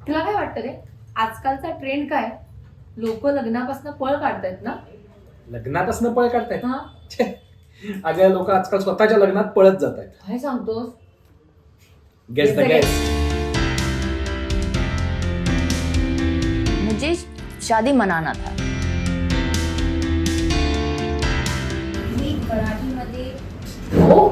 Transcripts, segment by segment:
तुला काय वाटतं रे, आजकालचा ट्रेंड काय? लोक लग्नापासून पळ काढतायत ना? लग्नापासून पळ काढतायत? हा, अगं लोक आजकाल स्वतःच्या लग्नात पळत जात आहेत. काय सांगतोस? Guess the Guess the guess. मुझे शादी मनाना था. मी मराठीमध्ये हो.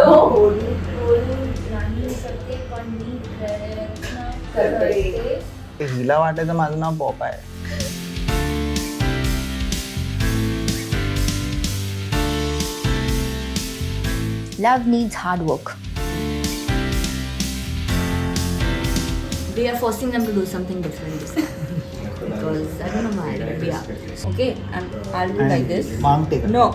बोलून नाही शकते पण मी प्रयत्न करते. हिला वाटायचं माझं नाव पॉप आहे. Love needs hard work. We are forcing them to do something different this time. Because I don't know why, but yeah. Okay, and I'll do like this. मांगते No.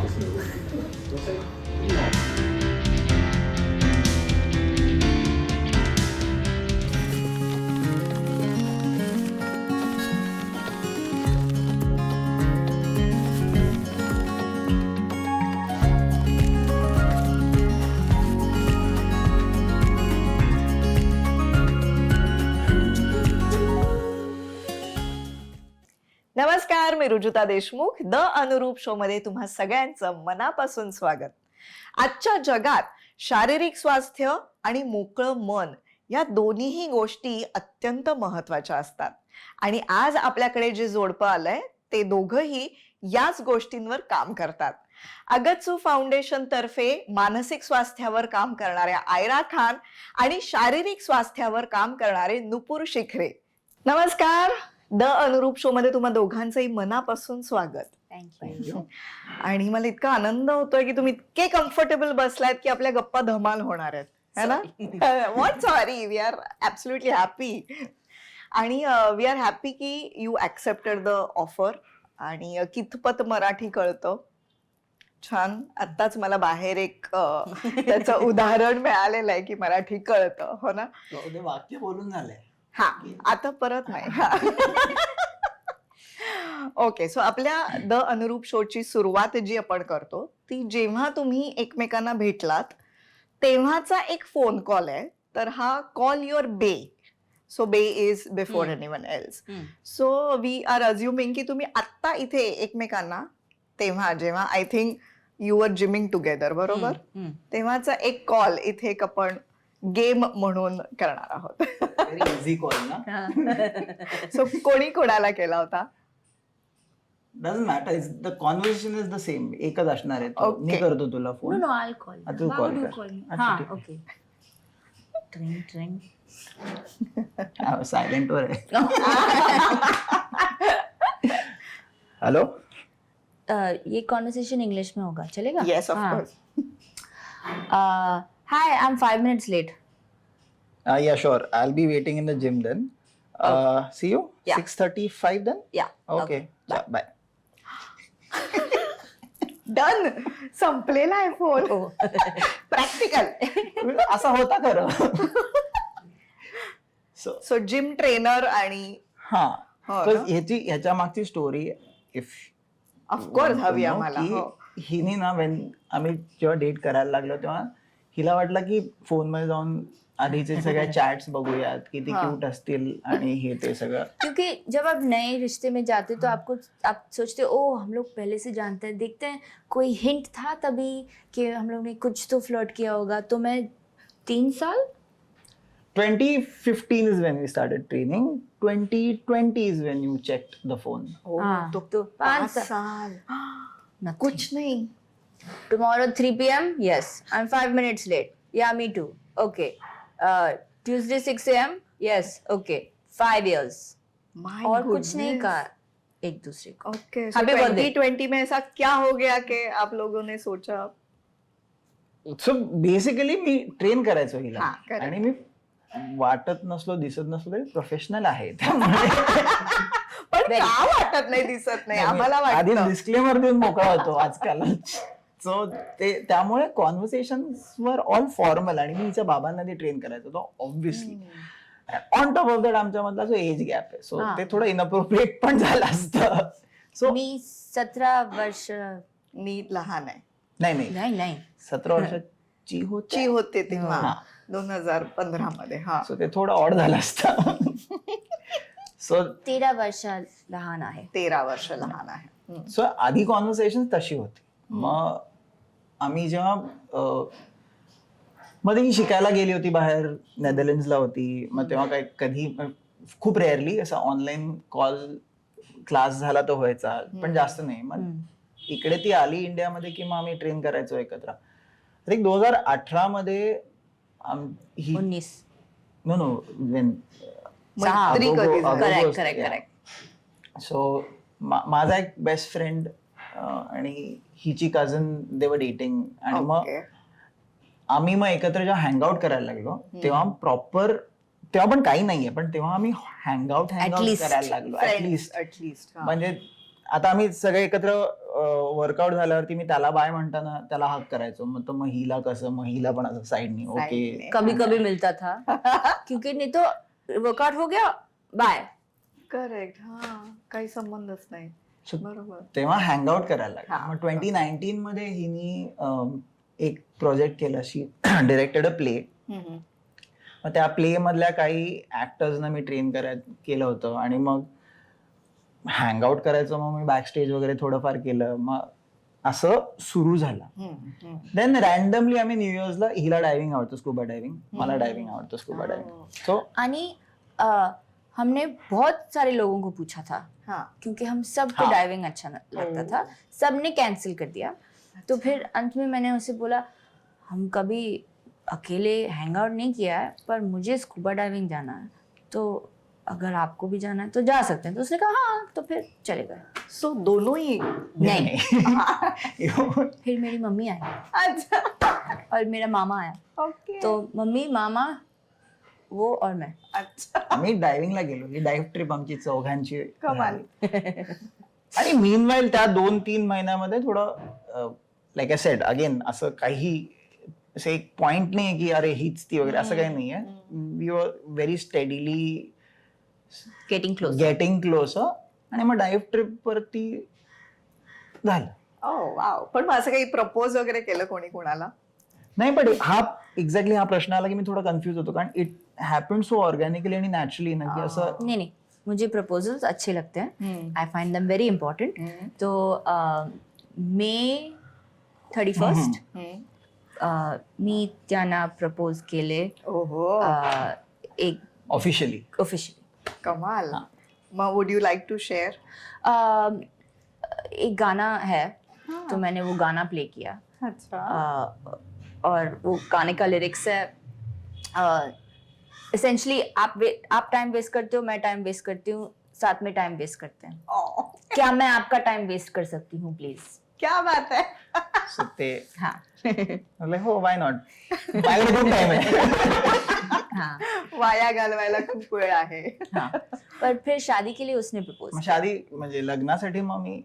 नमस्कार, मी रुजुता देशमुख. द अनुरूप शो मध्ये तुम्हा सगळ्यांचं मनापासून स्वागत. आजच्या जगात शारीरिक स्वास्थ्य आणि मोकळं मन या दोन्हीही गोष्टी अत्यंत महत्वाच्या असतात. आणि आज आपल्याकडे जे जोडपं आलंय ते दोघंही याच गोष्टींवर काम करतात. अगत्सू फाउंडेशन तर्फे मानसिक स्वास्थ्यावर काम करणाऱ्या आयरा खान आणि शारीरिक स्वास्थ्यावर काम करणारे नुपूर शिखरे. नमस्कार. द अनुरूप शो मध्ये तुम्हा दोघांचंही मनापासून स्वागत. Thank you. आणि मला इतका आनंद होतोय की तुम्ही इतके कम्फर्टेबल बसलायत की आपल्या गप्पा धमाल होणार आहेत, है ना? What sorry, we are absolutely happy. आणि वी आर हॅपी की यू ऍक्सेप्टेड द ऑफर. आणि कितपत मराठी कळतं छान. आत्ताच मला बाहेर एक त्याचं उदाहरण मिळालेलं आहे की मराठी कळतं, हो ना? वाक्य बोलून झालंय. हा, आता परत नाही. ओके, सो आपल्या द अनुरूप शोची सुरुवात जी आपण करतो ती जेव्हा तुम्ही एकमेकांना भेटलात तेव्हाचा एक फोन कॉल आहे. तर हा call your bae. So bae is before anyone else. So we are assuming की तुम्ही आत्ता इथे एकमेकांना तेव्हा जेव्हा I think you are gymming together, बरोबर? तेव्हाचा एक कॉल इथे एक आपण गेम म्हणून करणार आहोत. व्हेरी इझी कॉल ना. सो कोणी कोणाला केला होता? Doesn't matter, the conversation is the same. एकच असणार आहे. Okay. मी करतो तुला No, फोन. no, I'll call. तू How call do you कर. call me? अच्छा, हाँ, ठीक आहे. okay. Tring, tring. सायलेंट वर आहे. हॅलो. ये कॉन्वर्सेशन इंग्लिश में होगा, चलेगा? येस, ऑफ हाँ. Course. Hi, I'm 5 minutes late. Yeah sure, I be waiting in the gym then. See you Yeah. 6:35 then. Yeah, okay, bye. Done. संपलेला आहे phone. Practical. असा होता खरं. सो सो जिम ट्रेनर आणि हा, हो ना? ह्याच्या मागची स्टोरी इफ ऑफकोर्स हवी आम्हाला. हो. हिने ना आम्ही जेव्हा डेट करायला लागलो तेव्हा हिला वाटलं की फोन मध्ये जाऊन आधीचे सगळ्या चॅट्स बघूयात किती हा. क्यूट असतील आणि हे ते सगळं. क्योंकि जब आप नए रिश्ते में जाते तो आप सोचते हो ओ हम लोग पहले से जानते हैं, देखते हैं कोई हिंट था तभी कि हम लोग ने कुछ तो फ्लर्ट किया होगा. तो मैं 3 साल 2015 is when we started training. 2020 is when you checked the phone. हो, हाँ, तो तो 5 5 साल. साल. कुछ नाही. Tomorrow 3 p.m. Yes, I'm 5 minutes late. Yeah, me too. Okay. Tuesday 6 a.m. Yes, okay. 5 years. My और कुछ goodness. नहीं कहा एक दूसरे को. Okay, Happy birthday. 2020 में ऐसा क्या हो गया कि आप लोगों ने सोचा? सो बेसिकली मी ट्रेन करायचो हिला. हा, correct. आणि मी वाटत नसलो दिसत नसलो तरी प्रोफेशनल आहे. त्यामुळे पण का वाटत नाही, दिसत नाही आम्हाला आधी वाटतं. डिस्क्लेमर देऊन मोकळा होतो आजकाल. सो ते त्यामुळे कॉन्व्हर्सेशन वर ऑल फॉर्मल. आणि मी हिच्या बाबांना ते ट्रेन करायचो होतो obviously. On top of that आमच्या मधला जो एज गॅप आहे सो हा. ते थोडं इनअप्रोप्रिएट पण झालं असतं. सो मी 17 वर्ष मी लहान आहे. नाही नहीं 17 वर्षाची ची होते तेव्हा हा. 2015 मध्ये. हा. सो ते थोडं ऑड झालं असतं. सो 13 वर्ष लहान आहे. 13 वर्ष लहान आहे. सो आधी कॉन्व्हर्सेशन तशी होती. मग आम्ही जेव्हा मध्ये ही शिकायला गेली होती बाहेर, नेदरलँड्सला होती, मग तेव्हा काय कधी खूप रेअरली असा ऑनलाईन कॉल क्लास झाला तो व्हायचा, पण जास्त नाही. मग इकडे ती आली इंडियामध्ये की मग आम्ही ट्रेन करायचो एकत्र. तर एक 2018 मध्ये ही 19 नो मैत्री कधी झाली? करेक्ट. सो माझा एक बेस्ट फ्रेंड आणि हिची कझन देवर डेटिंग, आणि मग Okay. आम्ही मग एकत्र जेव्हा हँगआउट करायला लागलो तेव्हा प्रॉपर, तेव्हा पण काही नाहीये, पण तेव्हा आम्ही हँगआउट least. करायला लागलो ऍटलिस्ट. ऍटलिस्ट म्हणजे आता आम्ही सगळे एकत्र वर्कआउट झाल्यावरती मी त्याला बाय म्हणताना त्याला हक करायचो, मग हिला कसं, मग हिला पण असं साईडनी ओके. कभी कभी मिलता था क्योंकि नहीं तो वर्कआउट हो गया बाय. करेक्ट. हा, काही संबंधच नाही. So, बरोबर. तेव्हा हँगआउट करायला लागलो. हा. मग 2019 मध्ये हिनी एक प्रोजेक्ट केला, शी डिरेक्टेड अ प्ले. मग त्या प्ले मधल्या काही ऍक्टर्सना मी ट्रेन केलं होतं, आणि मग हँगआउट करायचं. मग मी बॅक स्टेज वगैरे थोडंफार केलं. मग असं सुरू झालं. देन रॅन्डमली आम्ही न्यू इयर्सला, हिला डायव्हिंग आवडतं, स्कूबा डायव्हिंग, मला डायव्हिंग आवडतं, स्कूबा डायव्हिंग. सो आणि हमने बहुत सारे लोगों को पूछा था हाँ. क्योंकि हम सबको हाँ. डाइविंग अच्छा लगता था, सबने कैंसिल कर दिया. तो फिर अंत में मैंने उसे बोला हम कभी अकेले हैंग आउट नहीं किया है, पर मुझे स्कूबा डाइविंग जाना है, तो अगर आपको भी जाना है तो जा सकते हैं. तो उसने कहा हाँ, तो फिर चले गए. सो दोनों ही. नहीं. नाही. फिर मेरी मम्मी आई अच्छा. और मेरा मामा आया. ओके. तो मम्मी, मामा, वो और मैं. अच्छा. आम्ही डायव्हिंगला गेलो. ही डायव्ह ट्रिप आमची चौघांची कमाल. आणि मीनवाईल त्या 2-3 महिन्यामध्ये थोडं लाईक आय सेड अगेन, असं काही असं एक पॉइंट नाही की अरे हीच ती वगैरे, असं काही नाहीये. We were very steadily getting close. आणि मग डायव्ह ट्रिप वरती झालं. ओ वाव. पण मग असं काही प्रपोज वगैरे केलं कोणी कोणाला? नाही, पण हा एक्झॅक्टली हा प्रश्न आला की मी थोडा कन्फ्युज होतो, कारण इट हॅपन सो ऑर्गॅनिकली आणि नॅचरली ना, की असं नहीं, मुझे प्रपोजल्स अच्छे लगते हैं. I find them very important. तो मे 31 मी त्यांना प्रपोज केले ओहो. एक ऑफिशियली. ऑफिशियली. कमाल. मग would you like to share? एक गाना है, तो मैंने वो गाना प्ले किया. अच्छा. और वो गाने का लिरिक्स है एसेंशली आप टाइम वेस्ट करते हो, मैं टाइम वेस्ट करती हूँ, साथ में टाइम वेस्ट करते हैं. क्या मैं आपका टाइम वेस्ट कर सकती हूँ प्लीज? क्या बात है. सो ते हाँ. म्हणलं, हो वाय नॉट, माझ्याकडे खूप टाइम आहे. हाँ. वाया घालवायला खूप वेळ आहे. हाँ. पर फिर शादी के लिए उसने प्रपोज. मग शादी म्हणजे लग्नासाठी मग मी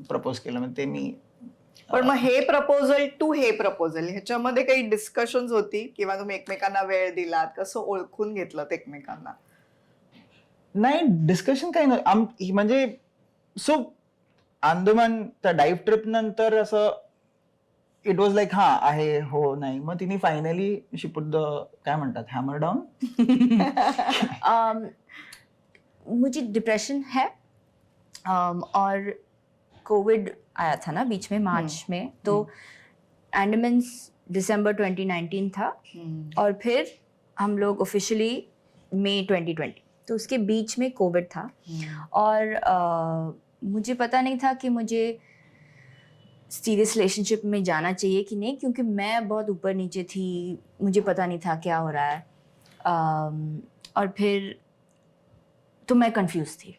प्रपोज केलं. मग ते मी पण मग हे प्रपोजल टू हे प्रपोजल ह्याच्यामध्ये काही डिस्कशन्स होती किंवा तुम्ही एकमेकांना वेळ दिलात, कसं ओळखून घेतलं एकमेकांना? नाही, डिस्कशन काही नाही. म्हणजे सो अंदमान त्या डाईव्ह ट्रिप नंतर असं इट वॉज लाईक हा आहे, हो नाही. मग तिने फायनली शी पुट द, काय म्हणतात, हॅमर डाऊन. मुझे डिप्रेशन है. और कोविड आया था ना बीच में, मार्च में. तो एंडमेंस दिसंबर 2019 था, और फिर हम लोग ऑफिशियली मई 2020. तो उसके बीच में कोविड था. और मुझे पता नहीं था कि मुझे सीरियस रिलेशनशिप में जाना चाहिए कि नहीं, क्योंकि मैं बहुत ऊपर नीचे थी, मुझे पता नहीं था क्या हो रहा है. और फिर तो मैं कंफ्यूज थी.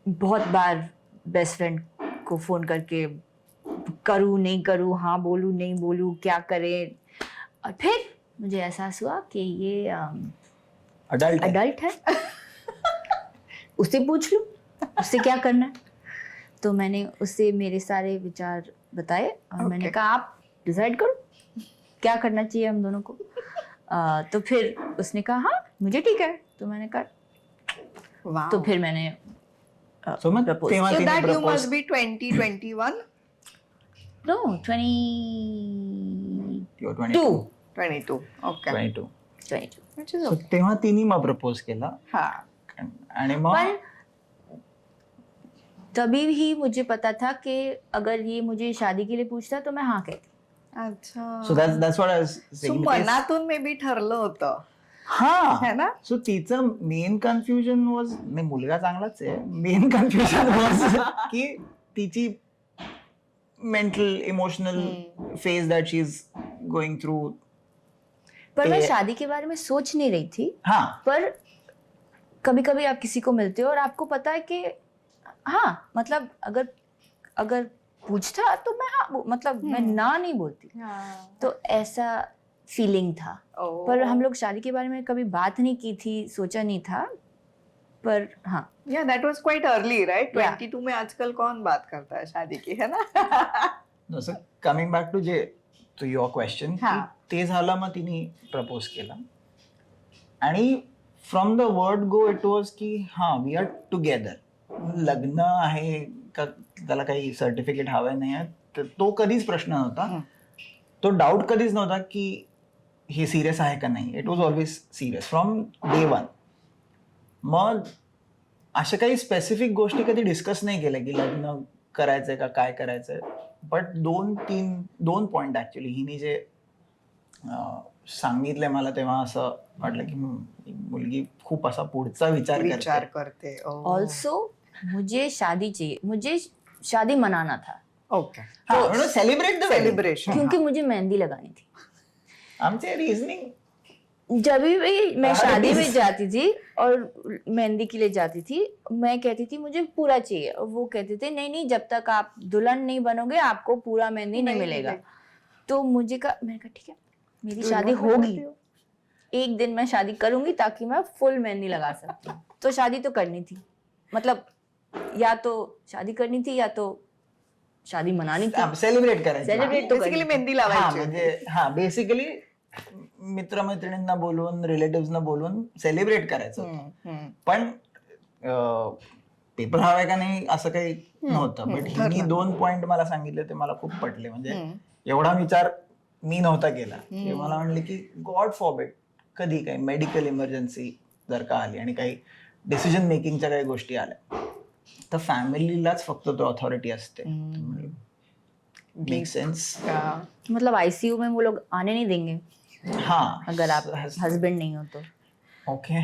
बहुत बार बेस्ट फ्रेंड को फ़ोन करके करूँ नहीं करूँ, हाँ बोलूँ नहीं बोलूँ, क्या करें. और फिर मुझे एहसास हुआ कि ये अडल्ट है. उससे पूछ लूँ उससे क्या करना है. तो मैंने उससे मेरे सारे विचार बताए, और मैंने कहा आप डिसाइड करो क्या करना चाहिए हम दोनों को. तो फिर उसने कहा हाँ मुझे ठीक है. तो मैंने कहा, तो फिर मैंने So मग तेव्हा So तिने that you propose- must be 2021? No, 22. 22. Okay. 22. 22. Which is So okay. तेव्हा तिने मग प्रपोज केला. हा. आणि मग पर तभी ही मुझे पता था कि अगर ये मुझे शादी के लिए पूछता तो मैं हाँ कहती. अच्छा so that's what I was So, saying. मनातून मे बी ठरलं होतं हा है ना. सो तिचं मेन कन्फ्युजन वॉज, नाही मुलगा चांगलाच आहे, मेन कन्फ्युजन वॉज की तिची mental emotional phase that she is going through. पर मैं ये- शादी के बारे में सोच नहीं रही थी. हा पर कभी कभी आप किसी को मिलते हो और आपको पता है कि हाँ मतलब अगर अगर पूछता तो मैं हाँ मतलब मैं ना नहीं बोलती. तो ऐसा फीलिंग था. पर हम लोग शादी के बारे में कभी बात नहीं की थी, सोचा नहीं था. पर हाँ या दैट वाज क्वाइट अर्ली राइट. Yeah. 22 में आजकल कौन बात करता है शादी की, है ना. So coming back to to your question, हा. ते झालं, मग तिने प्रपोज केला आणि from the word go it was की हा वी आर टुगेदर. लग्न आहे का त्याला काही सर्टिफिकेट हवं नाही आहे, तर तो कधीच प्रश्न नव्हता. तो डाऊट कधीच नव्हता की हे सिरियस आहे का नाही. It was always serious from day one. मग अशा काही स्पेसिफिक गोष्टी कधी डिस्कस नाही केल्या की लग्न करायचंय का काय करायचंय. बट दोन पॉइंट ऍक्च्युली हिने जे सांगितले मला, तेव्हा असं वाटलं की मुलगी खूप असा पुढचा विचार विचार करते. करते. ऑल्सो मुझे शादी चाहिए, मुझे शादी मनाना था ओके. Celebrate the celebration. क्योंकि मुझे मेहंदी लगानी थी. आमचे रिझनिंग जब भी मैं हर शादी में किसी- जाती थी और मेहंदी के लिए जाती थी, मैं कहती थी मुझे पूरा चाहिए, और वो कहते थे नहीं नहीं जब तक आप दुल्हन नहीं बनोगे आपको पूरा मेहंदी नहीं मिलेगा. तो मैंने कहा ठीक है मेरी शादी होगी, एक दिन मैं शादी करूंगी ताकि मैं फुल मेहंदी लगा सकती हूँ. तो शादी तो करनी थी, मतलब या तो शादी करनी थी या तो शादी मनानी थी. सेलिब्रेट करायचं. Celebrate तो बेसिकली करनी थी. मेहंदी हा लावायची. म्हणजे हा बेसिकली मित्रमैत्रिणींना बोलवून रिलेटिव्हना बोलवून सेलिब्रेट करायचं होतं. पण पेपर हवाय का नाही असं काही नव्हतं. बट हिनी 2 पॉइंट मला सांगितले ते मला खूप पटले. म्हणजे एवढा विचार मी नव्हता केला. ते मला म्हणले की गॉड फॉरबिड कधी काही मेडिकल इमर्जन्सी जर का आली आणि काही डिसिजन मेकिंगच्या काही गोष्टी आल्या तर फॅमिलीलाच फक्त तो ऑथॉरिटी असते. Make sense. मतलब आईसीयू में वो लोग आने नहीं देंगे हा अगर आप हस्बैंड नहीं हो तो. ओके.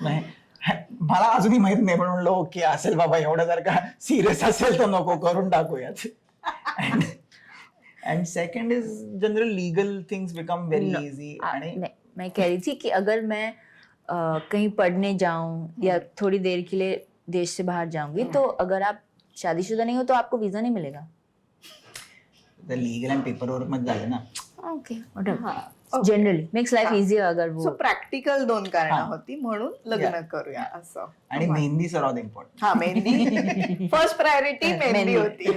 नाही मला अजूनही माहित नाही, पण म्हणलं ओके असेल बाबा, एवढं जर का सिरियस असेल तर नको, करून टाकूयात. And second is general legal things become very easy. आणि नहीं, मैं कह रही थी कि अगर मैं कहीं पढ़ने जाऊं या थोड़ी देर के लिए देश से बाहर जाऊंगी तो अगर आप शादीशुदा नहीं हो तो आपको वीजा नहीं मिलेगा. लीगल अँड पेपर वर्क मध्ये झालं ना. Okay generally makes life easier अगर सो वो प्रॅक्टिकल 2 कारण हा. होती म्हणून लग्न करूया असं. आणि मेहंदी सर्वात इम्पॉर्टंट. हा मेहंदी फर्स्ट प्रायोरिटी मेहंदी होती.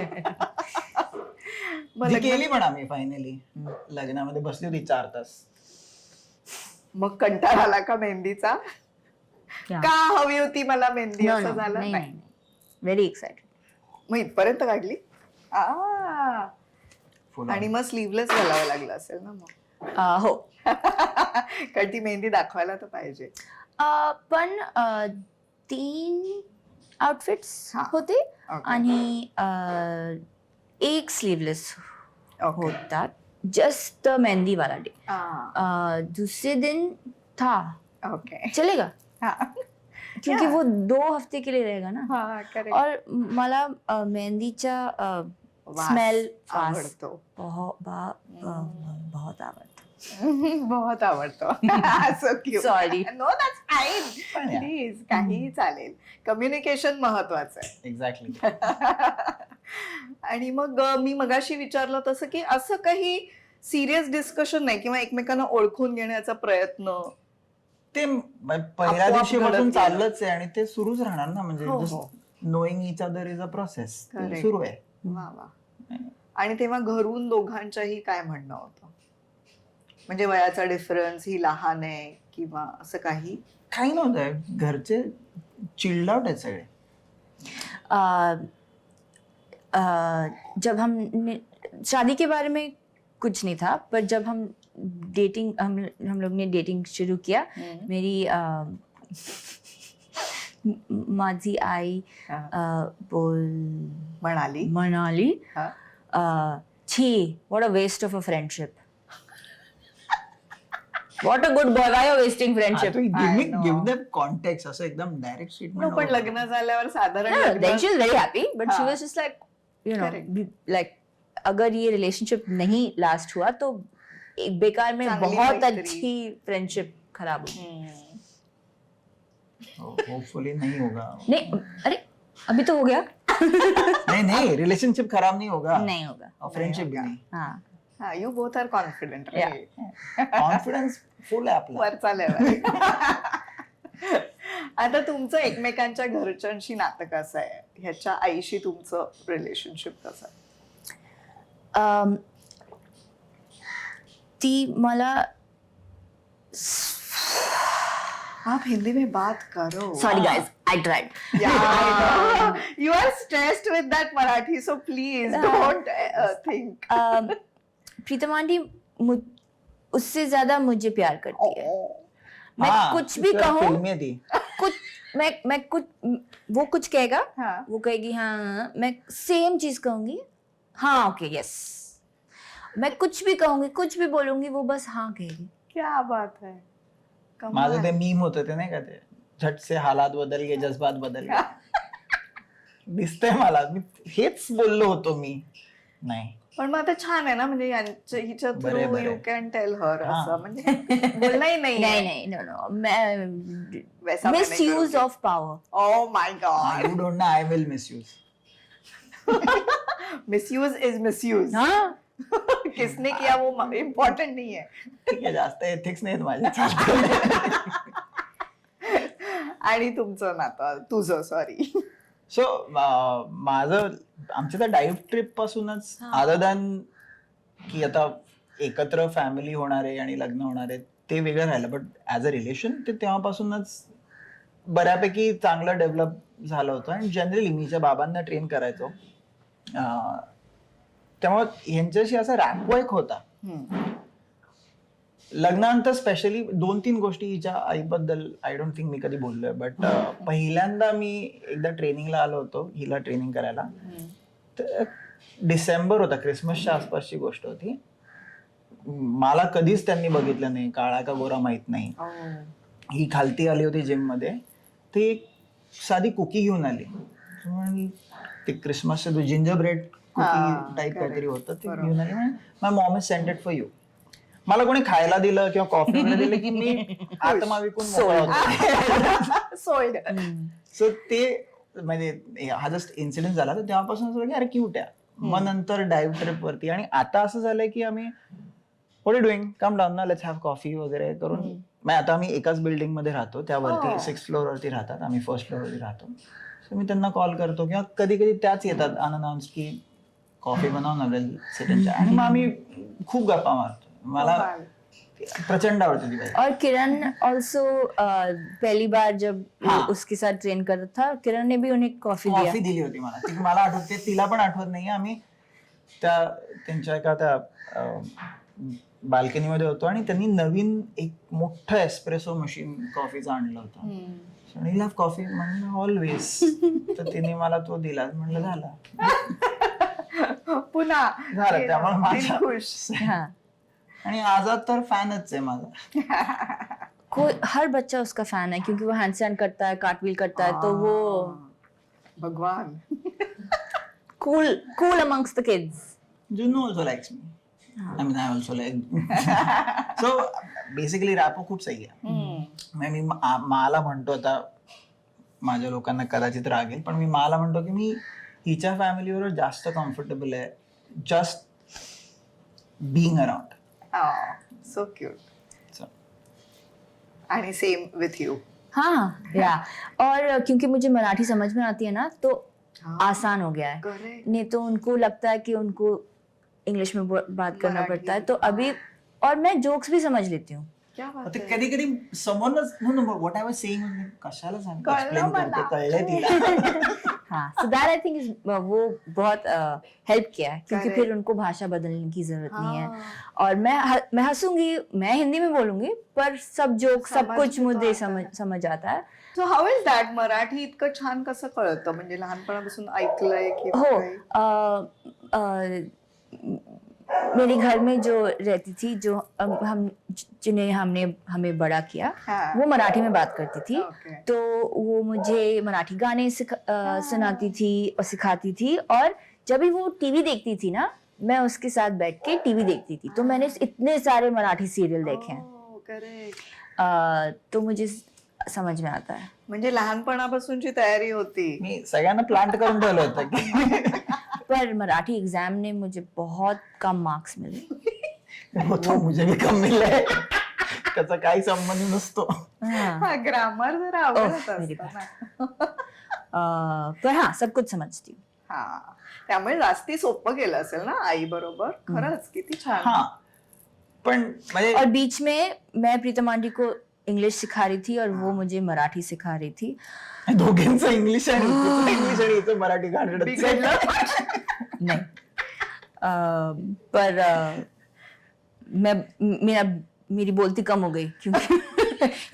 मग जी लग्न- केली पण आम्ही फायनली लग्नामध्ये बसली होती 4 तास. मग कंटाळा आला का मेहंदीचा. Yeah. का हवी होती मला मेहंदी नो असं नो झालं नहीं नाही. नहीं वेरी एक्साइटेड. मग इथपर्यंत काढली. आ. Full आणि on. मग स्लीवलेस घालावं लागलं असेल ना मग. हो कारण ती मेहंदी दाखवायला तर पाहिजे. पण 3 आउटफिट्स हा. होते Okay. आणि एक स्लीवलेस Okay. होता जस्ट मेहंदी वाला डे. आ. दूसरे दिन था ओके. चलेगा हा. क्योंकि Yeah. वो 2 हफ्ते के लिए रहेगा ना. हा correct. और मला मेहंदीचा वास स्मेल आवडतो. बहुत आवडतो. बहुत आवडतो. So cute. Sorry. No, that's fine. पण yeah. Please, काहीही चालेल. कम्युनिकेशन महत्वाचं आहे. एक्झॅक्टली. आणि मग मी मगाशी विचारलं तसं की असं काही सिरियस डिस्कशन नाही किंवा एकमेकांना ओळखून घेण्याचा प्रयत्न. ते पहिल्या आपोआप दिवशीपासून घडत गेलं. चाललंच आहे आणि ते सुरूच राहणार ना. म्हणजे हो, जस्ट हो. Knowing each other is a process Correct. सुरू आहे. वा वा. आणि तेव्हा घरून दोघांच्याही काय म्हणणं होतं. म्हणजे वयाचा डिफरन्स, ही लहान आहे किंवा असं काही. काही नव्हतं. घरचे चिल्ड आउट आहेत सगळे. जब हमने शादी के बारे में कुछ नहीं था, पर जब हम हम लोग ने डेटिंग शुरू किया, मेरी माझी आई हा. म्हणाली हा. छी, what a waste of a friendship. What a good boy, why are you wasting friendship? I know. Give them context, असं एकदम डायरेक्ट No, स्टेटमेंट पण लग्न झाल्यावर साधारण No, then she was very happy, but she हाँ. was just like, you know, Correct. like अगर ये relationship नहीं लास्ट हुआ तो एक बेकार में चांगली बहुत मैत्री. अच्छी फ्रेंडशिप खराब हुई. होपफुली नहीं होगा. नहीं, अरे अभी तो हो गया. नहीं रिलेशनशिप खराब नहीं होगा नहीं होगा. और फ्रेंडशिप भी नाही. हाँ. हा, you both are confident. Confidence full आहे आपला. वरचा लेवल. आता तुमचं एकमेकांच्या घरच्यांशी नातं कसं आहे? ह्याच्या आईशी तुमचं रिलेशनशिप कसं आहे? ती मला आप हिंदी में बात करो. Sorry guys, I tried. You are stressed with that Marathi, so please don't think. Pritam aunty उससे ज्यादा मुझे प्यार करती है. मैं हाँ, कुछ भी उसका कहूँ, फिल्में थी. कुछ मैं कुछ, वो कुछ कहेगा, हाँ. वो कहेगी हाँ, मैं सेम चीज कहूंगी, हाँ ओके यस. मैं कुछ भी कहूंगी, कुछ भी बोलूंगी, वो बस हाँ कहेगी. क्या बात है. माझं ते मीम होतं ते नाही का, ते झट से हालात बदल गे जज्बात बदल गे. दिसतंय मला, मी हेच बोललो होतो मी. नाही पण मग आता छान आहे ना, म्हणजे हिच्या बरे, थ्रू बरे. यू कॅन टेल हर हाँ. असं, म्हणजे बोलणंही नाही. नहीं नो नो, मैं वैसा मैं नहीं मिसयूज करूंगी. Of power. Oh my God. You don't know, I will miss you. Misuse is misuse. हाँ. किसने किया वो इम्पॉर्टंट नहीं है. ठीक आहे, जास्त एथिक्स नाहीत माझे. आणि तुमचं नातं, तुझं सॉरी. सो माझं आमच्या त्या डाईव्ह ट्रिप पासूनच, अदर दॅन की आता एकत्र फॅमिली होणार आहे आणि लग्न होणार आहे ते वेगळं राहिलं, बट ॲज अ रिलेशन ते तेव्हापासूनच बऱ्यापैकी चांगलं डेव्हलप झालं होतं. आणि जनरली मीच्या बाबांना ट्रेन करायचो, त्यामुळे ह्यांच्याशी असा रॅपवर्क होता. लग्नानंतर स्पेशली 2-3 गोष्टी हिच्या आईबद्दल आय डोंट थिंक मी कधी बोललोय, बट पहिल्यांदा मी एकदा ट्रेनिंगला आलो होतो हिला ट्रेनिंग करायला. तर डिसेंबर होता, क्रिसमसच्या आसपासची गोष्ट होती. मला कधीच त्यांनी बघितलं नाही, काळा का गोरा माहित नाही. ही खालती आली होती जिम मध्ये, ती एक साधी कुकी घेऊन आली. ते क्रिसमसचं जिंजर ब्रेड कुकी टाईप काहीतरी होतं, ते घेऊन आली. My mom is sent it for you. मला कोणी खायला दिलं किंवा कॉफी वगैरे दिलं की मी आत्मा विकून मोकळा होतो. सोल्ड. सो ते म्हणजे हा जस्ट इन्सिडेंट झाला, तर तेव्हापासून असं की अरे क्यूट आहे. मग नंतर डाईव्ह ट्रिप वरती, आणि आता असं झालंय की आम्ही what are doing, come down ना, लेट्स हॅव कॉफी वगैरे करून. मग आता आम्ही एकाच बिल्डिंग मध्ये राहतो, त्यावरती 6th फ्लोअरवरती राहतात, आम्ही 1st फ्लोअरवरती राहतो. सो मी त्यांना कॉल करतो किंवा कधी कधी त्याच येतात अनअनाउन्स की कॉफी बनव ना, वेल सिट, आणि मग आम्ही खूप गप्पा मारतो. मला प्रचंड आवडते ती बाई. और किरण ऑल्सो पहली बार जब हाँ. उसके साथ ट्रेन कर रहा था, किरण ने भी उन्हें कॉफी दिया. कॉफी दिली होती मला. ती मला आठवते, तिला पण आठवत नाहीये. आम्ही त्यांच्या एका त्या बाल्कनीमध्ये होतो आणि त्यांनी नवीन एक मोठं एस्प्रेसो मशीन कॉफीचं आणलं होतं. आणि लव्ह कॉफी म्हणलं ऑलवेज. तर तिने मला तो दिला, म्हणलं झाला पुन्हा झालं. त्यामुळे माझा खुश. हाँ. आणि आजाद तर फॅनच आहे माझा. कोई हर बच्चा उसका फैन है क्योंकि वो हैंडस्टैंड करता है, कार्टव्हील करता है, तो वो भगवान. cool amongst the kids. Junnu also likes me. I mean, I also like. So basically rapport खूप सही आहे. मी मला म्हणतो, आता माझ्या लोकांना कदाचित रागेल, पण मी मला म्हणतो की मी हिच्या फॅमिलीवर जास्त कम्फर्टेबल आहे, just being around. So cute. So. आणि सेम विथ यू. हाँ या, और क्योंकि मुझे मराठी समझ में आती है ना, तो आसान हो गया है. करेक्ट. नहीं तो उनको लगता है कि उनको इंग्लिश में बात करना मराठी. पड़ता है, तो अभी और मैं जोक्स भी समझ लेती हूँ. क्या बात ते आहे. कधी कधी समोरच व्हॉट आय वॉज सेइंग कशाला सांग कळलं एक्सप्लेन करते मला. कळलंय तिला. हाँ, so that I think is वो बहुत हेल्प किया है, क्योंकि Correct. फिर उनको भाषा बदलने की जरूरत नहीं है. हाँ. और मैं हंसूंगी, मैं हिंदी में बोलूंगी, पर सब जोक सब समझ कुछ में तो मुझे आता है. समझ आता है. So how is that Marathi इतकं छान कसं कळतं म्हणजे लहानपणापासून ऐकलंय किंवा हो, काही? मेरे घर में जो रहती थी, जो हम जिन्हें हमें बड़ा किया, हाँ. वो मराठी में बात करती थी. Okay. तो वो मुझे मराठी गाने सुनाती थी और सिखाती थी. और जब भी वो टीवी देखती थी ना, मैं उसके साथ बैठ के टीवी देखती थी. तो मैंने इतने सारे मराठी सीरियल देखे हैं. Oh, correct. तो मुझे समझ में आता है. म्हणजे लहानपणापासूनची तयारी होती. मी सगळ्यांना प्लांट करून ठेवलं होतं की पर मराठी एग्जाम ने मुझे बहुत कम मार्क्स मिले. वो तो मुझे भी कम मिळालंय. त्याचा काही संबंध नसतो. हाँ. ग्रामर जरा अवघडच मेरी असतं बात. ना. पर हाँ, सब कुछ समझती हूँ. हा त्यामुळे जास्ती सोपं केलं असेल ना आई बरोबर. खरंच किती छान. हा पण म्हणजे और बीच में मैं प्रीतम आंटी को इंग्लिश सिखा रही थी और वो मुझे मराठी सिखा रही थी. दोघींचं इंग्लिश आणि इंग्लिश आणि हिचं मराठी गाणं बिघडलं. नहीं. पर मेरी बोलती कम हो गई, क्योंकि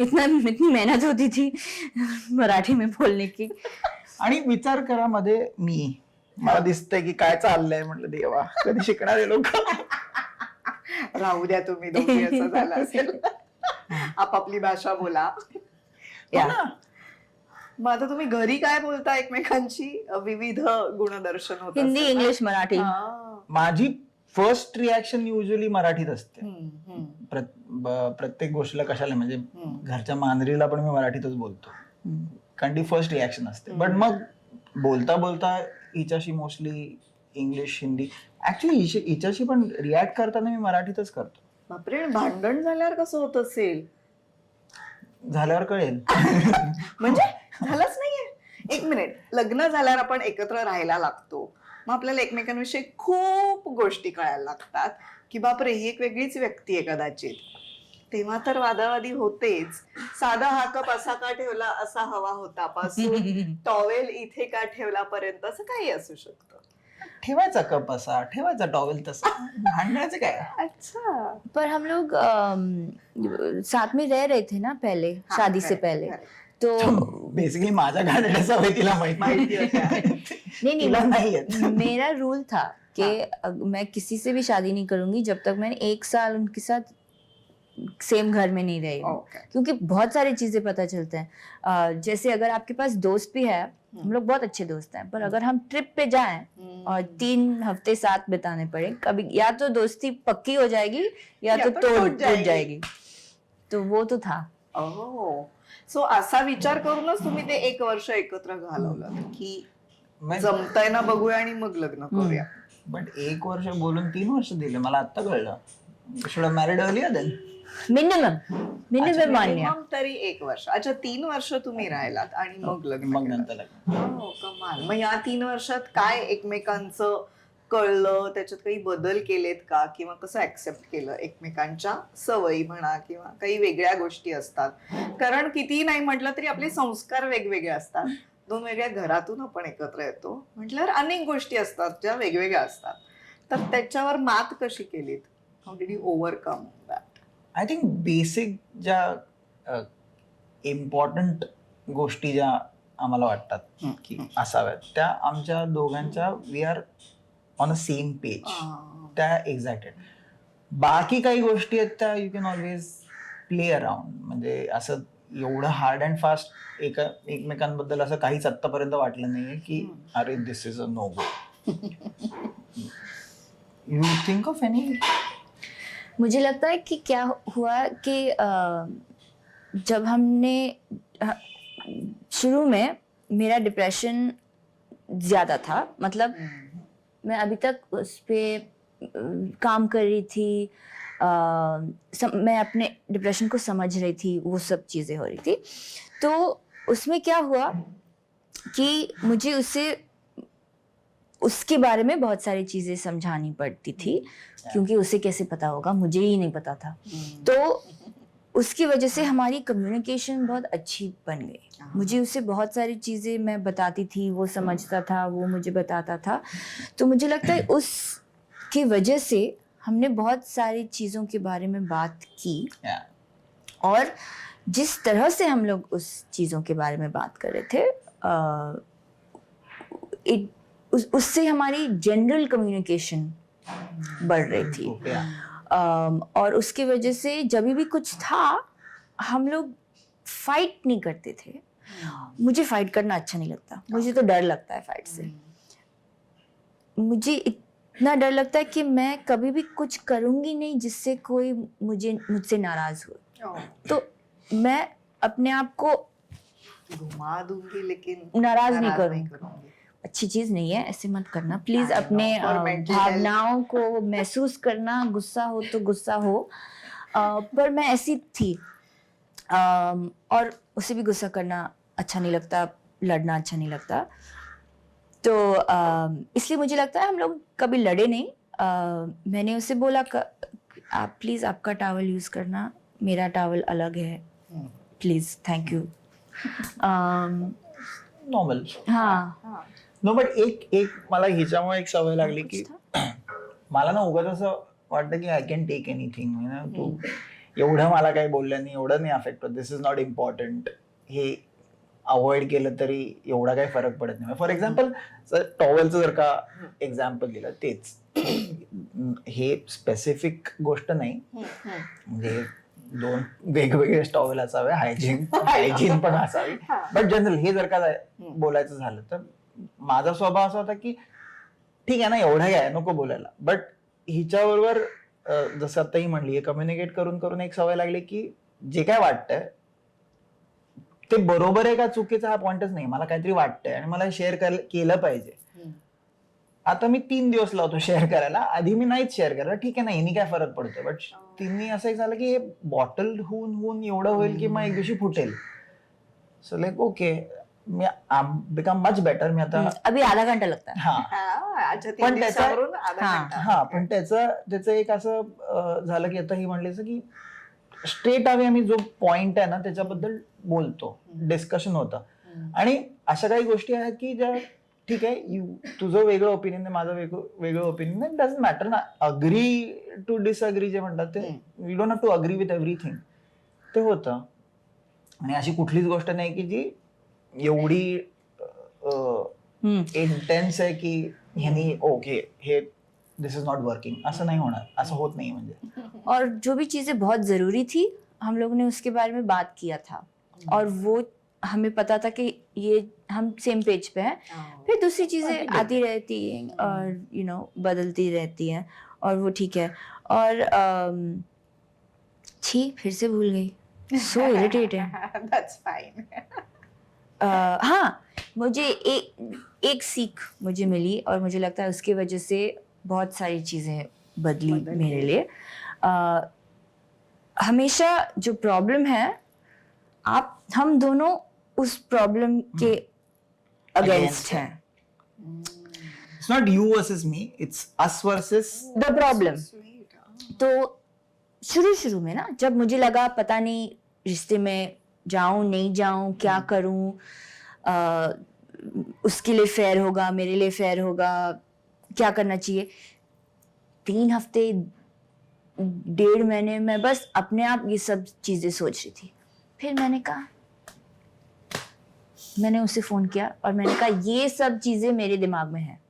इतनी मेहनत होती थी मराठी में बोलने की. आणि विचार करा मध्ये मला दिसतंय की काय चाललंय, म्हटलं देवा कधी शिकणारे लोक. राहू द्या तुम्ही दोघी असं झालं असेल. आपापली भाषा बोला. या. मग आता तुम्ही घरी काय बोलता एकमेकांची विविध गुणदर्शन होत हिंदी, असेल ना? इंग्लिश, मराठी. हा. माझी फर्स्ट रिॲक्शन युजली मराठीत असते. हम्म. प्रत्येक गोष्टीला कशाला म्हणजे हम्म. घरच्या मांजरीला पण मी मराठीतच बोलतो, कारण ती फर्स्ट रिॲक्शन असते. बट मग बोलता बोलता हिच्याशी मोस्टली इंग्लिश, हिंदी. ऍक्च्युली हिच्याशी पण रिॲक्ट करताना मी मराठीतच करतो. बापरे, भांडण झाल्यावर कसं होत असेल? झाल्यावर कळेल. म्हणजे झालंच नाहीये. एक मिनिट, लग्न झाल्यावर आपण एकत्र राहायला लागतो, मग आपल्याला एकमेकांविषयी खूप गोष्टी कळायला लागतात की बापरे ही एक वेगळीच व्यक्ती आहे कदाचित. तेव्हा तर वादावादी होतेच. साधा हा कप असा का ठेवला, असा हवा होता पासून टॉवेल इथे का ठेवला पर्यंत असं काही असू शकतं. ठेवायचा कप असा, ठेवायचा टॉवेल तसा, भांडण्याचं काय. अच्छा. पर हम लोग साथ में रह रहे थे ना पहले, हाँ, शादी से correct, पहले. correct. तो बेसिकली माझ्या गाण्याच्या सवय तिला माहिती होत्या. तिला नाही येत. मेरा रूल था कि मैं किसी से भी शादी नहीं करूंगी जब तक मैंने 1 साल उनके साथ सेम घर में नहीं रही हूँ. Okay. क्योंकि बहुत सारी चीजें पता चलते हैं. जैसे अगर आपके पास दोस्त भी है, हम लोग बहुत अच्छे दोस्त हैं, पर अगर हम ट्रिप पे जाएं और 3 हफ्ते साथ बिताने पड़े, कभी या तो दोस्ती पक्की हो जाएगी या तो टूट जाएगी. तो वो तो था. सो असा विचार करूनच तुम्ही ते 1 वर्ष एकत्र घालवलं की जमतंय ना बघूया आणि मग लग्न करूया. बट 1 वर्ष बोलून 3 वर्ष दिले, मला आता कळलं. Should have married earlier then. Minimum मान्य. मिनिमम तरी 1 वर्ष. अच्छा, 3 वर्ष तुम्ही राहिलात आणि मग लग्न मग केलं. नंतर लग्न. हो, कमाल. मग या 3 वर्षात काय एकमेकांचं कळलं, त्याच्यात काही बदल केलेत का, किंवा कसं ऍक्सेप्ट केलं एकमेकांच्या सवयी म्हणा किंवा काही वेगळ्या गोष्टी असतात. कारण कितीही नाही म्हटलं तरी आपले संस्कार वेगवेगळे असतात. 2 वेगळ्या घरातून आपण एकत्र येतो म्हटल्यावर अनेक गोष्टी असतात ज्या वेगवेगळ्या असतात. तर त्याच्यावर मात कशी केलीत? How did you overcome that? I think basic ज्या इम्पॉर्टंट गोष्टी ज्या आम्हाला वाटतात की असाव्यात, त्या आमच्या दोघांच्या we are on a same page, त्या एक्झॅक्टेड. बाकी काही गोष्टी आहेत त्या you can always play around. म्हणजे असं एवढं हार्ड अँड फास्ट एकमेकांबद्दल असं काहीच आत्तापर्यंत वाटलं नाहीये की अरे this is a no go. You think of any? मुझे लगता है कि क्या हुआ कि जब हमने शुरू में मेरा डिप्रेशन ज़्यादा था. मतलब मैं अभी तक उस पे काम कर रही थी. मैं अपने डिप्रेशन को समझ रही थी, वो सब चीज़ें हो रही थी. तो उसमें क्या हुआ कि मुझे उसके बारे में बहुत सारी चीज़ें समझानी पड़ती थी, क्योंकि उसे कैसे पता होगा, मुझे ही नहीं पता था. तो उसकी वजह से हमारी कम्युनिकेशन बहुत अच्छी बन गई। मुझे उससे बहुत सारी चीज़ें मैं बताती थी, वो समझता था, वो मुझे बताता था। तो मुझे लगता है उसकी वजह से हमने बहुत सारी चीज़ों के बारे में बात की। Yeah. और जिस तरह से हम लोग उस चीज़ों के बारे में बात कर रहे थे, उससे हमारी जनरल कम्युनिकेशन बढ़ रही थी। Yeah. और उसकी वजह से जब भी कुछ था हम लोग फाइट नहीं करते थे। मुझे फाइट करना अच्छा नहीं लगता, मुझे तो डर लगता है फाइट से। मुझे इतना डर लगता है कि मैं कभी भी कुछ करूँगी नहीं जिससे कोई मुझसे नाराज़ हो। तो मैं अपने आप को घुमा दूंगी लेकिन नाराज नहीं नाराज करूँगी। अच्छी चीज नहीं है, ऐसे मत करना प्लीज। I अपने know, for mental भावनाओं को महसूस करना, गुस्सा हो तो गुस्सा हो। पर मैं ऐसी थी, और उसे भी गुस्सा करना अच्छा नहीं लगता, लड़ना अच्छा नहीं लगता। तो इसलिए मुझे लगता है हम लोग कभी लड़े नहीं। मैंने उसे बोला आप प्लीज आपका टॉवल यूज करना, मेरा टॉवल अलग है प्लीज, थैंक यू। नॉर्मल। हाँ, नो बट एक मला हिच्यामुळे एक सवय लागली की मला ना उगाच असं वाटतं की आय कॅन टेक एनिथिंग, तू एवढं मला काही बोललं नाही, एवढं नाही अफेक्ट होत, दिस इज नॉट इम्पॉर्टंट, हे अवॉइड केलं तरी एवढा काही फरक पडत नाही. फॉर एक्झाम्पल टॉवेलचं जर का एक्झाम्पल दिलं, तेच हे स्पेसिफिक गोष्ट नाही, म्हणजे दोन वेगवेगळे टॉवेल असावे, हायजीन पण असावी, बट जनरल हे जर का बोलायचं झालं तर माझा स्वभाव असा होता की ठीक आहे ना, एवढं काय नको बोलायला. बट हिच्याबरोबर जसं आता ही म्हणली, कम्युनिकेट करून करून एक सवय लागली की जे काय वाटतंय ते बरोबर आहे का चुकीचा हा पॉइंटच नाही, मला काहीतरी वाटतंय आणि मला शेअर केलं पाहिजे. आता मी 3 दिवस लावतो शेअर करायला, आधी मी नाहीच शेअर करायला, ठीक आहे ना, हिनी काय फरक पडतोय. बट तिन्ही असं एक झालं की हे बॉटल होऊन एवढं होईल की मग एक दिवशी फुटेल. सो लाईक ओके, मी बिकम मच बेटर. मी आता अभी आधा घंटा लगता है। हा अच्छा, 3 पण त्याचा- दिवसावरून आधा हा, घंटा. हा पण त्याचं एक असं झालं की आता ही म्हणलीच की स्ट्रेट अवे आम्ही जो पॉइंट आहे ना त्याच्याबद्दल बोलतो, डिस्कशन होतं. आणि अशा काही गोष्टी आहेत की ज्या ठीक आहे, तुझं वेगळं ओपिनियन आहे, माझं वेगळं ओपिनियन आहे, डझंट मॅटर ना. अग्री टू डिसअग्री जे म्हणतात ते, we don't have to agree with everything, ते होतं. आणि अशी कुठलीच गोष्ट नाही की जी एवढी इंटेन्स आहे की ह्यानी ओके हे दिस इज नॉट वर्किंग, असं नाही होणार, असं होत नाही. म्हणजे और जो भी चीजें बहुत जरूरी थी हम लोगों ने उसके बारे में बात किया था, और वो हमें पता था कि ये हम सेम पेज पे हैं. फिर दूसरी चीजें आती रहती हैं और बदलती रहती हैं, और वो ठीक है. और छी, फिर से भूल गई, सो इरिटेटिंग. That's fine. हाँ, मुझे एक सीख मुझे मिली, और मुझे लगता है उसकी वजह से बहुत सारी चीज़ें बदली मेरे लिए. हमेशा जो प्रॉब्लम है, हम दोनों उस प्रॉब्लम के अगेंस्ट हैं. It's not you versus me, it's us versus the problem. Sweet. तो शुरू में ना, जब मुझे लगा पता नहीं रिश्ते में जाऊं नहीं जाऊं, क्या करूं, उसके लिए फेयर होगा, मेरे लिए फेयर होगा, क्या करना चाहिए, 3 हफ्ते 1.5 महीने में बस अपने आप ये सब चीजें सोच रही थी. फिर मैंने उसे फोन किया और मैंने कहा ये सब चीजें मेरे दिमाग में हैं,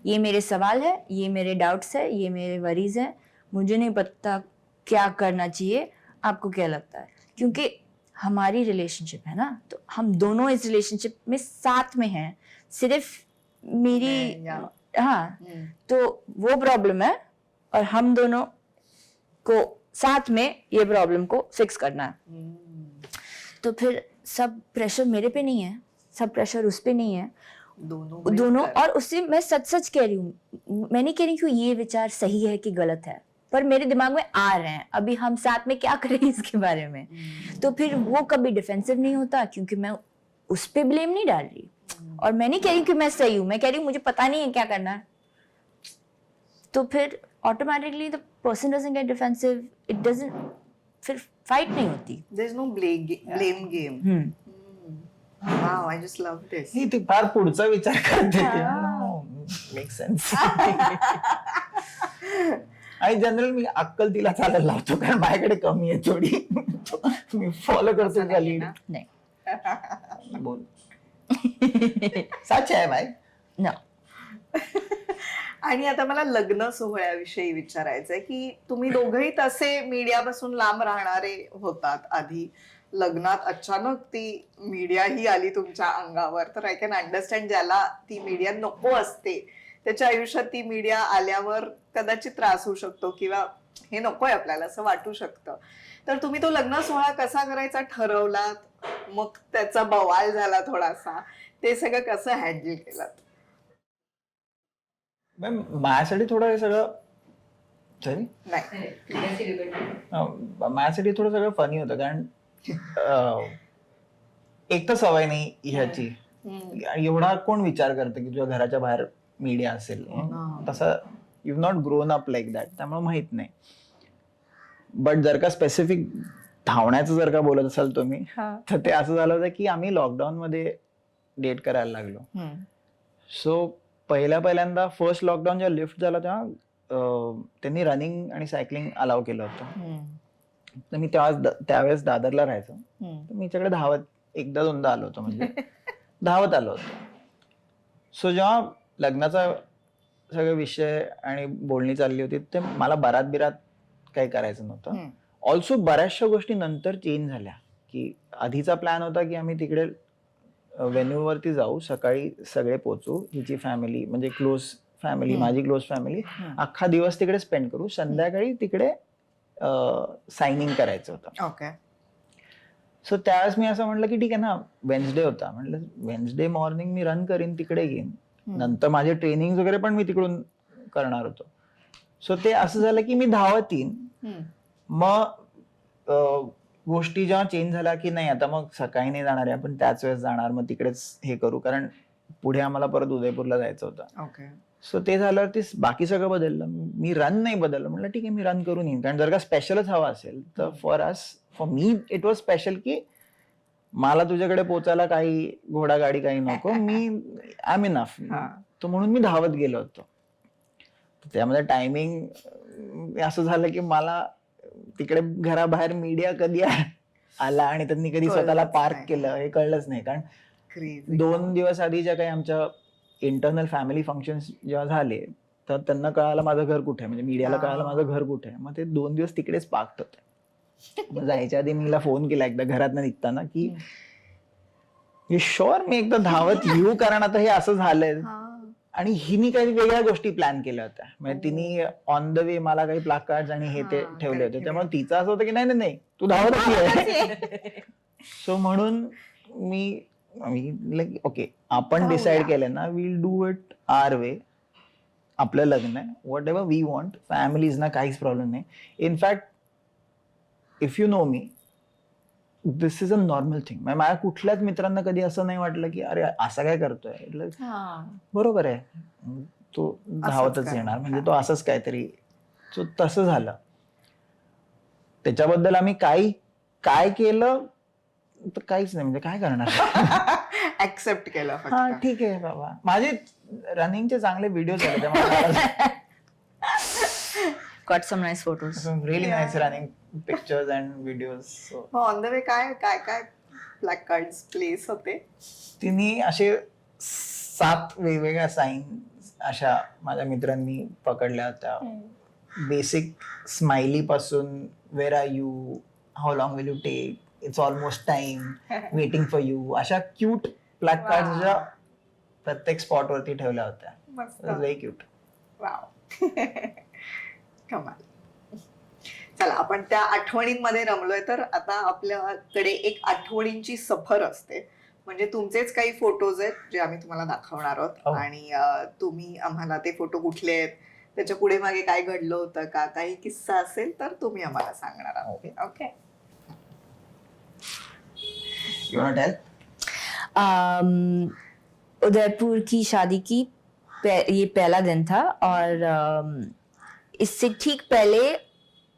ये मेरे सवाल है, ये मेरे डाउट्स है, ये मेरे वरीज है, मुझे नहीं पता क्या करना चाहिए, आपको क्या लगता है. क्योंकि हमारी रिलेशनशिप है ना, तो हम दोनों इस रिलेशनशिप में साथ में हैं, सिर्फ मेरी हाँ, तो वो प्रॉब्लम है और हम दोनों को साथ में ये प्रॉब्लम को फिक्स करना है. तो फिर सब प्रेशर मेरे पे नहीं है, सब प्रेशर उस पे नहीं है, दोनों. और उससे मैं सच कह रही हूँ, मैं नहीं कह रही कि ये विचार सही है कि गलत है, पर मेरे दिमाग में आ रहे हैं, अभी हम साथ में क्या करें इसके बारे में. तो फिर वो कभी डिफेंसिव नहीं होता, क्योंकि मैं उस पे ब्लेम नहीं डाल रही, और मैं नहीं कह रही कि मैं सही हूँ, मैं कह रही हूँ मुझे पता नहीं है क्या करना है. तो फिर automatically the person doesn't get defensive, it doesn't फिर फाइट नहीं होती. There is no blame game. Wow, I just love this. ही ती फार पुढचा विचार करते. Make sense. आणि जनरल मी अक्कल तिला चालायला लावतो कारण माझ्याकडे कमी आहे थोडी. मी फॉलो करतो खाली. नाही. बोल. सच आहे भाई. No. आणि आता मला लग्न सोहळ्याविषयी विचारायचंय की तुम्ही दोघंही तसे मीडियापासून लांब राहणारे होतात. आधी लग्नात अचानक ती मीडिया ही आली तुमच्या अंगावर, तर आय कॅन अंडरस्टँड ज्याला ती मीडिया नको असते त्याच्या आयुष्यात ती मीडिया आल्यावर कदाचित त्रास होऊ शकतो किंवा हे नकोय आपल्याला असं वाटू शकतं. तर तुम्ही तो लग्न सोहळा कसा करायचा ठरवलात, मग त्याचा बवाल झाला थोडासा, ते सगळं कसं हँडल केलं? माझ्यासाठी थोडं हे सगळं सॉरी नाही, माझ्यासाठी थोडं सगळं फनी होतं कारण एक तर सवय नाही ह्याची. एवढा कोण विचार करतं की तुझ्या घराच्या बाहेर मीडिया असेल. तसं you not grown up like that, त्यामुळे माहित नाही. बट जर का स्पेसिफिक धावण्याचं जर का बोलत असाल तुम्ही, तर ते असं झालं होतं की आम्ही लॉकडाऊन मध्ये डेट करायला लागलो. सो पहिल्यांदा फर्स्ट लॉकडाऊन जेव्हा लिफ्ट झाला तेव्हा त्यांनी रनिंग आणि सायकलिंग अलाव केलं होतं. तर मी त्यावेळेस दादरला राहायचो. तर मी त्याकडे धावत एकदा दोनदा आलो होतो, म्हणजे धावत आलो होतो. सो जेव्हा लग्नाचा सगळे विषय आणि बोलणी चालली होती ते मला बिरात काही करायचं नव्हतं. ऑल्सो बऱ्याचशा गोष्टी नंतर चेंज झाल्या की आधीचा प्लॅन होता की आम्ही तिकडे व्हेन्यूवरती जाऊ, सकाळी सगळे पोचू, हिची फॅमिली म्हणजे क्लोज फॅमिली, माझी क्लोज फॅमिली, अख्खा दिवस तिकडे स्पेंड करू, संध्याकाळी तिकडे सायनिंग करायचं होतं. ओके. सो त्यावेळेस मी असं म्हटलं की ठीक आहे ना, वेन्सडे होता, म्हटलं वेन्सडे मॉर्निंग मी रन करीन, तिकडे घेईन, नंतर माझे ट्रेनिंग वगैरे पण मी तिकडून करणार होतो. सो ते असं झालं की मी धावत येईन. मग गोष्टी जेव्हा चेंज झाल्या की नाही आता मग सकाळी नाही जाणार आहे आपण, त्याच वेळेस जाणार, मग तिकडेच हे करू, कारण पुढे आम्हाला परत उदयपूरला जायचं होतं. ओके. सो ते झाल्यावर ते बाकी सगळं बदललं. मी रन नाही बदललं, म्हटलं ठीक आहे मी रन करून येईन, कारण जर का स्पेशलच हवा असेल तर for me it was special की मला तुझ्याकडे पोचायला काही घोडागाडी काही नको, मी आय एम इनफ. तो म्हणून मी धावत गेलो होतो. त्यामध्ये टायमिंग असं झालं की मला तिकडे घराबाहेर मीडिया कधी आला आणि त्यांनी कधी स्वतःला पार्क केलं हे कळलंच नाही. कारण 2 दिवस आधी ज्या काही आमच्या इंटरनल फॅमिली फंक्शन्स जेव्हा झाले तर त्यांना कळालं माझं घर कुठे आहे, म्हणजे मीडियाला कळालं माझं घर कुठे आहे. मग ते 2 दिवस तिकडेच पार्क होते. मग जायच्या आधी मी फोन केला एकदा घरात निघताना की यू शुअर मी एकदा धावत येऊ, कारण आता हे असं झालंय. आणि हिनी काही वेगळ्या गोष्टी प्लॅन केल्या होत्या, म्हणजे तिने ऑन द वे मला काही प्लाकार्ड आणि हे ते ठेवले होते. त्यामुळे तिचं असं होतं की नाही नाही तू धावत आहे. सो म्हणून मी ओके आपण डिसाइड केलं ना, will do it our way. आपलं लग्न आहे, whatever we want, families ना काहीच प्रॉब्लेम नाही. In fact if you know me, this is a normal thing. माझ्या कुठल्याच मित्रांना कधी असं नाही वाटलं की अरे असं काय करतोय. बरोबर आहे, तो धावतच येणार, म्हणजे तो असंच काहीतरी. सो तसं झालं. त्याच्याबद्दल आम्ही काय केलं तर काहीच नाही, म्हणजे काय करणार. ऍक्सेप्ट केलं. हा ठीक आहे बाबा, माझे रनिंगचे चांगले व्हिडिओ झाले त्यामुळे Got some nice photos. really nice running pictures and videos. So on the way काय प्लॅकार्ड्स प्लेस होते? तिने असे 7 वेगवेगळ्या साईन अशा माझ्या मित्रांनी पकडल्या होत्या. बेसिक स्माइली पासून where are you, how long will you take, it's almost time, waiting for you, अशा क्यूट प्लॅकार्ड्सच्या प्रत्येक स्पॉट वरती ठेवल्या होत्या. Very cute. वाव. कमाल. चला आपण त्या आठवणींमध्ये रमलोय, तर आता आपल्याकडे एक आठवणींची सफर असते. म्हणजे तुमचेच काही फोटोज आहेत जे आम्ही तुम्हाला दाखवणार आहोत आणि तुम्ही आम्हाला ते फोटो कुठले आहेत, त्याच्या पुढे मागे काय घडलं होतं का, काही किस्सा असेल तर तुम्ही आम्हाला सांगणार आहोत. Okay. You wanna tell? Udaipur की शादी की ये पहला दिन था और इससे ठीक पहले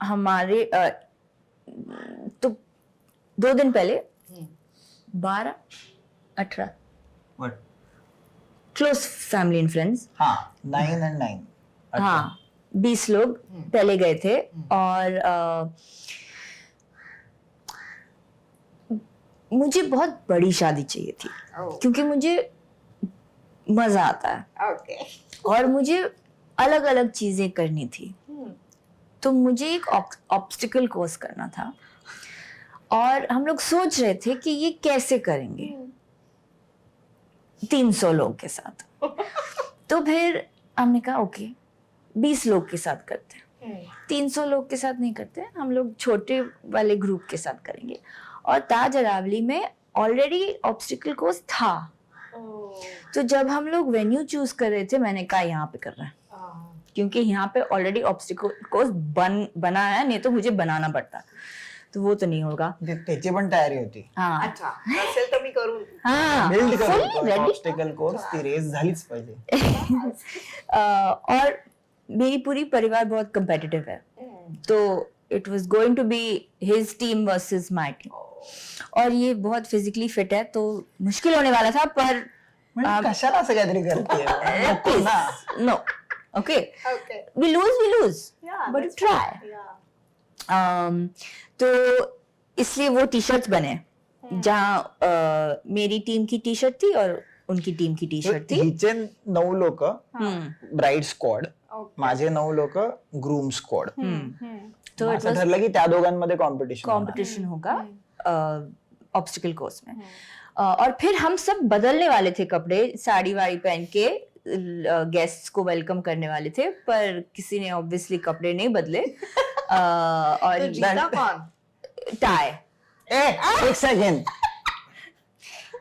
हमारे 2 दिन पहले 12-18 What? Close family end friends, हाँ 9 and 9. हाँ 20 लोग पहले गए थे और मुझे बहुत बड़ी शादी चाहिए थी क्योंकि मुझे मजा आता है ओके और मुझे अलग अलग चीजें करनी थी। तो मुझे एक ऑब्स्टिकल कोर्स करना था और हम लोग सोच रहे थे कि ये कैसे करेंगे 300 लोग के साथ। तो फिर हमने कहा ओके 20 लोग के साथ करते हैं, 300 लोग के साथ नहीं करते, हम लोग छोटे वाले ग्रुप के साथ करेंगे। और ताज अरावली में ऑलरेडी ऑब्स्टिकल कोर्स था, तो जब हम लोग वेन्यू चूज कर रहे थे मैंने कहा यहाँ पे कर रहे हैं क्योंकि यहाँ पे ऑलरेडी ऑब्स्टिकल कोर्स बना है, नहीं तो मुझे बनाना पड़ता, तो वो तो नहीं होगा। त्याची पण तयारी होती. हाँ अच्छा असेल तर मी करून हाँ build fully ready. Obstacle course ती रेस झालीच पाहिजे. और मेरी पूरी परिवार बहुत कम्पिटिटिव है, तो it was going to be his team versus my team, और ये बहुत फिजिकली फिट है तो मुश्किल होने वाला था, पर म्हणजे कशाला असं काहीतरी करते नको ना. No okay okay we lose but try. तो इसलिए वो टी शर्ट्स बने जहाँ मेरी टीम की टी शर्ट थी और उनकी टीम की टी शर्ट थी। हिचे 9 लोक ब्राइड स्क्वॉड, ओके माझे 9 लोक ग्रूम स्क्वॉड. तो इट असं वाज ठरलं की त्या दोघांमध्ये कॉम्पिटिशन. कंपटीशन होगा ऑब्स्टिकल कोर्स में। और फिर हम सब बदलने वाले थे कपड़े, साड़ी वाड़ी पहन के गेस्ट्स को वेलकम करने वाले थे, पर किसी ने ऑब्वियसली कपड़े नहीं बदले। और तो जीता कौन? टाई। एक सेकंड,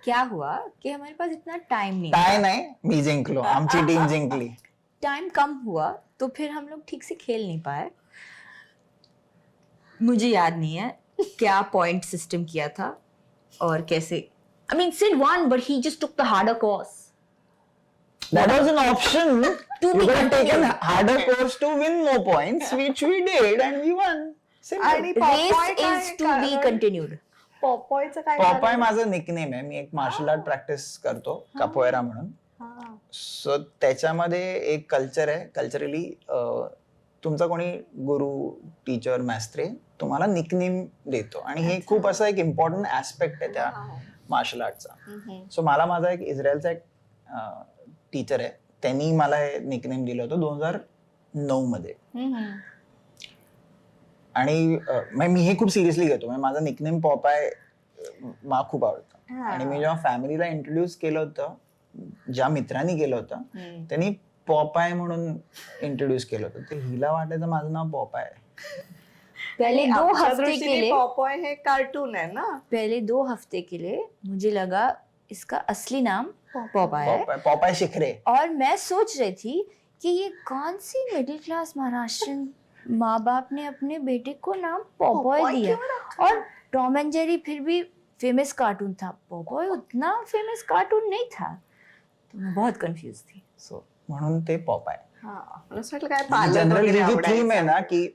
क्या हुआ कि हमारे पास इतना टाइम नहीं काय नाही, मी जिंकलो, आमची टीम जिंकली. टाइम कम हुआ तो फिर हम लोग ठीक से खेल नहीं पाए। मुझे याद नहीं है क्या पॉइंट सिस्टम किया था और कैसे। I mean, Sid won, but he just took the harder course. That was an option. To You be could have taken continued. harder course to win more points, which we did, and we won. Simple. आणि Race Popeye is to be काय continued. पॉपॉयचं काय पॉपाय झालं? माझं nickname आहे. मी एक marshal art practice करतो, कापोएरा म्हणून. हा. सो त्याच्यामध्ये एक कल्चर आहे. कल्चरली तुमचा कोणी गुरु, टीचर, मास्त्रे तुम्हाला निकनेम देतो, आणि हे खूप असं एक इम्पॉर्टंट ऍस्पेक्ट आहे त्या मार्शल आर्टचा. सो मला माझा एक इस्रायलचा एक टीचर आहे, त्यांनी मला हे निकनेम दिलं होतं 2009 मध्ये. आणि मी हे खूप सिरियसली घेतो. माझा निकनेम पॉपाय मला खूप आवडतं. आणि मी जेव्हा फॅमिलीला इंट्रोड्यूस केलं होतं, ज्या मित्रांनी केलं होतं त्यांनी पॉपाय म्हणून इंट्रोड्यूस केलं होतं, ते हिला वाटायचं माझं नाव पॉपाय आहे. पहले 2 आमच्या हफ्ते के दृष्टीने लिए पॉपॉय हे कार्टून आहे ना. पहले 2 हफ्ते के लिए मुझे लगा इसका असली नाम पॉपाय है, पॉपाय शिखरे. और मैं सोच रही थी कि ये कौन सी मिडिल क्लास महाराष्ट्रियन माँ बाप ने अपने बेटे को नाम पॉपॉय पॉपॉय दिया। क्यों रखा? और टॉम एंड जेरी फिर भी फेमस कार्टून था, पॉपॉय उतना फेमस कार्टून नहीं था, तो मैं बहुत कंफ्यूज थी। सो म्हणून ते पॉपाय. हा. मला असं वाटलं काय पार्लर जनरली वगैरे ही थीम आहे आवडायचं. ना की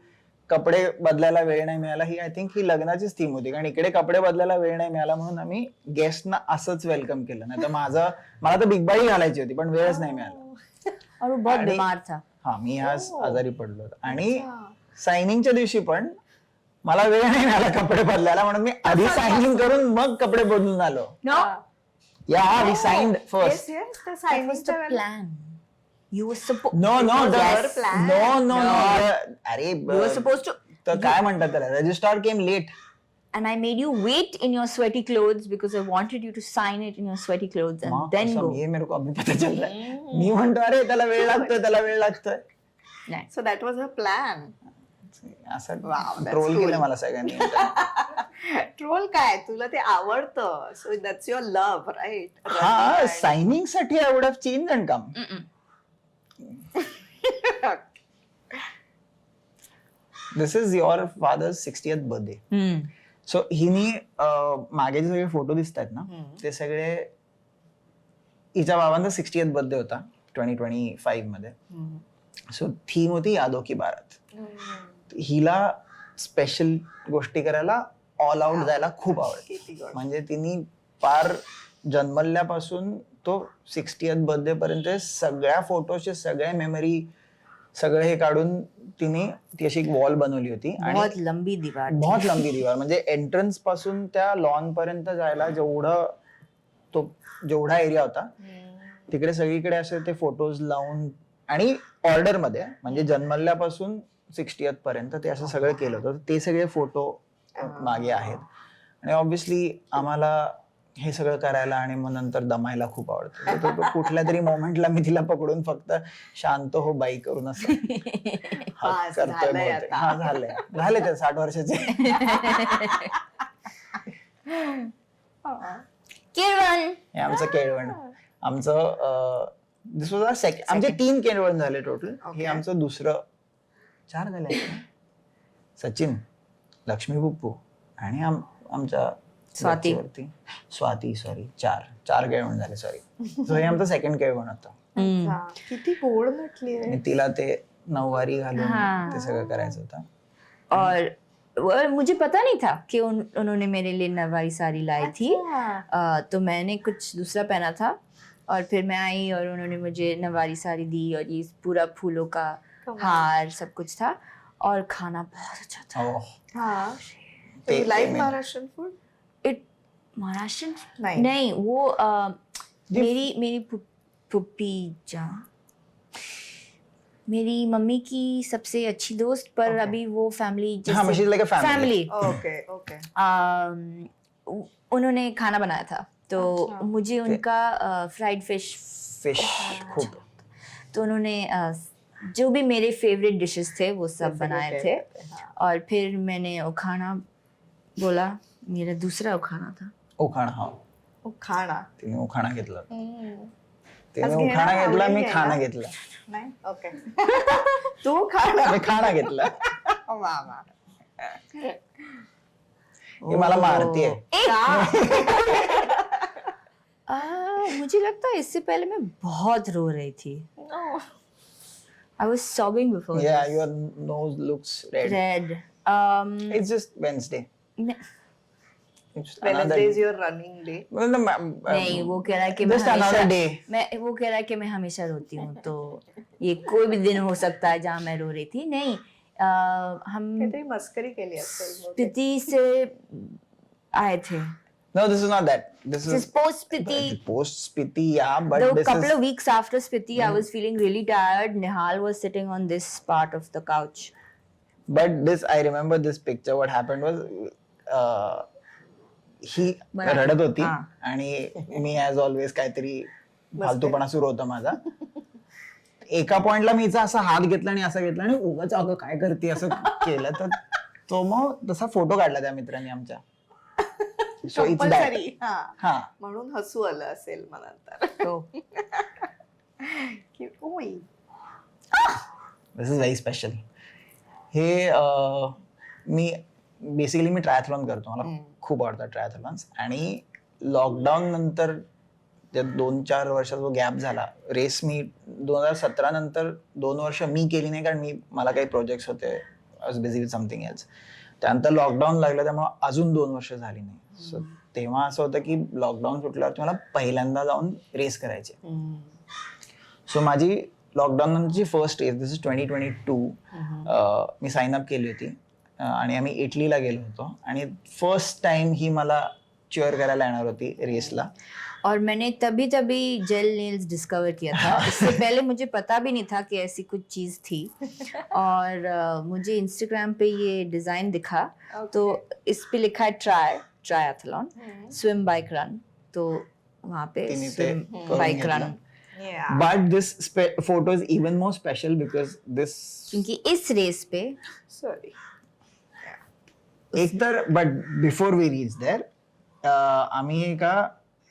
कपडे बदलायला वेळ नाही मिळाला, ही आय थिंक ही लग्नाचीच थीम होती, कारण इकडे कपडे बदलायला वेळ नाही मिळाला म्हणून आम्ही गेस्टना असंच वेलकम केलं. नाही तर मला तर बिग बाई घालायची होती, पण वेळच नाही मिळाला. और वो बहुत आणि- बीमार था। हा, मी आज आजारी पडलो होतो. आणि सायनिंगच्या दिवशी पण मला वेळ नाही मिळाला कपडे बदलायला, म्हणून मी आधी सायनिंग करून मग कपडे बदलून आलो. No, yeah we signed Yes, first. yes, त्या that was the signing च्या वेळेला- plan. You were supposed. No no your plan. No No. अरे You were supposed to. तर काय म्हणतात त्याला, registrar came late. And I made you wait in your sweaty clothes because I wanted you to sign it in your sweaty clothes and then go. ये मेरे को अभी पता चल रहा है. मी म्हणतो अरे त्याला वेळ लागतोय. नाही. So that was a plan. असं Wow, that's ट्रोल cool. केलं मला सगळ्यांनी. ट्रोल काय, तुला ते आवडतं, so that's your love, right? हा, सायनिंग साठी I would have change and come. This is your father's 60th birthday. Hmm. So हिनी मागे जे सगळे फोटो दिसतात ना, ते सगळे हिच्या बाबांचा 60th बर्थडे होता 2025 मध्ये. सो थीम होती यादो की बारात. हिला स्पेशल गोष्टी करायला ऑल आउट जायला खूप आवडते. किती गोड. म्हणजे तिने पार जन्मल्यापासून तो 60th बर्थडे पर्यंत सगळ्या फोटोचे सगळ्या मेमरी सगळं हे काढून तिने ती अशी एक वॉल बनवली होती आणि बहुत लंबी दीवार थी. बहुत लंबी दीवार. म्हणजे एंट्रन्स पासून त्या लॉन पर्यंत जायला जेवढा एरिया होता तिकडे सगळीकडे असे ते फोटोज लावून आणि ऑर्डर मध्ये म्हणजे जन्मल्यापासून 60th पर्यंत ते असं सगळं केलं होतं. ते सगळे फोटो मागे आहेत आणि ऑब्व्हियसली आम्हाला हे सगळं करायला आणि मग नंतर दमायला खूप आवडतं. तो कुठल्या तरी मोमेंटला मी तिला पकडून फक्त शांत हो बाई करून असं बस, करतोय झालंय बहुतेक. आता. हा झाले ते 60 वर्षाचे. किरण हे आमचं केळवण. आमचं दिस वॉज आवर सेकंड. आमचे 3 केळवण झाले टोटल. हे आमचं दुसरं 4 झाले. सचिन, लक्ष्मी पुप्पू आणि आमच्या स्वाती. स्वाती सॉरी 4 केळवण झाले सॉरी. सो हे आमचं सेकंड केळवण होतं. अच्छा. किती गोड म्हटली आहे. आणि तिला ते नऊवारी घालून हाँ. ते सगळं करायचं होतं. और मुझे पता नहीं था कि उन्होंने मेरे लिए नवारी साड़ी लाई थी. तो मैंने कुछ दूसरा पहना था और फिर मैं आई और उन्होंने मुझे नवारी साड़ी दी और ये पूरा फूलों का हार सब कुछ था और खाना बहुत अच्छा था. Oh. हा. ते- लाईक ते- महाराष्ट्रन फूड इट महाराष्ट्र नाही. नहीं वो मेरी पुप्पी जान मेरी मम्मी की सबसे अच्छी दोस्त पर Okay. अभी वो फैमिली हाँ, she's like a family. Family okay okay. उन्होंने खाना बनाया था तो अच्छा. मुझे उनका फ्राइड फिश फिश खूप. तो उन्होंने जो भी मेरे फेवरेट डिशेस थे वो सब बनाए थे और फिर मैंने उखाना बोला. मेरा दूसरा उखाना था. उखाणा. हा खाणा. तिने उखाणा घेतला. आज तिने घेणं उखाणा घेतला मी आवडेल खाणा यायला. घेतला. नाही ओके. तू खाणा. मी खाणा घेतला. वा वा. हे मला मारतीये. मुझे लगता है इससे पहले मैं बहुत रो रही थी. I was sobbing before. Yeah, this. your nose looks red. Red. It's just Wednesday. न- It's just another Wednesday is your running day. Well, no, नहीं वो कह रहा है कि मैं just another हमेशा day. वो कह रहा है कि मैं हमेशा रोती हूँ तो ये कोई भी दिन हो सकता है जहाँ मैं रो रही थी. नहीं हम काहीतरी मस्करी केली असेल बहुतेक. स्पीति से आए थे. No, this is not that. This This is is post Spiti. post Spiti, yeah, but The this couple is of weeks after Spiti, I was feeling really tired. Nihal was sitting on this part of the couch. but this I remember this picture. What happened was ही बरं. रडत होती हा. आणि मी as always काहीतरी फालतूपणा सुरू होता माझा. एका पॉइंटला मी हिचा असा हात घेतला आणि असा घेतला आणि उगाच अगं काय करते असं केलं तर तो मग तसा फोटो काढला त्या मित्रांनी आमच्या. So it's that. Compulsory. हा. हा म्हणून हसू आलं असेल मला नंतर. तो की, ओय. दिस इज व्हेरी स्पेशल. हे मी बेसिकली मी ट्रायथलॉन करतो. मला खूप आवडतात ट्रायथलॉन्स आणि लॉकडाऊन नंतर त्या 2-4 वर्षाचा जो गॅप झाला रेस मी 2017 नंतर 2 वर्ष मी केली नाही कारण मला काही प्रोजेक्ट्स होते. I was busy with something else. त्यानंतर लॉकडाऊन लागलं त्यामुळे अजून 2 वर्ष झाली नाही. सो तेव्हा असं होतं की लॉकडाऊन सुटल्यावर मला पहिल्यांदा जाऊन रेस करायची. सो माझी लॉकडाऊन नंतरची फर्स्ट रेस दिस इज 2022 मी साइन अप केली होती आणि आम्ही इटलीला गेलो होतो आणि फर्स्ट टाइम ही मला चीयर करायला येणार होती रेसला. और मैंने तभी जेल नेल्स डिस्कवर किया था. इससे पहले मुझे पता भी नहीं था कि ऐसी कुछ चीज़ थी. और मुझे इंस्टाग्राम पे ये डिज़ाइन दिखा तो इस पे लिखा है ट्रायथलॉन स्विम बाइक रन. तो वहाँ पे तिने ते स्विम करून बाइक घेतलं. Run Yeah. But this photo is even more special because this क्योंकि इस रेस पे Sorry. एक तर but before we reach there आम्ही एका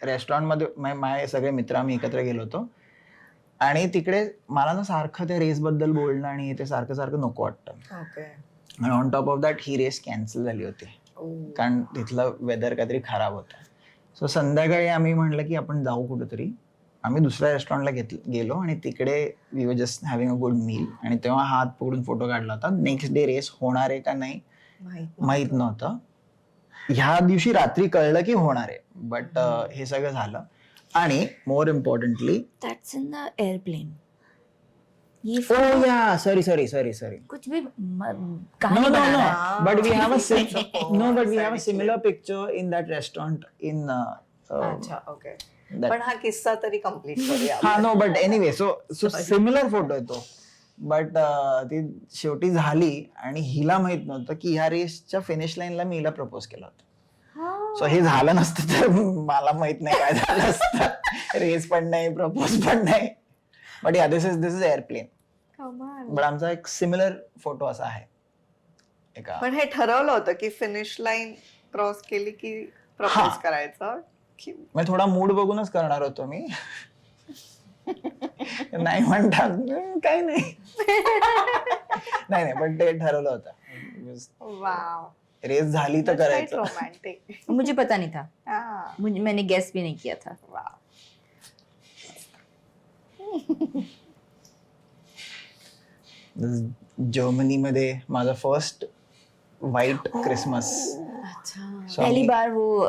रेस्टॉरंटमध्ये माझे सगळे मित्र आम्ही एकत्र गेलो होतो आणि तिकडे मला ना सारखं त्या रेस बद्दल बोलणं आणि ते सारखं सारखं नको वाटतं. Okay. आणि ऑन टॉप ऑफ दॅट ही रेस कॅन्सल झाली होती कारण तिथलं वेदर काहीतरी खराब होतं. सो संध्याकाळी आम्ही म्हटलं की आपण जाऊ कुठेतरी. आम्ही दुसऱ्या रेस्टॉरंटला गेलो आणि तिकडे we were just having a good meal आणि तेव्हा हात पकडून फोटो काढला होता. नेक्स्ट डे रेस होणार आहे का नाही माहित नव्हतं. ह्या दिवशी रात्री कळलं की होणार आहे, बट हे सगळं झालं. आणि more importantly that's in the airplane. ये oh yeah sorry कुछ भी no कहानी no बना no रहा है. but we have a Sorry. similar picture in that restaurant in अच्छा ओके. that पण हा किस्सा तरी कम्प्लीट करूया. हा no but anyway so similar photo आहे तो. बट ती शेवटी झाली आणि हिला माहित नव्हतं की ह्या रेसच्या फिनिश लाईनला मी हिला प्रपोज केला होता. सो हे झालं नसतं तर मला माहित नाही काय झालं असतं. रेस पण नाही, प्रपोज पण नाही. बट या दिस इज एअरप्लेन. बट आमचा एक सिमिलर फोटो असा आहे एका. पण हे ठरवलं होतं की फिनिश लाईन क्रॉस केली की प्रपोज करायचं की म्हणजे थोडा मूड बघूनच करणार होतो मी. नाही म्हणतात काही नाही. नाही पण ते ठरवलं होतं. वाव. रेस झाली तर करायचं. रोमॅन्टिक. मुझे पता नहीं था, मैंने गेस भी नहीं किया था. वाव. जर्मनीमध्ये माझा फर्स्ट व्हाईट क्रिसमस. पहली बार वो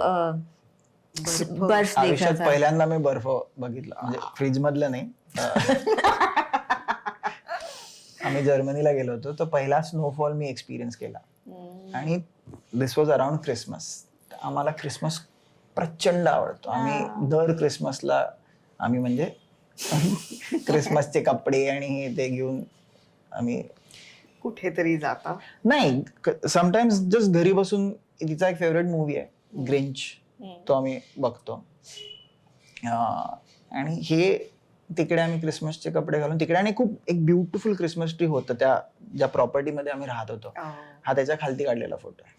बर्फ देखा आयुष्यात था. पहिल्यांदा मी बर्फ बघितला, म्हणजे फ्रीज मधलं नाही. आम्ही जर्मनीला गेलो होतो, तर पहिला स्नोफॉल मी एक्सपिरियन्स केला. आणि दिस वॉज अराउंड क्रिसमस. आम्हाला क्रिसमस प्रचंड आवडतो. आम्ही दर क्रिसमसला आम्ही म्हणजे क्रिसमसचे कपडे आणि हे ते घेऊन आम्ही कुठेतरी जाता. नाही, समटाइम्स जस्ट घरी बसून. तिचा एक फेवरेट मूवी आहे ग्रिंच, तो आम्ही बघतो. आणि हे तिकडे आम्ही क्रिसमसचे कपडे घालून तिकडे. आणि खूप एक ब्युटिफुल क्रिसमस ट्री होतं त्या ज्या प्रॉपर्टीमध्ये आम्ही राहत होतो. हा त्याच्या खालती काढलेला फोटो आहे.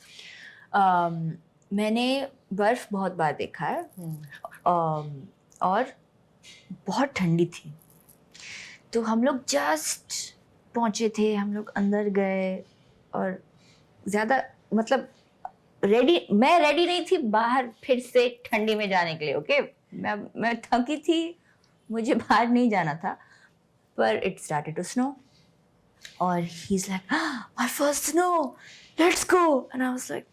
मैंने बर्फ बहुत बार देखा है. और बहुत ठंडी थी, तो हम लोग जस्ट पहुंचे थे, हम लोग अंदर गए और ज़्यादा मतलब मैं रेडी नहीं थी बाहर फिर से ठंडी में जाने के लिए. ओके, मैं थकी थी, मुझे बाहर नहीं जाना था. पर इट स्टार्टेड टू स्नो और he is like my first snow, let's go. And I was like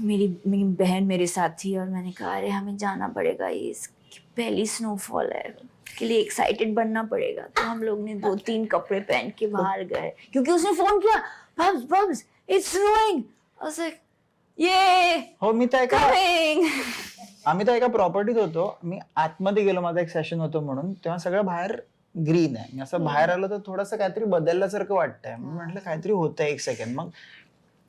मेरी बहन मेरे साथ थी और मैंने कहा अरे हमें जाना पड़ेगा, ये इसकी पहली स्नोफॉल है, के लिए एक्साइटेड बनना पड़ेगा. तो हम लोग ने 2-3 कपड़े पहन के बाहर गए, क्योंकि उसने फोन किया, bubs it's snowing. I was like ये हो, मी तर कमिंग. आम्ही तर एका प्रॉपर्टीत होतो. मी आतमध्ये गेलो, माझा एक सेशन होतं म्हणून. तेव्हा सगळं बाहेर ग्रीन आहे. मी असं बाहेर आलो तर थोडंसं काहीतरी बदलल्यासारखं वाटतंय. मी म्हटलं काहीतरी होतंय, 1 सेकंड. मग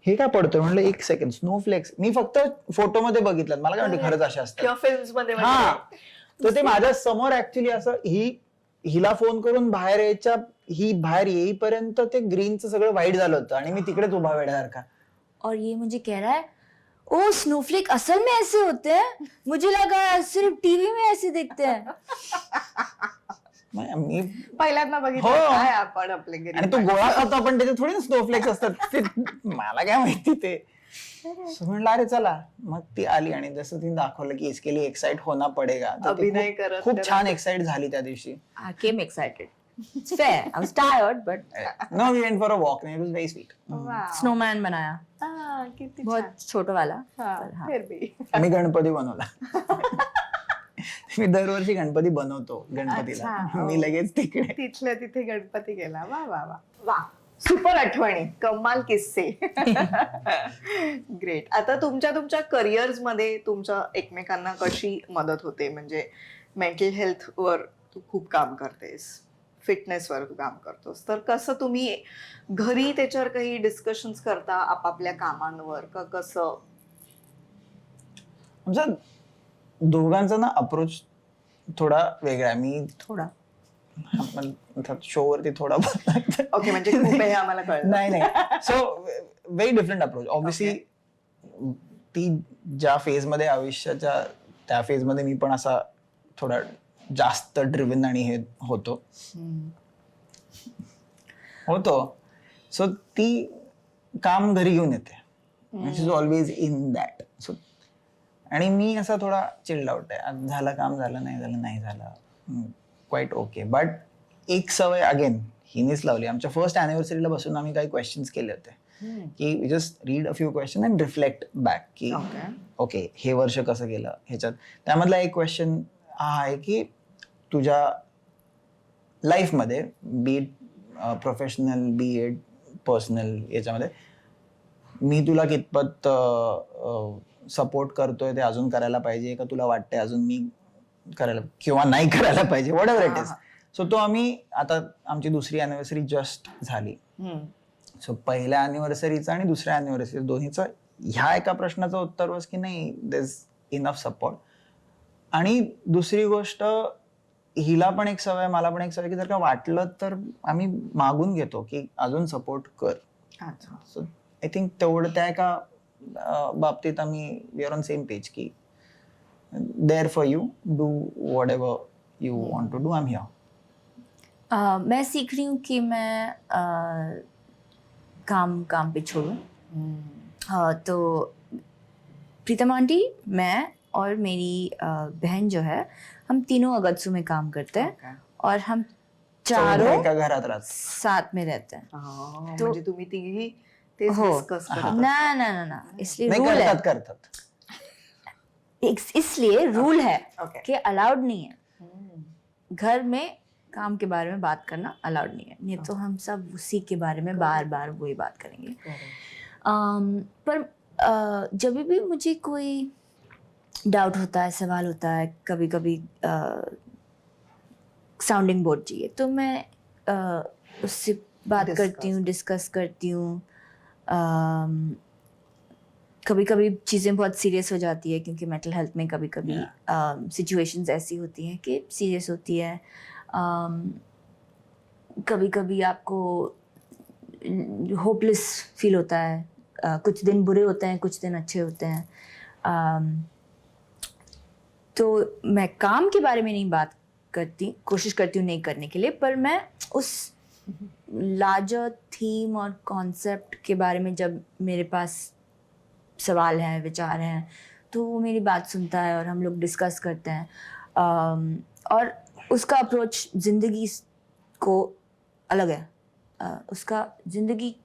हे काय पडतोय म्हटलं, 1 सेकंड स्नोफ्लेक्स. मी फक्त फोटोमध्ये बघितलं, मला काय वाटतं खरंच अशा असतात. किंवा फिल्म्स मध्ये हा, तर ते माझ्या समोर ऍक्च्युली असं हिला फोन करून ही बाहेर येईपर्यंत ते ग्रीनचं सगळं व्हाईट झालं होतं आणि मी तिकडेच उभा वेड्यासारखा. और ये मुझे कह रहा है ओ स्नोफ्लेक असल में ऐसे होते हैं, मुझे लगा सिर्फ टीवी में ऐसे दिखते हैं. मी पहिल्यांदा बघितलं हो. काय आपण आपले घरी. आणि तो गोळा खातो आपण, त्याच्यात थोडी ना स्नोफ्लेक्स असतात. ते मला काय माहिती ते. म्हणलं अरे चला. मग ती आली आणि जसं तिने दाखवलं की इसके लिए एक्साइट होना पडेगा, तर ती अभिनय करत खूप छान एक्साइट झाली त्या दिवशी. I came excited. It's fair. I was tired, but no, we went for a walk. It was very sweet. snowman बनाया, किती बहुत छोटा वाला. छान. पर हाँ. फिर भी. मी गणपती बनवला. मी दरवर्षी गणपती बनवतो गणपतीला. अच्छा. मी लगेच तिकडे. तिथल्या तिथे गणपती गेला. वा वा वा वा. सुपर आठवणी, कमाल किस्से. ग्रेट. आता तुमच्या करिअर्स मध्ये तुमच्या एकमेकांना कशी मदत होते? म्हणजे मेंटल हेल्थ वर तू खूप काम करतेस, फिटनेसवर तू काम करतोस, तर कसं तुम्ही घरी त्याच्यावर काही डिस्कशन्स करता आपापल्या कामांवर का कसं? आमचा दोघांचा ना अप्रोच थोडा वेगळा आहे. मी थोडा शो वरती थोडा ओके, म्हणजे खूप हे आम्हाला कळलं. नाही. So very different approach. Obviously ती ज्या फेज मध्ये आयुष्याच्या त्या फेज मध्ये मी पण असा थोडा जास्त ड्रिव्हन आणि हे होतो. सो ती काम घरी घेऊन येते. She is always in that. So आणि मी असा थोडा चिल्ड आउट आहे. आज झालं काम, झालं नाही झालं, क्वाईट ओके. बट एक सवय अगेन हिनेच लावली. आमच्या फर्स्ट अॅनिव्हर्सरीला बसून आम्ही काही क्वेश्चन्स केले होते की just read a few question and reflect back की ओके ओके हे वर्ष कसं गेलं ह्याच्यात. त्यामधला एक क्वेश्चन हा आहे की तुझ्या लाईफमध्ये बी it professional B it personal याच्यामध्ये मी तुला कितपत सपोर्ट करतोय ते अजून करायला पाहिजे का तुला वाटतंय अजून मी करायला किंवा नाही करायला पाहिजे what ever it is. So तो आम्ही आता आमची दुसरी अॅनिव्हर्सरी जस्ट झाली. सो पहिल्या अॅनिव्हर्सरीचा आणि दुसऱ्या अॅनिव्हर्सरी दोन्हीचा ह्या एका प्रश्नाचं उत्तर was की नाही देर इज इनफ सपोर्ट. आणि दुसरी गोष्ट हिला पण एक सवय मला पण एक सवय की जर का वाटलं तर आम्ही मागून घेतो की अजून सपोर्ट कर. अच्छा सो आय थिंक तेवढं त्या एका बाबतीत आम्ही we are on same page की there for you do whatever you want to do I am here. मैं सीख रही हूँ कि मैं काम पे छोड़ूं. तो प्रीतम आंटी, मैं और मेरी बहन जो है, हम तीनों अगत्सू में काम करते हैं और हम चारों एका घरात राहत. साथ में रहते हैं. तो- म्हणजे तुम्ही तिघी तेच हो. डिस्कस करत ना ना ना ना, इसलिए नाही रूल है. करतात. इसलिए रूल है ओके कि अलाउड नहीं है घर में काम के बारे में बात करना अलाउड नहीं है. नहीं तो हम सब उसी के बारे में बार बार वही बात करेंगे. पर जब भी मुझे कोई डाउट होता है, सवाल होता है, कभी कभी साउंडिंग बोर्ड चाहिए तो मैं उससे बात करती हूँ, डिस्कस करती हूँ. कभी कभी चीज़ें बहुत सीरियस हो जाती है क्योंकि मेंटल हेल्थ में कभी कभी सिचुएशंस ऐसी होती हैं कि सीरियस होती है. कभी कभी आपको होपलेस फील होता है. कुछ दिन बुरे होते हैं, कुछ दिन अच्छे होते हैं. तो मैं काम के बारे में नहीं बात करती, कोशिश करती हूँ नहीं करने के लिए, पर मैं उस लार्जर थीम और कॉन्सेप्ट के बारे में जब मेरे पास सवाल हैं, विचार हैं, तो वो मेरी बात सुनता है और हम लोग डिस्कस करते हैं. और उसका अप्रोच ज़िंदगी को अलग है. उसका ज़िंदगी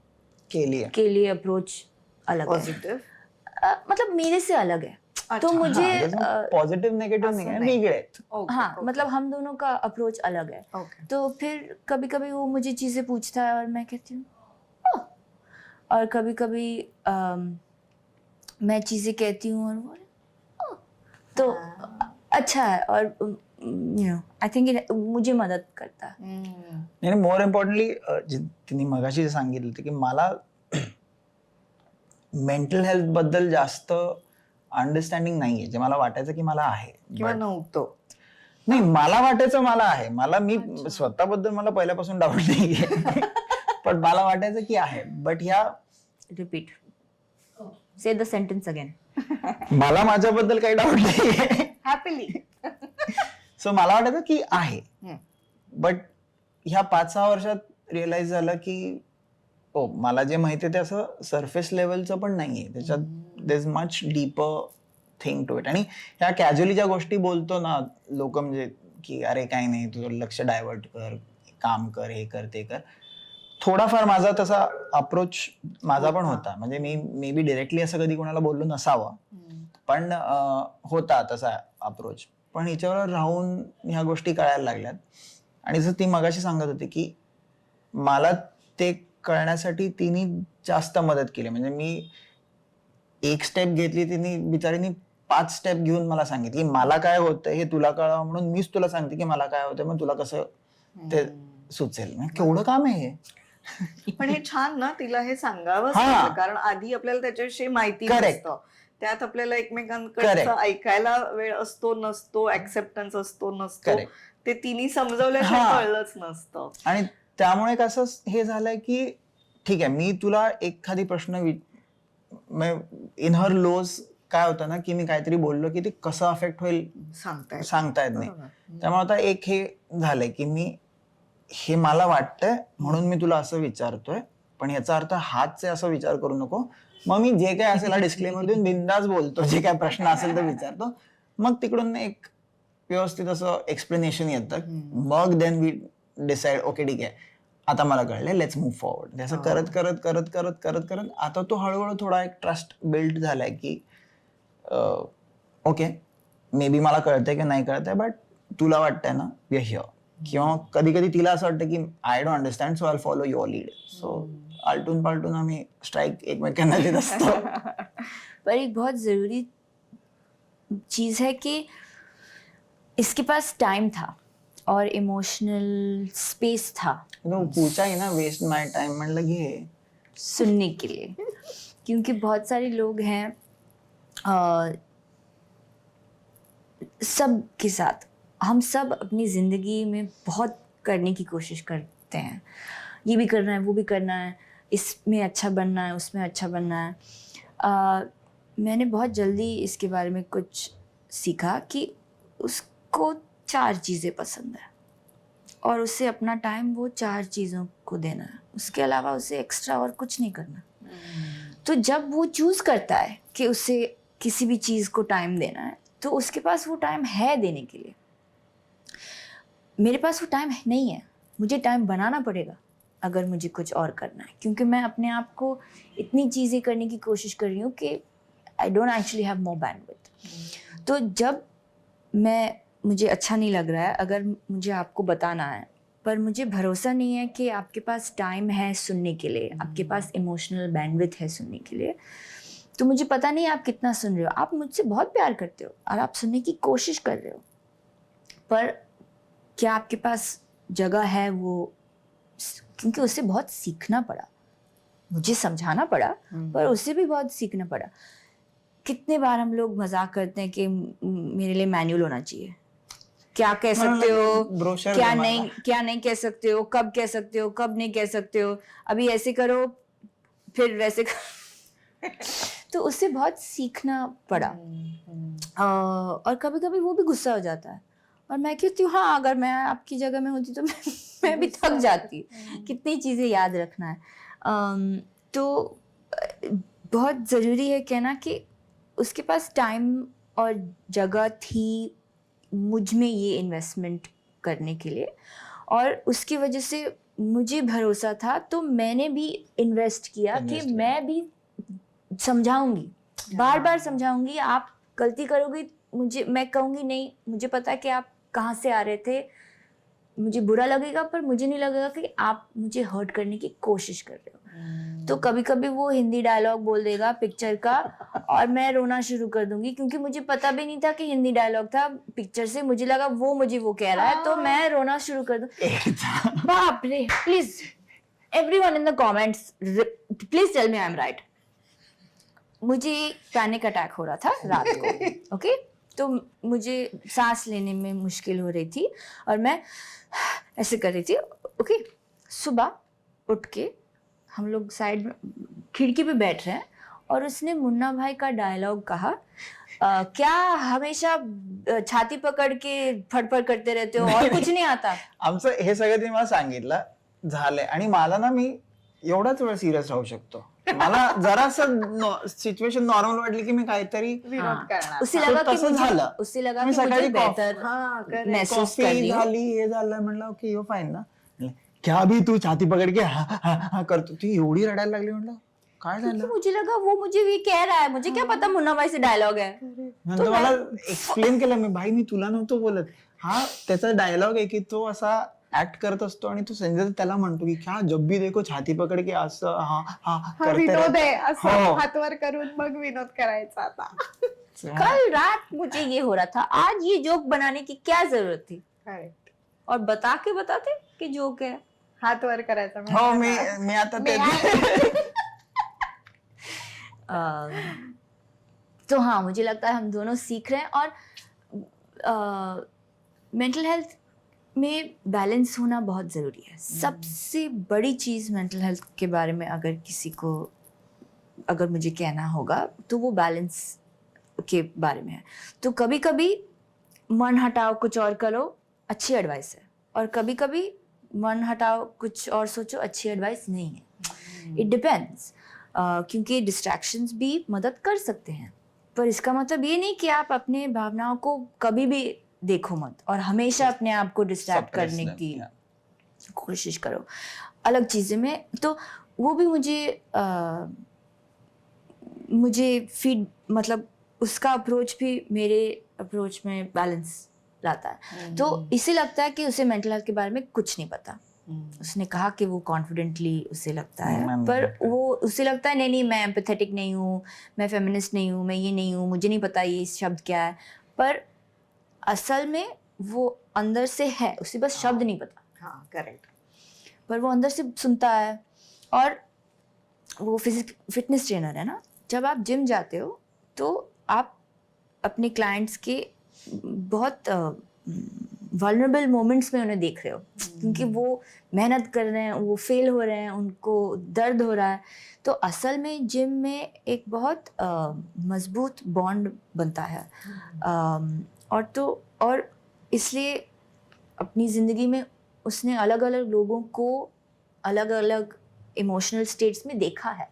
के लिए अप्रोच अलग है. पॉझिटिव्ह मतलब मेरे से अलग है. तो मुझे पॉझिटिव्ह निगेटिव्ह असं नाही नाही. वेगळे आहेत. हाँ, मतलब हम दोनों का अप्रोच अलग है. ओके तो फिर कभी कभी वो मुझे चीज़ें पूछता है और मैं कहती हूँ "ओह." और कभी कभी मैं चीज़ें कहती हूँ और वो "ओह." तो अच्छा है और आई थिंक मुझे मदद करता है. आणि मोर इम्पॉर्टंटली तिने मगाशी जे सांगितलं होतं की मला मेंटल हेल्थ बद्दल जास्त अंडरस्टँडिंग नाहीये जे मला वाटायचं की मला आहे. किंवा But- नव्हतं नाही मला वाटायचं मला आहे. मी स्वतःबद्दल मला पहिल्यापासून डाऊट नाहीये पण मला वाटायचं की आहे. बट ह्या repeat say the sentence again. मला माझ्याबद्दल काही डाऊट नाहीये. हॅपीली सो मला वाटायचं की आहे. हम्म. बट ह्या 5-6 वर्षात रिअलाइज झालं की ओ मला जे माहिती आहे ते असं सरफेस लेवलचं पण नाहीये. त्याच्यात there is much deeper thing to it. आणि ह्या कॅज्युअली ज्या गोष्टी बोलतो ना लोक म्हणजे की अरे काही नाही तुझं लक्ष डायव्हर्ट कर, काम कर, हे कर ते कर. थोडाफार माझा तसा अप्रोच माझा पण होता. म्हणजे मी मे बी डिरेक्टली असं कधी कोणाला बोललो नसावं पण होता तसा अप्रोच. पण हिच्यावर राहून ह्या गोष्टी कळायला लागल्यात. आणि जसं ती मगाशी सांगत होती की मला ते कळण्यासाठी तिने जास्त मदत केली. म्हणजे मी एक स्टेप घेतली तिने बिचारीने 5 स्टेप घेऊन मला सांगितली की मला काय होतं हे तुला कळावं म्हणून मीच तुला सांगते की मला काय होतं मग तुला कसं ते सुचेल. केवढं काम आहे हे. पण हे छान ना तिला हे सांगावंच हा. लागलं, कारण आधी आपल्याला त्याच्याविषयी माहिती Correct. नसतं. त्यात आपल्याला एकमेकांकडे Correct. ऐकायला वेळ असतो नसतो, ऍक्सेप्टन्स असतो नसतो, Correct. ते तिने समजवल्याशिवाय हा. कळलंच नसतं. आणि त्यामुळे कसं हे झालंय की ठीक आहे मी तुला एखादी प्रश्न इन हर लोज काय होतं ना की मी काहीतरी बोललो की ते कसं अफेक्ट होईल सांगता येत नाही. त्यामुळे आता एक हे झालंय की मी हे मला वाटतंय म्हणून मी तुला असं विचारतोय पण ह्याचा अर्थ हाच आहे असं विचार करू नको. मग मी जे काय असेल डिस्क्लेमर देऊन बिंदास बोलतो. जे काय प्रश्न असेल तर विचारतो. मग तिकडून एक व्यवस्थित असं एक्सप्लेनेशन येतं. मग देन वी डिसाइड ओके ठीक आहे आता मला कळलं, लेट्स मूव्ह फॉरवर्ड. असं करत करत करत करत करत करत आता तो हळूहळू थोडा एक ट्रस्ट बिल्ड झालाय की ओके मे बी मला कळतंय की नाही कळतंय, बट तुला वाटतंय ना वी आर हिअर. किंवा कधी कधी तिला असं वाटतं की I don't understand so I follow your lead. So आलटून पालटून आम्ही स्ट्राइक एकमेकांना देत असतो. पर एक बहुत ज़रूरी चीज़ है कि इसके पास टाइम था और इमोशनल स्पेस था तो पूछा ही ना, वेस्ट माय टाइम, म्हणलं घे. सुनने के लिए. क्योंकि बहुत सारे लोग हैं सब के साथ, हम सब अपनी ज़िंदगी में बहुत करने की कोशिश करते हैं. ये भी करना है, वो भी करना है, इसमें अच्छा बनना है, उसमें अच्छा बनना है. मैंने बहुत जल्दी इसके बारे में कुछ सीखा कि उसको 4 चीज़ें पसंद है और उसे अपना टाइम वो 4 चीज़ों को देना है. उसके अलावा उसे एक्स्ट्रा और कुछ नहीं करना. तो जब वो चूज़ करता है कि उसे किसी भी चीज़ को टाइम देना है, तो उसके पास वो टाइम है देने के लिए. मेरे पास वो टाइम नहीं है, मुझे टाइम बनाना पड़ेगा अगर मुझे कुछ और करना है, क्योंकि मैं अपने आप को इतनी चीज़ें करने की कोशिश कर रही हूँ कि I don't actually have more bandwidth. तो जब मुझे अच्छा नहीं लग रहा है, अगर मुझे आपको बताना है पर मुझे भरोसा नहीं है कि आपके पास टाइम है सुनने के लिए, आपके पास इमोशनल बैंडविड्थ है सुनने के लिए, तो मुझे पता नहीं आप कितना सुन रहे हो. आप मुझसे बहुत प्यार करते हो और आप सुनने की कोशिश कर रहे हो, पर क्या आपके पास जगह है वो, क्योंकि उससे बहुत सीखना पड़ा, मुझे समझाना पड़ा पर उससे भी बहुत सीखना पड़ा. कितने बार हम लोग मजाक करते हैं कि मेरे लिए मैनुअल होना चाहिए, क्या कह सकते हो, ब्रोशर क्या नहीं कह सकते हो, कब कह सकते हो, कब नहीं कह सकते हो, अभी ऐसे करो फिर वैसे करो. तो उससे बहुत सीखना पड़ा. और कभी कभी वो भी गुस्सा हो जाता है और मैं कहती हूँ हाँ, अगर मैं आपकी जगह में होती तो मैं भी थक जाती. कितनी चीज़ें याद रखना है. तो बहुत ज़रूरी है कहना कि उसके पास टाइम और जगह थी मुझ में ये इन्वेस्टमेंट करने के लिए, और उसकी वजह से मुझे भरोसा था, तो मैंने भी इन्वेस्ट किया कि मैं भी समझाऊंगी, बार बार समझाऊंगी. आप गलती करोगे, मैं कहूँगी नहीं, मुझे पता है कि आप कहाँ से आ रहे थे, मुझे बुरा लगेगा पर मुझे नहीं लगेगा कि आप मुझे हर्ट करने की कोशिश कर रहे हो. तो कभी कभी वो हिंदी डायलॉग बोल देगा पिक्चर का और मैं रोना शुरू कर दूंगी, क्योंकि मुझे पता भी नहीं था कि हिंदी डायलॉग था पिक्चर से. मुझे लगा वो कह रहा है, तो मैं रोना शुरू कर दूं. बाप रे, please everyone in the comments please tell me I am right. मुझे पैनिक अटैक हो रहा था रात को. ओके तो मुझे सांस लेने में मुश्किल हो रही थी और मैं ऐसे कर रही थी. ओके सुबह उठ के हम लोग साइड में खिड़की पे बैठ रहे हैं और उसने मुन्ना भाई का डायलॉग कहा, क्या हमेशा छाती पकड़ के फडफड करते रहते हो और कुछ नहीं आता. आमचं हे सगळं तुम्ही मला सांगितलं झालंय, आणि मला ना, मी एवढाच वेळ सिरियस राहू शकतो. मला जरासं सिच्युएशन नॉर्मल वाटली की मी काहीतरी विरोध करणार. उससे लगा कि तसं झालं. उससे लगा मी कि मुझे सकाळी बेहतर महसूस कर कॉफी रही हूँ. झाली, हे झालं, म्हणलं ओके यू फाईन ना. क्या भी तू छाती पकड़ के हा हा हा करतो, ती एवढी रडायला लागली. म्हणलं काय क्योंकि झालं. मुझे लगा वो मुझे भी कह रहा है, मुझे क्या पता मुन्ना भाई से डायलॉग है. नंतर मला एक्सप्लेन केलं मी, भाई मी तुला नव्हतो बोलत, हा त्याचा डायलॉग आहे की तो असा ऍक्ट करत असतो आणि तो संजय त्याला म्हणतो की क्या जब भी देखो छाती पकड के असं हा हा हा करते विनोद रहते. आहे असं हो. हातवर करून मग विनोद करायचा आता. कल रात मुझे ये हो रहा था, आज ये जोक बनाने की क्या जरूरत थी. Correct. और बता के बताते कि जोक है. हातवर करायचा हो म्हणजे मी आता ते तो हाँ, मुझे लगता है हम दोनों सीख रहे हैं. और मेंटल हेल्थ में बैलेंस होना बहुत ज़रूरी है. सबसे बड़ी चीज़ मेंटल हेल्थ के बारे में अगर मुझे कहना होगा तो वो बैलेंस के बारे में है. तो कभी कभी मन हटाओ कुछ और करो, अच्छी एडवाइस है, और कभी कभी मन हटाओ कुछ और सोचो, अच्छी एडवाइस नहीं है. It depends. क्योंकि डिस्ट्रैक्शंस भी मदद कर सकते हैं, पर इसका मतलब ये नहीं कि आप अपने भावनाओं को कभी भी देखो मत और हमेशा अपने आप को डिस्ट्रैक्ट करने की कोशिश करो अलग चीज़ें में। तो वो भी मुझे फीड मतलब उसका अप्रोच भी मेरे अप्रोच में बैलेंस लाता है। तो इसे लगता है कि उसे मेंटल हेल्थ के बारे में कुछ नहीं पता। उसने कहा कि वो कॉन्फिडेंटली उसे लगता है, पर वो उसे लगता है नहीं मैं एम्पैथेटिक नहीं हूँ, मैं फेमिनिस्ट नहीं हूँ, मैं ये नहीं हूँ, मुझे नहीं पता ये शब्द क्या है। पर असल में वो अंदर से है, उसे बस शब्द नहीं पता। हाँ करेक्ट। पर वो अंदर से सुनता है। और वो फिटनेस ट्रेनर है ना, जब आप जिम जाते हो तो आप अपने क्लाइंट्स के बहुत वल्नरेबल मोमेंट्स में उन्हें देख रहे हो, क्योंकि वो मेहनत कर रहे हैं, वो फेल हो रहे हैं, उनको दर्द हो रहा है। तो असल में जिम में एक बहुत मजबूत बॉन्ड बनता है। और इसलिए अपनी ज़िंदगी में उसने अलग अलग लोगों को अलग अलग इमोशनल स्टेट्स में देखा है।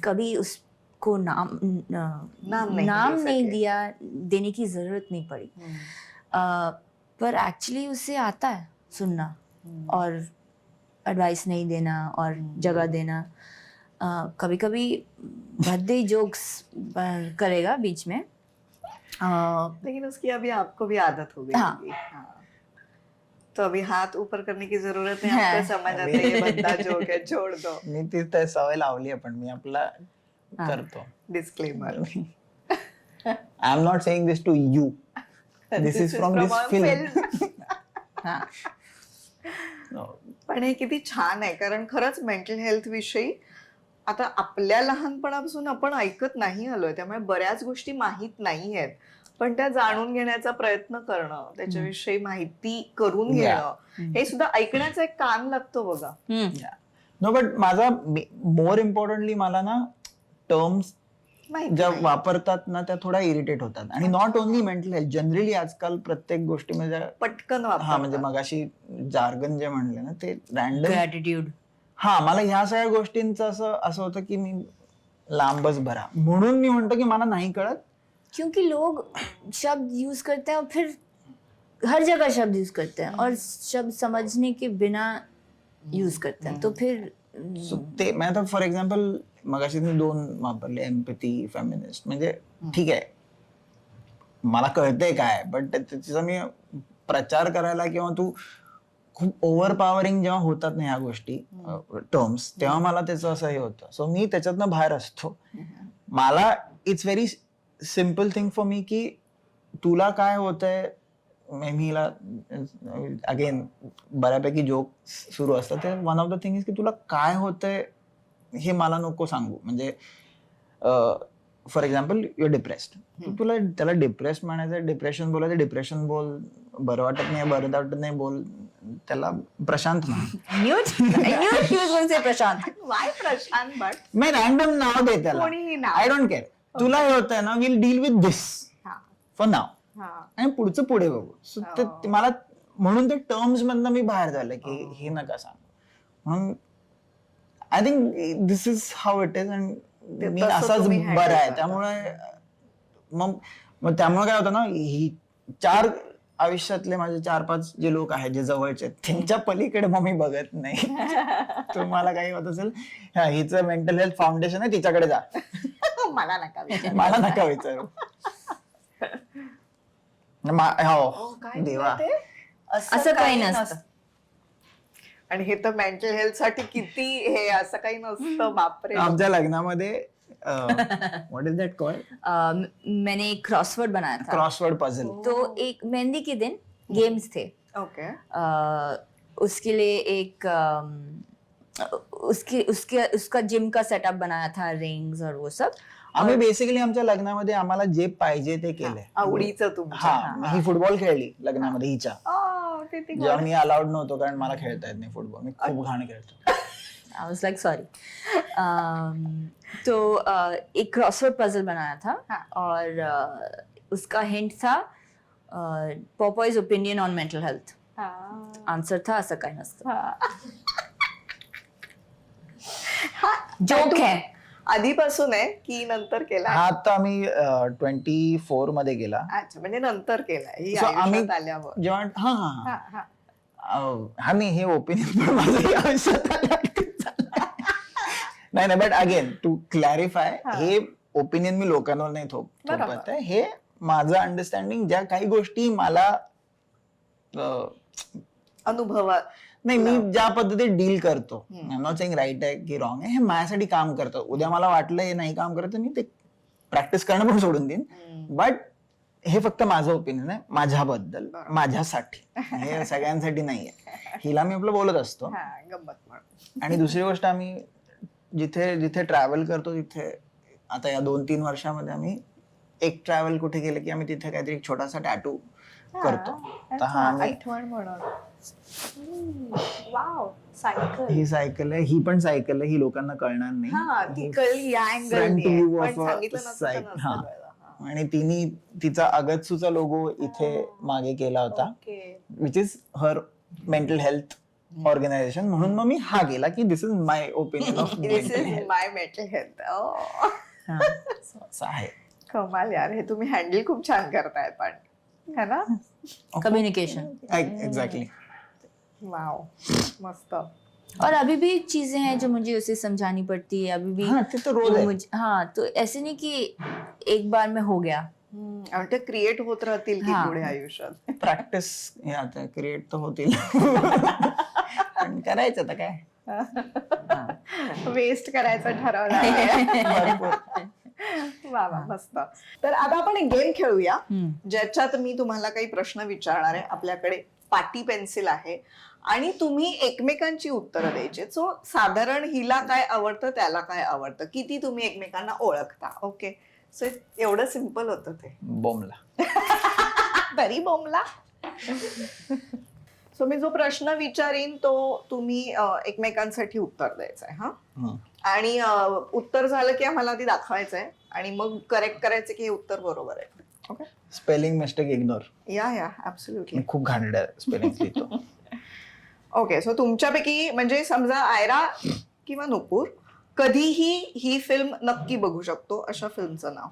कभी उसको नाम नहीं दिया, देने की ज़रूरत नहीं पड़ी। पर एक्चुअली उसे आता है सुनना और एडवाइस नहीं देना और जगह देना। कभी कभी भद्दे जोक्स करेगा बीच में, लेकिन उसकी अभी आपको भी आदत हो गई होगी। हाँ। तो अभी हात ऊपर करने की जरूरत नहीं, आपको समझ आता है ये भद्दा जोक है, छोड़ दो। मी ती तर सवय लावली आहे, पण मी आपला करतो. Disclaimer, I am not saying this to you, this is from this film. पण हे किती छान आहे, कारण खरंच मेंटल हेल्थ विषयी आता आपल्या लहानपणापासून आपण ऐकत नाही आलोय, त्यामुळे बऱ्याच गोष्टी माहित नाही आहेत. पण त्या जाणून घेण्याचा प्रयत्न करणं, त्याच्याविषयी माहिती करून घेणं, हे सुद्धा ऐकण्याचा एक कान लागतो बघा. नो बट माझा मोर इम्पॉर्टंटली मला ना टर्म्स ज्या वापरतात ना त्या थोड्या इरिटेट होतात. आणि not only mental health, generally आजकाल प्रत्येक गोष्टीमध्ये पटकन हा म्हणजे मगाशी जार्गन जे म्हणले ना ते रॅन्डम ग्रॅटिट्यूड. हा, मला ह्या सगळ्या गोष्टींचं असं होतं की मी लांबच भरा, म्हणून मी म्हणतो की मला नाही कळत. क्योंकि लोग शब्द यूज करते हैं और फिर हर जगह शब्द यूज करते हैं और शब्द समझने के बिना यूज करते हैं, तो फिर ते मैं आता फॉर एक्झाम्पल मगाशी मी 2 वापरले, एम्पॅथी, फेमिनिस्ट. म्हणजे ठीक आहे मला कळतंय काय, बट त्याचा मी प्रचार करायला किंवा तू खूप ओव्हर पॉवरिंग जेव्हा होतात ना ह्या गोष्टी टर्म्स, तेव्हा मला त्याचं असं हे होतं. सो मी त्याच्यातनं बाहेर असतो. मला it's very simple thing for me की तुला काय होतंय, मीला अगेन बऱ्यापैकी जोक सुरू असतात, ते one of the thing is की तुला काय होतंय हे मला नको सांगू. म्हणजे फॉर एक्झाम्पल युअर डिप्रेस्ड, तुला त्याला डिप्रेस्ड म्हणायचं, डिप्रेशन बोलायचं, डिप्रेशन बोल, बरं वाटत नाही बरं वाटत नाही बोल, त्याला प्रशांत म्हण. प्रशांत, वाय प्रशांत भट? मी रॅन्डम नाव दे त्याला, आय डोंट केअर. तुला हे होतंय ना, will deal with this for now, आणि पुढचं पुढे बघू. सो मला म्हणून ते टर्म्स मधनं मी बाहेर झालं की हे नका सांग. म्हणून I think this is how it is, and मी असाच बरं आहे. त्यामुळे मग त्यामुळे काय होतं ना, ही 4 आयुष्यातले माझे 4-5 जे लोक आहेत जे जवळचे, त्यांच्या पलीकडे मग मी बघत नाही. तुम्हाला काही होत असेल, हिचं मेंटल हेल्थ फाउंडेशन आहे, तिच्याकडे जा, मला नका विचारू. देवा, असं काही नसतं. आणि हे तर मेंटल हेल्थ साठी किती हे, असं काही नसतं. बापरे. आमच्या लग्नामध्ये व्हाट इज दॅट कॉल्ड, मैंने एक क्रॉसवर्ड बनाया था, क्रॉसवर्ड पजल. तो एक मेहंदी के दिन गेम्स थे. ओके. उसके लिए एक उसका जिम का सेटअप बनाया था, रिंग्स और वो सब. आम्ही बेसिकली आमच्या लग्नामध्ये आम्हाला जे पाहिजे ते केलंय. आवडीचं तुमच्या. हा, ही फुटबॉल खेळली लग्नामध्ये हिच्या, किती जेव्हा मी अलाउड नव्हतो कारण मला खेळता येत नाही फुटबॉल, मी खूप घाण खेळतो. I was like sorry. तो एक क्रॉसवर्ड पजल बनाया था और उसका हिंट था पॉपॉयज opinion on mental health. Answer था असं काही नसतं. जोक है. आधीपासून आहे की नंतर केला? हा आता आम्ही 24 मध्ये गेला. अच्छा, म्हणजे नंतर केलाय ही So आम्ही आयुष्यात आल्यावर. जेव्हा हा हा नाही, हे ओपिनियन पण माझं आयुष्यात नाही, बट अगेन टू क्लॅरिफाय, हे ओपिनियन मी लोकांवर नाही थोपत आहे. हे माझं अंडरस्टँडिंग, ज्या काही गोष्टी मला अनुभवात नाही, मी ज्या पद्धतीने डील करतो, I am not saying right आहे की रॉंग आहे, हे माझ्यासाठी काम करतं. उद्या मला वाटलं हे नाही काम करत, मी ते प्रॅक्टिस करणं पण सोडून देईन. बट हे फक्त माझं ओपिनियन आहे, माझ्याबद्दल, माझ्यासाठी, हे सगळ्यांसाठी नाहीये. हिला मी आपलं बोलत असतो. गंमत म्हणून. आणि दुसरी गोष्ट, आम्ही जिथे जिथे ट्रॅव्हल करतो तिथे आता या 2-3 वर्षामध्ये आम्ही एक ट्रॅव्हल कुठे गेलं की आम्ही तिथे काहीतरी एक छोटासा टॅटू करतो. तर हा आम्ही, आठवण म्हणून. Wow, cycle. ही सायकल आहे, ही पण सायकल आहे, ही लोकांना कळणार हा, ती नाही. कळली या Front अँगलने, view पण of a सांगितलं नसतं तर cycle. नसतं हा. कळलं. हा. आणि तिने तिचा अगत्सूचा लोगो इथे मागे केला होता, okay. Which is her mental health organisation. म्हणून मग मी हा गेला की this is my opinion of This is my mental health. Oh. असं आहे. कमाल यार, हे तुम्ही हँडल खूप छान करताय पण, है ना? कम्युनिकेशन. एक्झॅक्टली. वाव, मस्त. और अभी भी चीजें हैं जो मुझे उसे समझानी पड़ती है, अभी भी हाँ, ते तो रोज वो है. मुझे, हाँ, तो ऐसे नहीं कि एक बार में हो गया. आणि ते क्रिएट होत राहतील की हा. पुढे आयुष्यात. प्रॅक्टिस हे आता क्रिएट तर होतील. पण करायचं आता काय. वेस्ट करायचं ठरवलं. वा वा, मस्त. तर आता आपण एक गेम खेळूया, ज्याच्यात मी तुम्हाला काही प्रश्न विचारणार आहे. आपल्याकडे पाटी पेन्सिल आहे आणि तुम्ही एकमेकांची उत्तरं द्यायची. सो साधारण हिला काय आवडतं, त्याला काय आवडतं, किती तुम्ही एकमेकांना ओळखता. ओके, सो एवढं सिम्पल होतं ते. बॉम्बला. तरी बोमला. सो मी जो प्रश्न विचारीन तो तुम्ही एकमेकांसाठी उत्तर द्यायचंय. हा, आणि उत्तर झालं की आम्हाला ती दाखवायचंय आणि मग करेक्ट करायचं की हे उत्तर बरोबर आहे. Okay, spelling mistake ignore. या ऍब्सोल्युटली. मी खूप घाणेरडा स्पेलिंग लिहितो. ओके, सो तुमच्यापैकी म्हणजे समजा आयरा किंवा नुपूर कधीही ही फिल्म नक्की बघू शकतो अशा फिल्मचं नाव.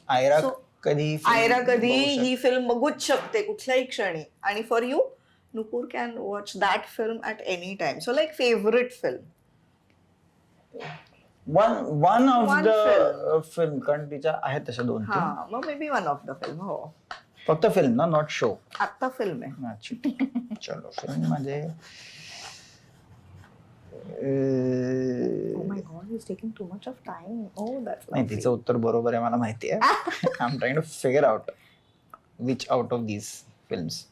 आयरा So, कधी आयरा कधी ही फिल्म बघूच शकते कुठल्याही क्षणी. आणि for you, Nupur can watch that film at any time. So like favourite film. One of One the film, कारण तिच्या आहेत तशा 2-3. हा, मग may be one of the film. हो, फक्त फिल्म ना, नॉट शो. आत्ता फिल्म आहे. अच्छा, चलो फिल्म मध्ये Oh my God, he's taking too much of time. Oh, that's नाही, lovely. तिचं उत्तर बरोबर आहे मला माहिती आहे. I am trying to figure out which out of these films.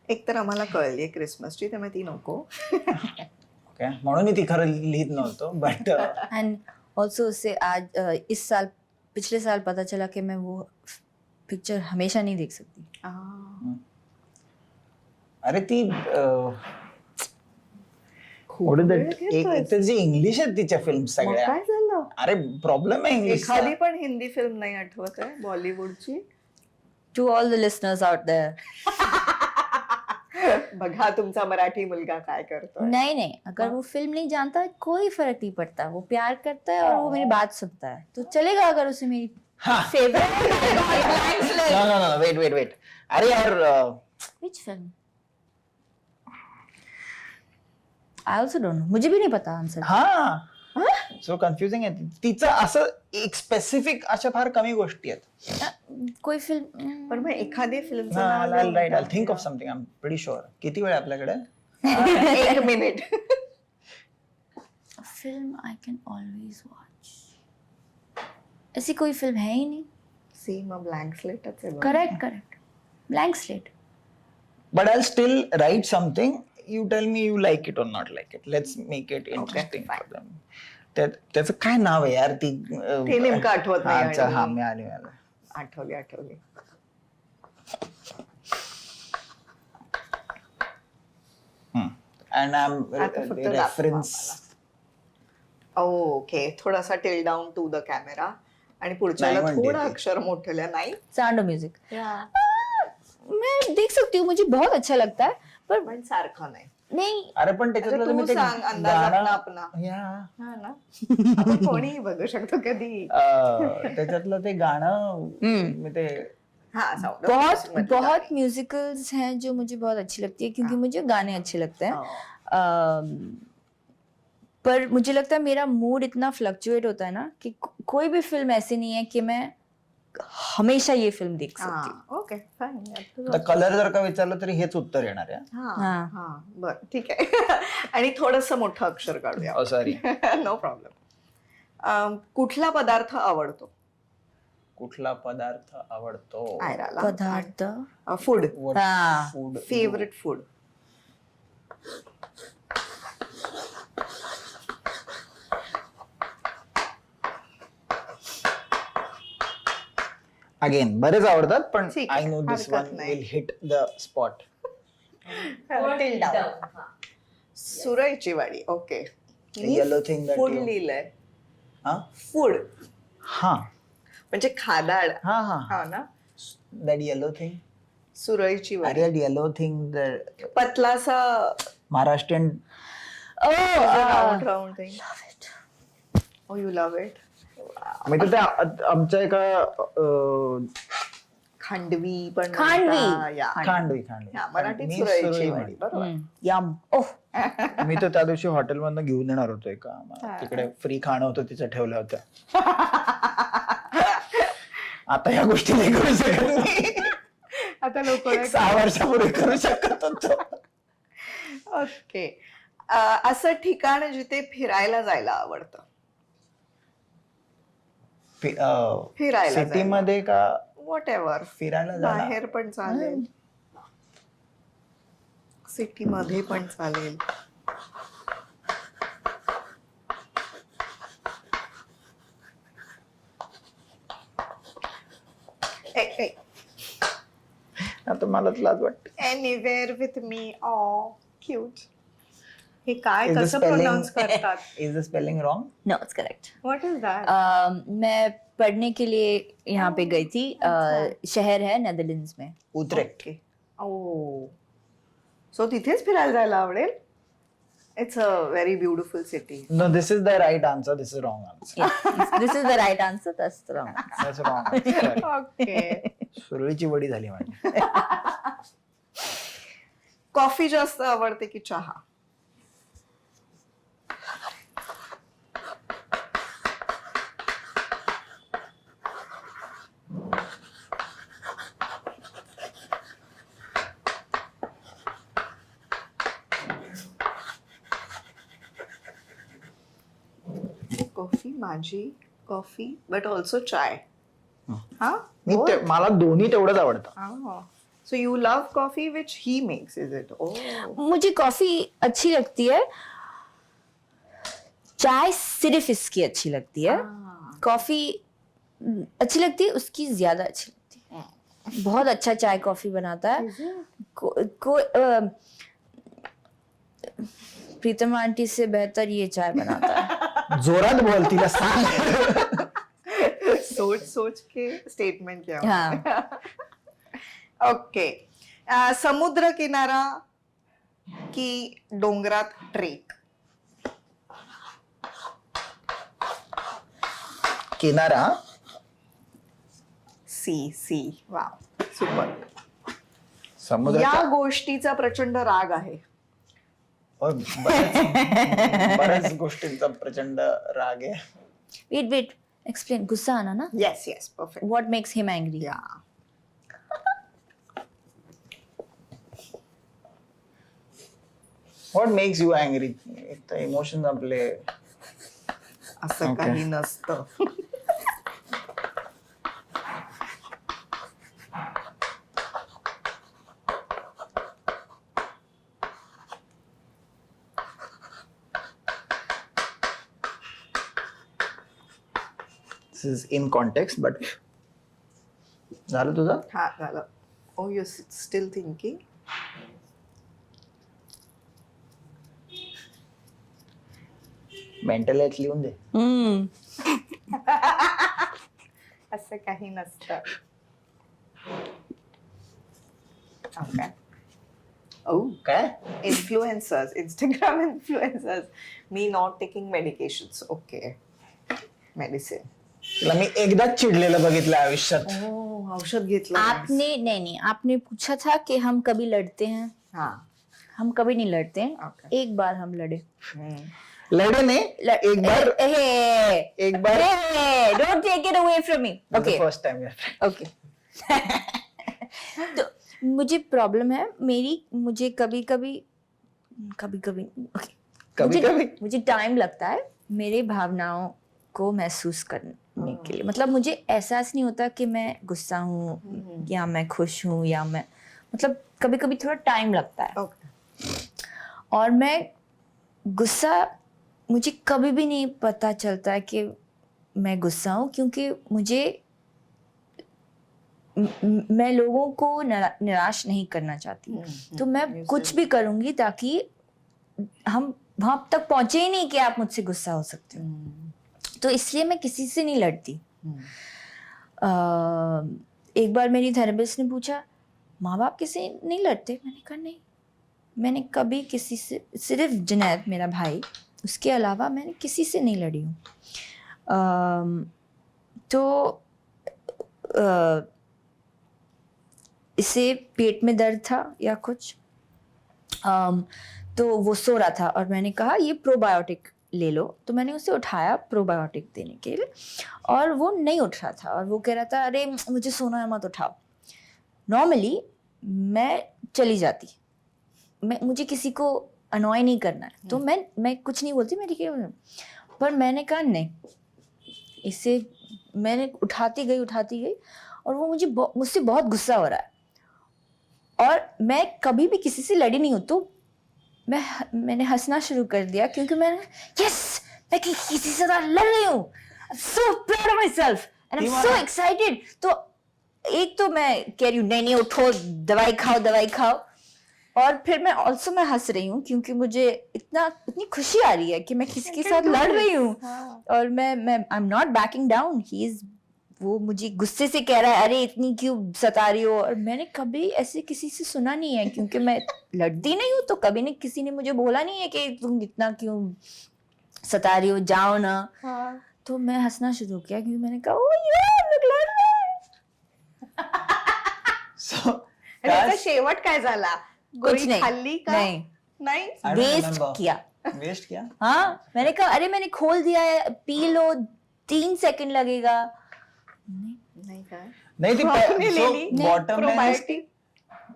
एक तर आम्हाला कळली क्रिसमसची, त्यामुळे ती नको. ओके, म्हणून मी ती खरं लिहित नव्हतो. बट एंड ऑल्सो उससे आज इस साल, पिछले साल पता चला कि मैं वो पिक्चर हमेशा नहीं देख सकती. अरे ती जी इंग्लिश आहेत तिच्या फिल्म मग सगळ्या. काय झालं? अरे प्रॉब्लेम आहे इंग्लिश. एखादी पण हिंदी फिल्म नाही आठवत आहे बॉलिवूडची? To all the listeners out there. बघा तुमचा मराठी मुलगा काय करतो. नहीं नहीं, अगर वो फिल्म नहीं जानता कोई फर्क नहीं पड़ता. वो प्यार करता है और वो मेरी बात सुनता है तो चलेगा. अगर उसे मेरी फेवरेट वेट. अरे यार, which film? I also don't know. मुझे भी नहीं पता आंसर. हा, सो कन्फ्युजिंग आहे. तिचं असं एक स्पेसिफिक अशा फार कमी गोष्टी आहेत. कोई फिल्म. पण मग एखादी फिल्मचं right, I think of something. I am pretty sure. किती वेळ आपल्याकडे? 1 minute. Film I can always watch. ऐसी कोई फिल्म है ही नहीं. सी, मग ब्लँक स्लेटच आहे. Correct. Blank slate. But I'll still write something. You tell me you like it or not like it. Let's make it interesting for them. त्याचं काय नाव आहे यार? ती ते नेमकं आठवत नाही. अच्छा, आणि- हा, मी आली. आठवली. And I'm आता फक्त reference. ओके, थोडासा tell down to the camera आणि पुढच्याला नाही म्हणते थोडं ती. अक्षर मोठं नाही. Sound of music. मैं देख सकती हूँ, मुझे बहुत अच्छा लगता है. पर पण सारखं नाही. नहीं, अरे पण त्याच्यातलं आता तुम्ही तू ते सांग, अंदाज गाणं- आपला. या, हा ना, आपण कोणीही बघू शकतो कधी. त्याच्यातलं ते गाणं मी ते हाँ sound of music बहुत मधली बहुत गाणी. म्यूजिकल्स हैं जो मुझे बहुत अच्छी लगती है क्योंकि हाँ. मुझे गाने अच्छे लगते हैं. हाँ. पर मुझे लगता है मेरा मूड इतना फ्लक्चुएट होता है ना कि कोई भी फिल्म ऐसी नहीं है कि मैं हमेशा ये फिल्म देख सकती हूँ. हा, ओके फाईन. तर कलर जर का विचारलं तरी हेच उत्तर येणार आहे. हा हा. हा बर ठीक आहे. आणि थोडस मोठं अक्षर काढूया. सॉरी. No problem. कुठला पदार्थ आवडतो? कुठला पदार्थ आवडतो? आयराला पदार्थ फूड. What हाँ. food favourite food. अगेन बरेच आवडतात पण ठीक आय आहे, नो दिस हरकत वन नाही. Will hit the spot. Till down. सुरईची वाडी. ओके. येलो थिंग फूड लिहिलंय. हा फूड हा म्हणजे खादाड. हा हा हा ना. That yellow thing. सुरईची वाडी. अरे येलो थिंग द पतलासा Maharashtrian. Round thing. Oh you love it. मी तर त्या आमच्या एका खांडवी पण खांडवी. म्हणता, या. खांडवी हा, मराठीत मी सुरईची सुरई वाडी. बरोबर. यम. ओह. मी तर त्या दिवशी हॉटेलमधनं घेऊन येणार होतो एका हा. तिकडे फ्री खाणं होतं तिचं ठेवल्या होत्या. आता या गोष्टी नाही करू शकत मी. आता लोक 6 वर्षापूर्वी करू शकत होतो. ओके. असं ठिकाण जिथे फिरायला जायला आवडतं. फिरायला सिटी मध्ये का व्हॉट एव्हर. फिरायला जाणार? बाहेर पण चालेल, सिटी मध्ये पण चालेल. आता मलाच लाज वाटते. Anywhere with me. Aw cute. हे काय Is the कसं spelling- प्रोनाउन्स करतात? Is the spelling wrong? No it's correct. What is that? मैं पढ़ने के लिए यहाँ पे गई थी. शहर है नेदरलैंड्स में. उतरेक्ट. ओ सो तिथेच फिरायला जायला आवडेल. It's a very beautiful city. No this is the right answer. This is wrong answer. Yes, this is the right answer. That's the wrong answer. That's wrong answer. Okay. सुरळीची वडी झाली माझी. Coffee जास्त आवडते की चहा? कॉफी माझी coffee but also चाय. हा मी मला दोन्ही तेवढंच आवडतं. So you love coffee which he makes is it? Oh मुझे कॉफी अच्छी लगती है. चाय सिर्फ इसकी अच्छी लगती है. कॉफी अच्छी लगती है, उसकी ज्यादा अच्छी लगती है. बहुत अच्छा चाय कॉफी बनाता है. प्रीतम आंटी से बेहतर ये चाय बनाता है. जोरात बोल तिला सांग. सोच सोच के स्टेटमेंट किया. हाँ. ओके. समुद्र किनारा की डोंगरात ट्रेक? किनारा. सी. Wow super. समुद्र. या गोष्टीचा प्रचंड राग आहे. बऱ्याच गोष्टींचा प्रचंड राग आहे. Wait explain. गुस्सा आना ना. Yes perfect. What makes him angry? Yeah what makes you angry? Emotion आपले. असं Okay. काही नसतं. This is in context but. झालं तुझं? हा झालं. Oh you still thinking? Mental health लिहून दे. असं काही नसतं. ओके. ओ काय? इन्फ्लुएन्सर्स, इंस्टाग्राम इन्फ्लुएन्सर्स, मी not taking medications. Okay. Medicine. तिला मी एकदाच चिडलेलं बघितलं आयुष्यात. हो, औषध घेतलं आपने नहीं आपने पूछा था कि हम कभी लड़ते हैं. हा. हम कभी नहीं लड़ते हैं. Okay. एक बार हम लड़े. लढे नाही एक बार एक बार Don't take it away from me. Okay. First time. Okay. तो मुझे प्रॉब्लम है मेरी, मुझे कभी कभी ओके कभी मुझे टाइम लगता है मेरे भावनाओं को महसूस करने के लिए. मतलब मुझे एहसास नहीं होता कि मैं गुस्सा हूँ या मैं खुश हूँ या मैं, मतलब कभी कभी थोड़ा टाइम लगता है. और मैं गुस्सा, मुझे कभी भी नहीं पता चलता कि मैं गुस्सा हूँ, क्योंकि मैं लोगों को निराश नहीं करना चाहती. तो मैं कुछ भी करूंगी ताकि हम वहां तक पहुंचे ही नहीं कि आप मुझसे गुस्सा हो सकते हो. तो इसलिए मैं किसी से नहीं लड़ती. एक बार मेरी थेरेपिस्ट ने पूछा, माँ बाप किसी नहीं लड़ते? मैंने कहा नहीं, मैंने कभी किसी से, सिर्फ जुनैद मेरा भाई, उसके अलावा मैंने किसी से नहीं लड़ी हूँ. तो इसे पेट में दर्द था या कुछ, तो वो सो रहा था और मैंने कहा ये प्रोबायोटिक ले लो. तो मैंने उसे उठाया प्रोबायोटिक देने के लिए, और वो नहीं उठ रहा था और वो कह रहा था अरे मुझे सोना है मत उठाओ. नॉर्मली मैं चली जाती, मुझे किसी को अनॉय नहीं करना है, तो मैं कुछ नहीं बोलती, मैं ठीक है. पर मैंने कहा नहीं, इसे मैंने उठाती गई और वो मुझसे बहुत गुस्सा हो रहा है. और मैं कभी भी किसी से लड़ी नहीं हूँ, तो मैंने हंसना शुरू कर दिया, क्योंकि मैं किसी से लड़ रही हूँ. so proud of myself and I'm so excited. तो एक तो मैं कह रही हूँ नहीं उठो, दवाई खाओ, और फिर मैं हंस रही हूँ, क्योंकि मुझे इतनी खुशी आ रही है कि मैं किसी के साथ लड़ रही हूँ. और मैं I am not banking down. वो मुझे गुस्से से कह रहा है अरे इतनी क्यों सता रही हो, और मैंने कभी ऐसे किसी से सुना नहीं है, क्योंकि मैं लड़ती नहीं हूँ. तो कभी नहीं, किसी ने मुझे बोला नहीं है कि तुम इतना क्यों सता रही हो, जाओ ना. तो मैं हंसना शुरू किया, क्योंकि मैंने कहा ओ यार लोग लड़ रहे हैं. त्याचा शेवट काय झाला? गोळी नहीं. खाल्ली का? नाही. वेस्ट किया. हाँ, मैंने कहा अरे मैंने खोल दिया है, पी लो, 3 सेकंड लगेगा. नाही काय? नाही ती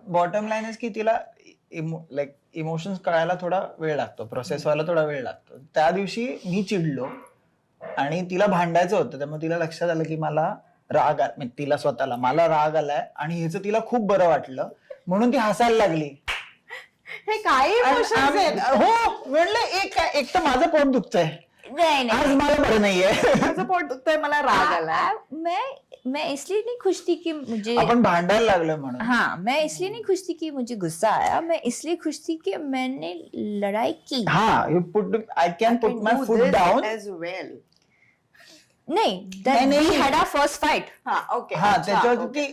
बॉटम लाईन इज की तिला लाईक इमोशन्स कळायला थोडा वेळ लागतो, प्रोसेस व्हायला थोडा वेळ लागतो. त्या दिवशी मी चिडलो आणि तिला भांडायचं होतं, त्यामुळे तिला लक्षात आलं की मला राग तिला स्वतःला मला राग आलाय आणि ह्याचं तिला खूप बरं वाटलं, म्हणून ती हसायला लागली. हे काय इमोशन्स आहेत? हो म्हणलं एक तर माझं पोट दुखतंय, नहीं आज मला बरं नाहीये, माझं पोट दुखतंय, मला राग आला. मैं इसलिए नहीं खुश थी कि मुझे, आपण भांडायला लागलोय म्हणून. हाँ, मैं इसलिए नहीं खुश थी कि मुझे गुस्सा आया, मैं इसलिए खुश थी कि मैंने लड़ाई की. हाँ, I can put my foot down. as well. नहीं, we had our first fight. हा, ओके. हा, त्याच्यावर ती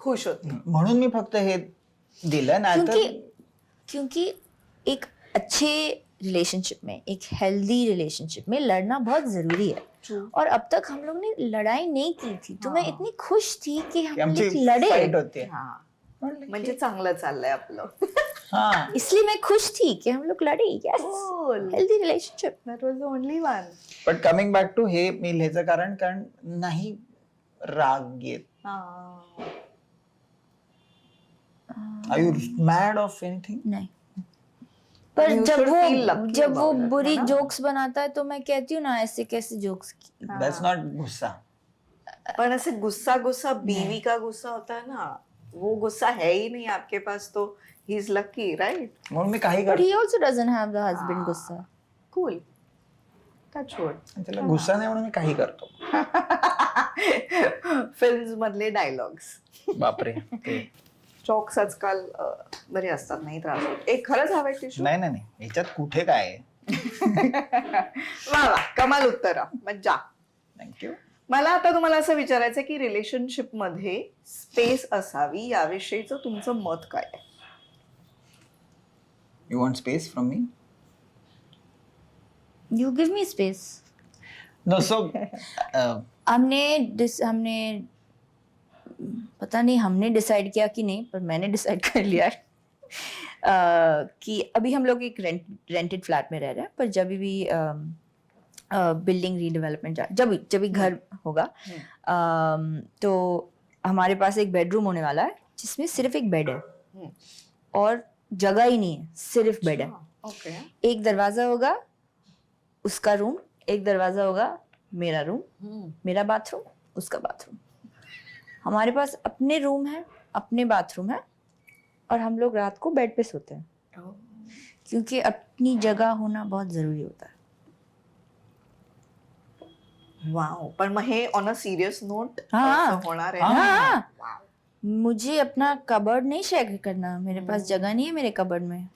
खुश होती. म्हणून मी फक्त हे दिलं, नाही क्योंकि एक अच्छे रिलेशनशिप में, एक हेल्दी रिलेशनशिप में लड़ना बहुत जरूरी है. और अब तक हम लोग ने लड़ाई नहीं की थी, तो मैं इतनी खुश थी कि हम लोग लड़े. फाईट होते. म्हणजे चांगलं चाललंय आपलं. हाँ, इसलिए मैं खुश थी कि हम लोग लड़े. Yes, healthy relationship. That was the only one. But coming back to हे मी लिहायचं कारण नाही राग येत. Are you mad of anything? नहीं, पर You जब should feel lucky वो about it, बुरी है ना? जोक्स बनाता है तो मैं कहती हूँ ना ऐसे कैसे जोक्स. दॅट्स नॉट गुस्सा. पण ऐसे गुस्सा बीवी का गुस्सा होता है ना, वो गुस्सा है ही नहीं आपके पास, तो ही इज लकी, राइट? म्हणून मी काही But करतो. he also doesn't have the husband गुस्सा. कूल. Touch wood. त्याला गुस्सा नाही म्हणून मी काही करतो. फिल्म्स मधले डायलॉग्स, बापरे. चॉक्स आजकाल बरे असतात, नाही त्रास होत. एक खरंच हवंय टिश्यू. नाही याच्यात कुठे काय आहे. वा वा, कमाल उत्तर, मज्जा. थँक्यू. मला आता तुम्हाला असं विचारायचं की रिलेशनशिप मध्ये स्पेस असावी याविषयीचं तुमचं मत काय आहे? You want space from me? You give me space. No so हमने पता नहीं हमने डिसाइड किया कि नहीं, पर मैंने डिसाइड कर लिया है कि अभी हम लोग एक रेंटेड फ्लैट में रह रहे हैं, पर जब भी बिल्डिंग रीडेवलपमेंट जब भी घर होगा तो हमारे पास एक बेडरूम होने वाला है जिसमें सिर्फ एक बेड है और जगह ही नहीं है, सिर्फ बेड है। ओके एक दरवाजा होगा उसका रूम, एक दरवाजा होगा मेरा रूम, मेरा बाथरूम, उसका बाथरूम। हमारे पास अपने रूम है, अपने बाथरूम है, और हम लोग रात को बेड पे सोते हैं क्योंकि अपनी जगह होना बहुत जरूरी होता है। वाव, पण मग हे ऑन अ सिरियस नोट हाँ. होणार हाँ. आहे हाँ. वाव. मुझे अपना कबर्ड नहीं शेयर करना, मेरे पास जगह नहीं है मेरे कबर्ड में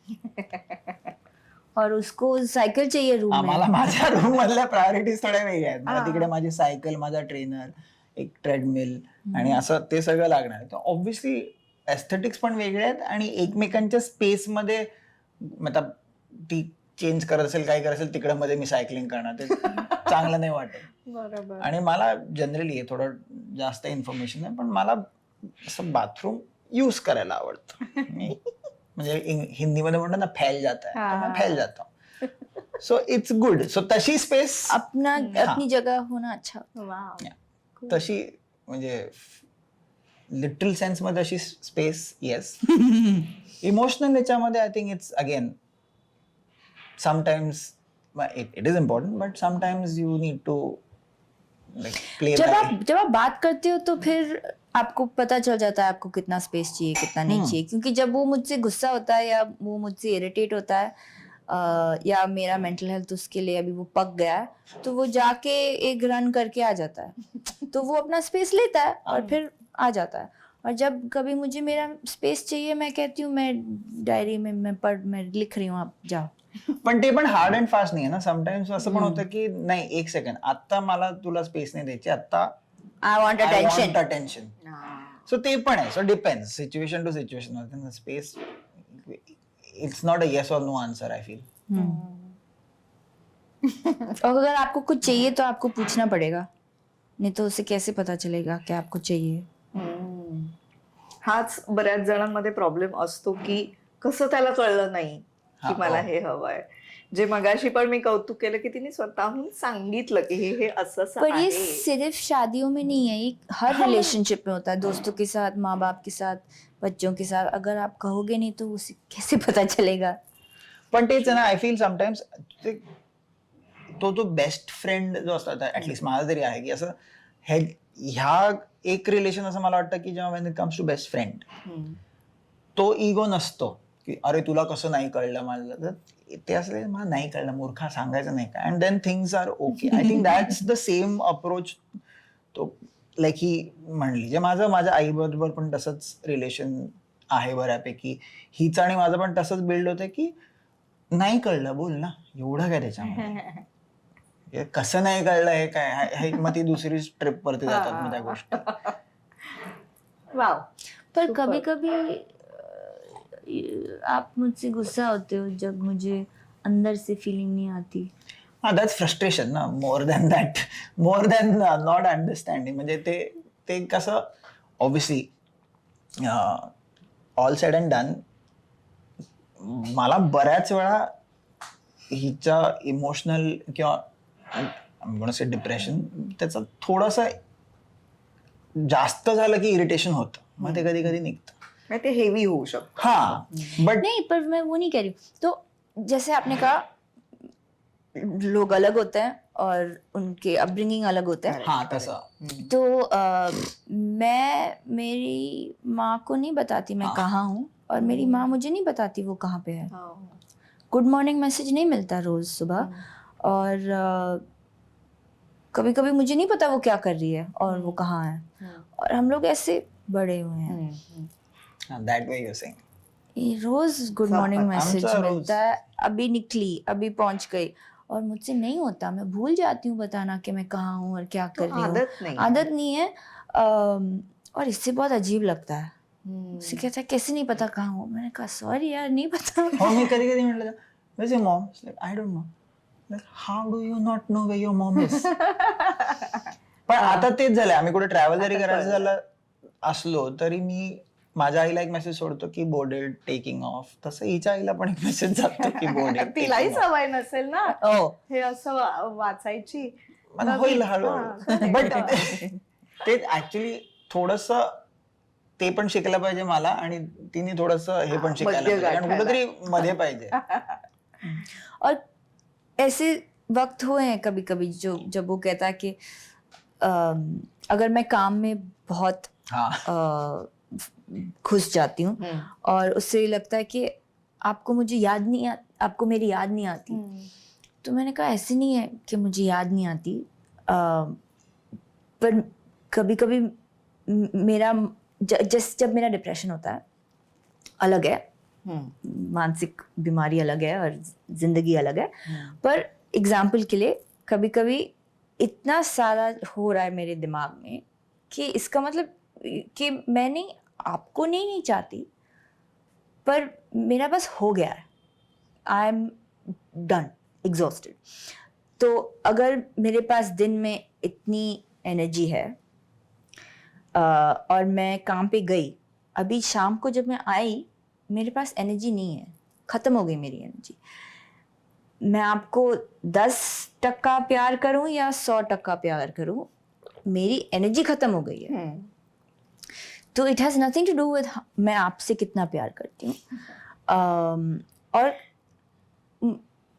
और उसको सायकल चाहिए रूम आम्हाला में। माझ्या रूम मधल्या प्रायोरिटीज थोड्या वेगळ्या आहेत. मला तिकडे माझी सायकल, माझा ट्रेनर, एक ट्रेडमिल आणि असं ते सगळं लागणार आहे. तर ऑब्व्हियसली एस्थेटिक्स पण वेगळे आहेत आणि एकमेकांच्या स्पेस मध्ये मतलब ती चेंज करत असेल, काय करत असेल, तिकडे मध्ये मी सायकलिंग करणार, ते चांगलं नाही वाटत. बरोबर. आणि मला जनरली थोडं जास्त इन्फॉर्मेशन आहे, पण मला असं बाथरूम यूज करायला आवडतं. म्हणजे हिंदी मध्ये म्हणतो ना फैल जाता है, तो मैं फैल जाता हूँ. So it's good. सो तशी स्पेस, अपनी जगह होना अच्छा। वाव. तशी म्हणजे लिटरल सेन्स मध्ये अशी स्पेस येस. इमोशनल याच्यामध्ये I think it's again sometimes it is important, but sometimes you need to play. जब आप बात करते हो तो फिर आपको पता चल जाता है आपको कितना स्पेस चाहिए, कितना नहीं चाहिए, क्योंकि जब वो मुझसे गुस्सा होता है या वो मुझसे इरिटेट होता है या मेरा मेंटल हेल्थ उसके लिए अभी वो पक गया है, तो वो जाके एक रन करके आ जाता है। तो वो अपना स्पेस लेता है और फिर आ जाता है। और जब कभी मुझे मेरा स्पेस चाहिए, मैं कहती हूँ मैं डायरी में मैं लिख रही हूँ, आप जाओ। पण ते पण हार्ड अँड फास्ट नाही आहे ना. समटाइम्स असं पण होतं की नाही, एक सेकंड, आता मला तुला स्पेस नाही द्यायची, आता I want attention. Attention. So ते पण आहे. So depend situation to situation. Space it's not a yes और नो आंसर, आय फील. और अगर आपको कुछ चाहिए तो आपको पूछना पड़ेगा, नहीं तो उसे कैसे पता चलेगा कि आपको चाहिए। हाच बऱ्याच जणांमध्ये प्रॉब्लेम असतो की कसं त्याला कळलं नाही की मला हे हवंय. जे मगाशी पण मी कौतुक केलं की तिने स्वतःहून सांगितलं की हे असं पर ये आहे. सिर्फ शादियों में नहीं है, ये हर रिलेशनशिप में होता है, दोस्तों के साथ, माँ बाप के साथ, बच्चों के साथ। अगर आप कहोगे नहीं तो उसे कैसे पता चलेगा। पण तेच आहे ना, आय फील समटाइम्स तो बेस्ट फ्रेंड जो असतो, ऍटलीस्ट माझा तरी आहे की असं ह्या एक रिलेशन असं मला वाटतं की जेव्हा when it comes to best friend, तो इगो नसतो की अरे तुला कसं नाही कळलं मला. तर ते असं मला नाही कळलं, मूर्खा, सांगायचं नाही का, and then things are okay. I think that's the same approach तो लाईक ही म्हणली. जे माझ्या आईबरोबर पण तसंच रिलेशन आहे बऱ्यापैकी. हिचं आणि माझं पण तसंच बिल्ड होतं की नाही कळलं बोल ना, एवढं काय त्याच्यामध्ये, कसं नाही कळलं हे काय, मग ती दुसरी ट्रिप वरती जातात मग त्या गोष्टी. वाव. पर कभी कभी आप मुझसे गुस्सा होते हो जब मुझे अंदर से फीलिंग नहीं आती। हा, दॅट्स फ्रस्ट्रेशन ना, more than that, more than not understanding. म्हणजे ते कसं obviously all sed and done, मला बऱ्याच वेळा हिच्या इमोशनल किंवा से डिप्रेशन त्याचं थोडंसं जास्त झालं की इरिटेशन होतं, मग ते कधी कधी निघतं. ते हेवी होऊ शकतं. हा, बट नहीं, पर मैं वो नहीं कह रही हूँ। तो जैसे आपने कहा लोग अलग होते हैं और उनके अपब्रिंगिंग अलग होते हैं, हा तसं. तो मैं मेरी माँ को नहीं बताती मैं कहाँ हूँ, और मेरी माँ मुझे नहीं बताती वो कहाँ पे है। गुड मॉर्निंग मैसेज नहीं मिलता रोज सुबह, और कभी कभी मुझे नहीं पता वो क्या कर रही है और वो कहाँ है, और हम लोग ऐसे बड़े हुए हैं। That way you saying. ये रोज गुड मॉर्निंग मैसेज आमचा रोज. मिलता है, अभी निकली, अभी पहुंच गई, और मुझसे नहीं होता, मैं भूल जाती हूँ बताना कि मैं कहाँ हूँ और क्या कर रही हूँ। आदत नहीं. आदत नहीं है। और इससे बहुत अजीब लगता है। उसे कहता है कैसे नहीं पता कहाँ हूँ, मैंने कहा सॉरी यार नहीं पता। हो, मी कधी कधी म्हटलं वैसे Maugham, I don't know. How do you not know way your Maugham is. पण आता तेच झालंय, आम्ही कुठे ट्रॅव्हल जरी करायचं झालं असलो तरी मी माझ्या आईला एक मेसेज सोडतो की बोर्डेड टेकिंग ऑफ, तसं हिच्या आईला पण एक मेसेज जातो की बोर्डेड. तिलाही सवय नसेल ना हो. हे असं वाचायची. होईल हा, हळूहळू. बट ते ऍक्च्युली थोडस ते पण शिकलं पाहिजे मला, आणि तिने थोडस हे पण शिकायला मध्य पाहिजे, कारण गाठायला. कुठेतरी मध्ये पाहिजे. और ऐसे वक्त हुए हैं कभी कभी जो जब वो कहता है कि अगर मैं काम में बहुत हाँ. घुस जाती हूँ और उससे ये लगता है कि आपको मुझे याद नहीं आपको मेरी याद नहीं आती. तो मैंने कहा ऐसे नहीं है कि मुझे याद नहीं आती, पर कभी कभी मेरा जब मेरा डिप्रेशन होता है, अलग है, मानसिक बीमारी अलग है और जिंदगी अलग है, पर एग्जाम्पल के लिए कभी कभी इतना सारा हो रहा है मेरे दिमाग में कि इसका मतलब कि मैं नहीं आपको नहीं चाहती, पर मेरा बस हो गया है, आई एम डन, एग्जॉस्टेड. तो अगर मेरे पास दिन में इतनी एनर्जी है और मैं काम पे गई, अभी शाम को जब मैं आई मेरे पास एनर्जी नहीं है, ख़त्म हो गई मेरी एनर्जी. मैं आपको 10% प्यार करूं या 100% प्यार करूं, मेरी एनर्जी ख़त्म हो गई है. तो it has nothing to do with मैं आपसे कितना प्यार करती हूँ.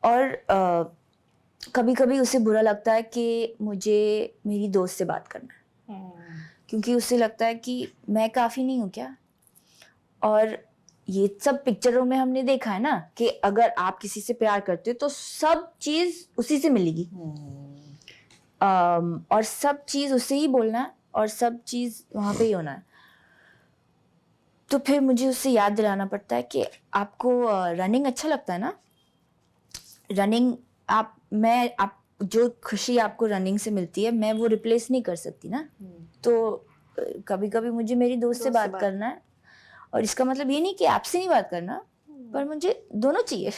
और कभी कभी उसे बुरा लगता है कि मुझे मेरी दोस्त से बात करना है, क्योंकि उसे लगता है कि मैं काफ़ी नहीं हूँ क्या. और ये सब पिक्चरों में हमने देखा है ना कि अगर आप किसी से प्यार करते हो तो सब चीज़ उसी से मिलेगी, और सब चीज़ उससे ही बोलना है और सब चीज़ वहाँ पे ही होना है. तो फिर मुझे उससे याद दिलाना पड़ता है कि आपको रनिंग अच्छा लगता है ना, रनिंग आप जो खुशी आपको रनिंग से मिलती है मैं वो रिप्लेस नहीं कर सकती ना. तो कभी कभी मुझे मेरी दोस्त से बात करना है, और इसका मतलब ये नहीं कि आपसे नहीं बात करना, पर मुझे दोनों चाहिए.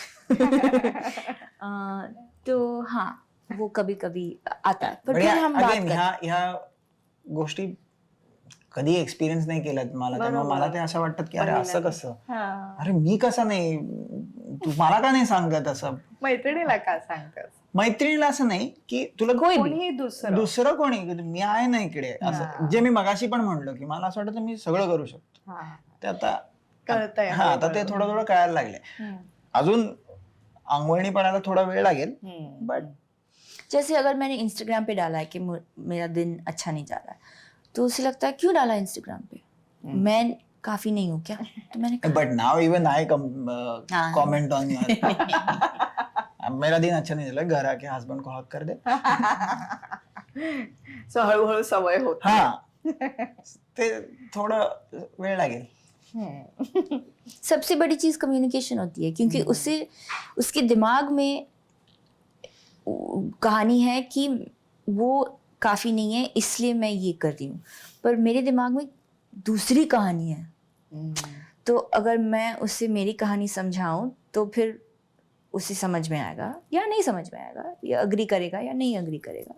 तो हाँ, वो कभी कभी आता है, पर फिर हम बात करते हैं. ह्या गोष्टी कधी एक्सपिरियन्स नाही केल्यात मला, त्यामुळे मला ते असं वाटतं की अरे असं कसं, अरे मी कसं नाही, तू मला का नाही सांगत असं. मैत्रिणीला का सांगतेस? मैत्रिणीला असं नाही की तुला कोणीही दुसरं कोणी, मी आहे ना इकडे, असं जे मी मगाशी पण म्हणलो की मला असं वाटतं मी सगळं करू शकतो. ते आता कळतंय. हा, आता ते थोडं थोडं कळायला लागले. अजून अंगवळणी पडायला थोडा वेळ लागेल, बट जैसे अगर मैंने इंस्टाग्राम पे डाला है कि मेरा दिन अच्छा नहीं जा रहा है, तो उसे लगता है क्यों डाला इंस्टाग्राम पे, मैं काफी नहीं हूँ क्या. तो मैंने कहा, but now even I comment on मेरा दिन अच्छा नहीं चला, घर आके हस्बैंड को हक कर दे. सो हळूहळू सवय होत. हा, ते थोडं वेळ लागेल. सबसे बड़ी चीज कम्युनिकेशन होती है, क्योंकि उसके दिमाग में कहानी है कि वो काफी नहीं है इसलिए मैं ये कर रही हूँ, पर मेरे दिमाग में दूसरी कहानी है. तो अगर मैं उससे मेरी कहानी समझाऊं तो फिर उसे समझ में आएगा या नहीं समझ में आएगा, या अग्री करेगा या नहीं अग्री करेगा.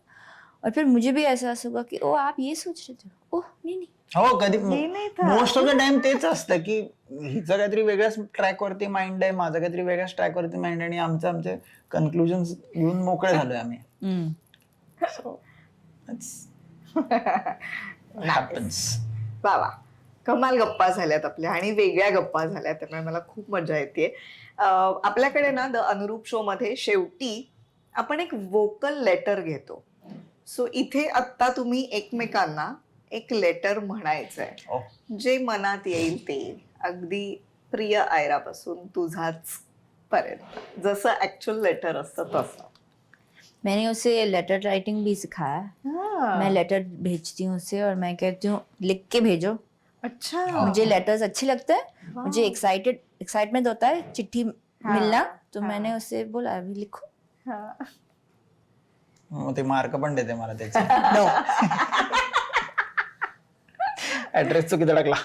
और फिर मुझे भी एहसास होगा कि ओ आप ये सोच रहे थे, ओह नहीं. हो, कधी मोस्ट ऑफ द टाइम तेच असतं की हिचं काहीतरी वेगळ्याच ट्रॅक वरती माइंड आहे, माझं काहीतरी वेगळ्याच ट्रॅक वरती माइंड आहे, आणि आमचे कन्क्लुजन घेऊन मोकळे झालोय आम्ही. So happens. वा, कमाल गप्पा झाल्यात आपल्या, आणि वेगळ्या गप्पा झाल्यात, त्यामुळे मला खूप मजा येते. आपल्याकडे ना द अनुरूप शो मध्ये शेवटी आपण एक वोकल लेटर घेतो. सो इथे आत्ता तुम्ही एकमेकांना एक लेटर म्हणायचंय, जे मनात येईल ते, अगदी प्रिय आयरापासून तुझाच पर्यंत, जसं ऍक्च्युअल लेटर असतं तसं. मैंने उसे लेटर राइटिंग भी सिखाया है. मैं लेटर भेजती हूँ उसे और मैं कहती हूँ लिख के भेजो. अच्छा. मुझे लेटर्स अच्छे लगते हैं, मुझे एक्साइटमेंट होता है चिट्ठी मिलना, तो मैंने उससे बोला अभी लिखो. मग ते मार्क पण देते मला त्याचे. ऍड्रेस चुकीचा टाकला,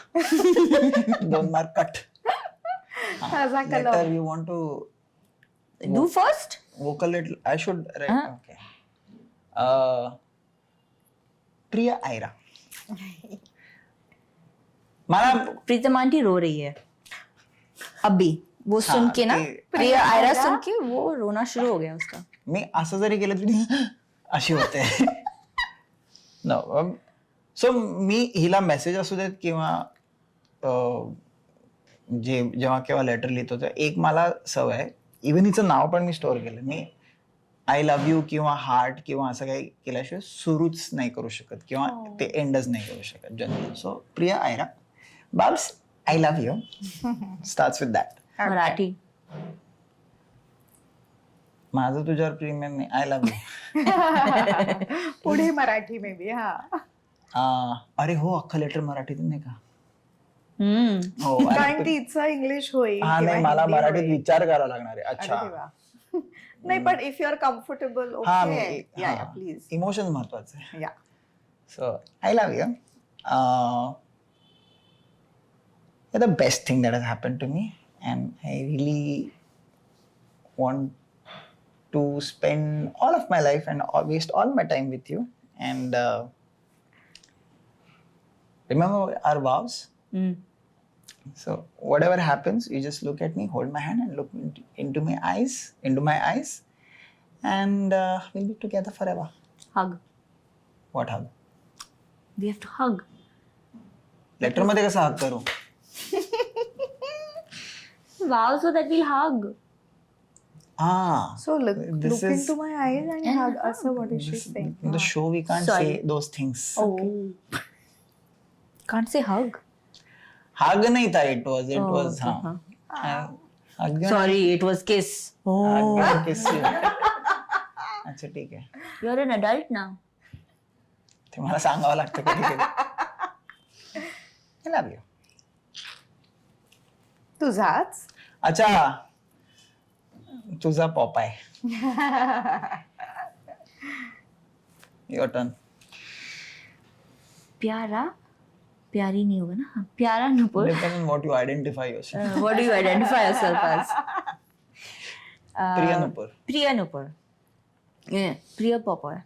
2 mark cut. Letter you want to do first. vocal I should write. Huh? Okay. Priya Aira. मला प्रीतम आंटी रो रही है अभी वो सुन हाँ, के ना कि- प्रिया आयरा सुन के वो रोना शुरू हो गया उसका. मी असं जरी केलं तरी अशी होते. सो मी हिला मेसेज असू देत किंवा जेव्हा केव्हा लेटर लिहितो तर एक मला सवय आहे, इव्हन हिचं नाव पण मी स्टोअर केलं. मी आय लव्ह यू किंवा हार्ट किंवा असं काही केल्याशिवाय सुरूच नाही करू शकत किंवा ते एंडच नाही करू शकत जनरली. सो प्रिया आयरा barbs I love you starts with that. Marathi. माझं तुझ्यावर प्रेम आहे नाही, आय लव्ह यू. पुढे मराठी मे बी. हा अरे हो, अख्खं लेटर मराठीतून नाही का? हम्म. हो. कारण तिचं इंग्लिश होईल हा किंवा नाही, मला हिंदी मराठीत होईल. विचार करावा लागणार आहे. अरे अच्छा, देवा. नाही पण इफ यू आर कम्फर्टेबल हा ओके मी या प्लीज इमोशन महत्वाचं आहे. या. So I love you. The best thing that has happen to me and I really want to spend all of my life and waste all my time with you and remember our vows. Hmm. So whatever happens, you just look at me, hold my hand, and look into my eyes, and we'll be together forever. Hug. What hug? We have to hug. Letter मध्ये कसं hug करू? Wow, so that we'll hug. Ah, So look This is- into my eyes and hug. असं what is she this, saying? in the show we can't Sorry. say those things. Okay. Can't say hug. Hug नहीं था, it was Oh, हाँ. okay, हाँ. Hug you Sorry, it was kiss. hug you, kiss you. अच्छा ठीक आहे. You're an adult now. ते मला सांगावं लागतं कधी कधी. I love you. तुझाच. अच्छा, तुझा पॉपाय. Your turn. प्यारा प्यारी नहीं होगा ना. प्यारा Nupur. Depends on what you identify yourself. What do you identify yourself as? Priya Nupur. Priya Nupur. Yeah, Priya Popper.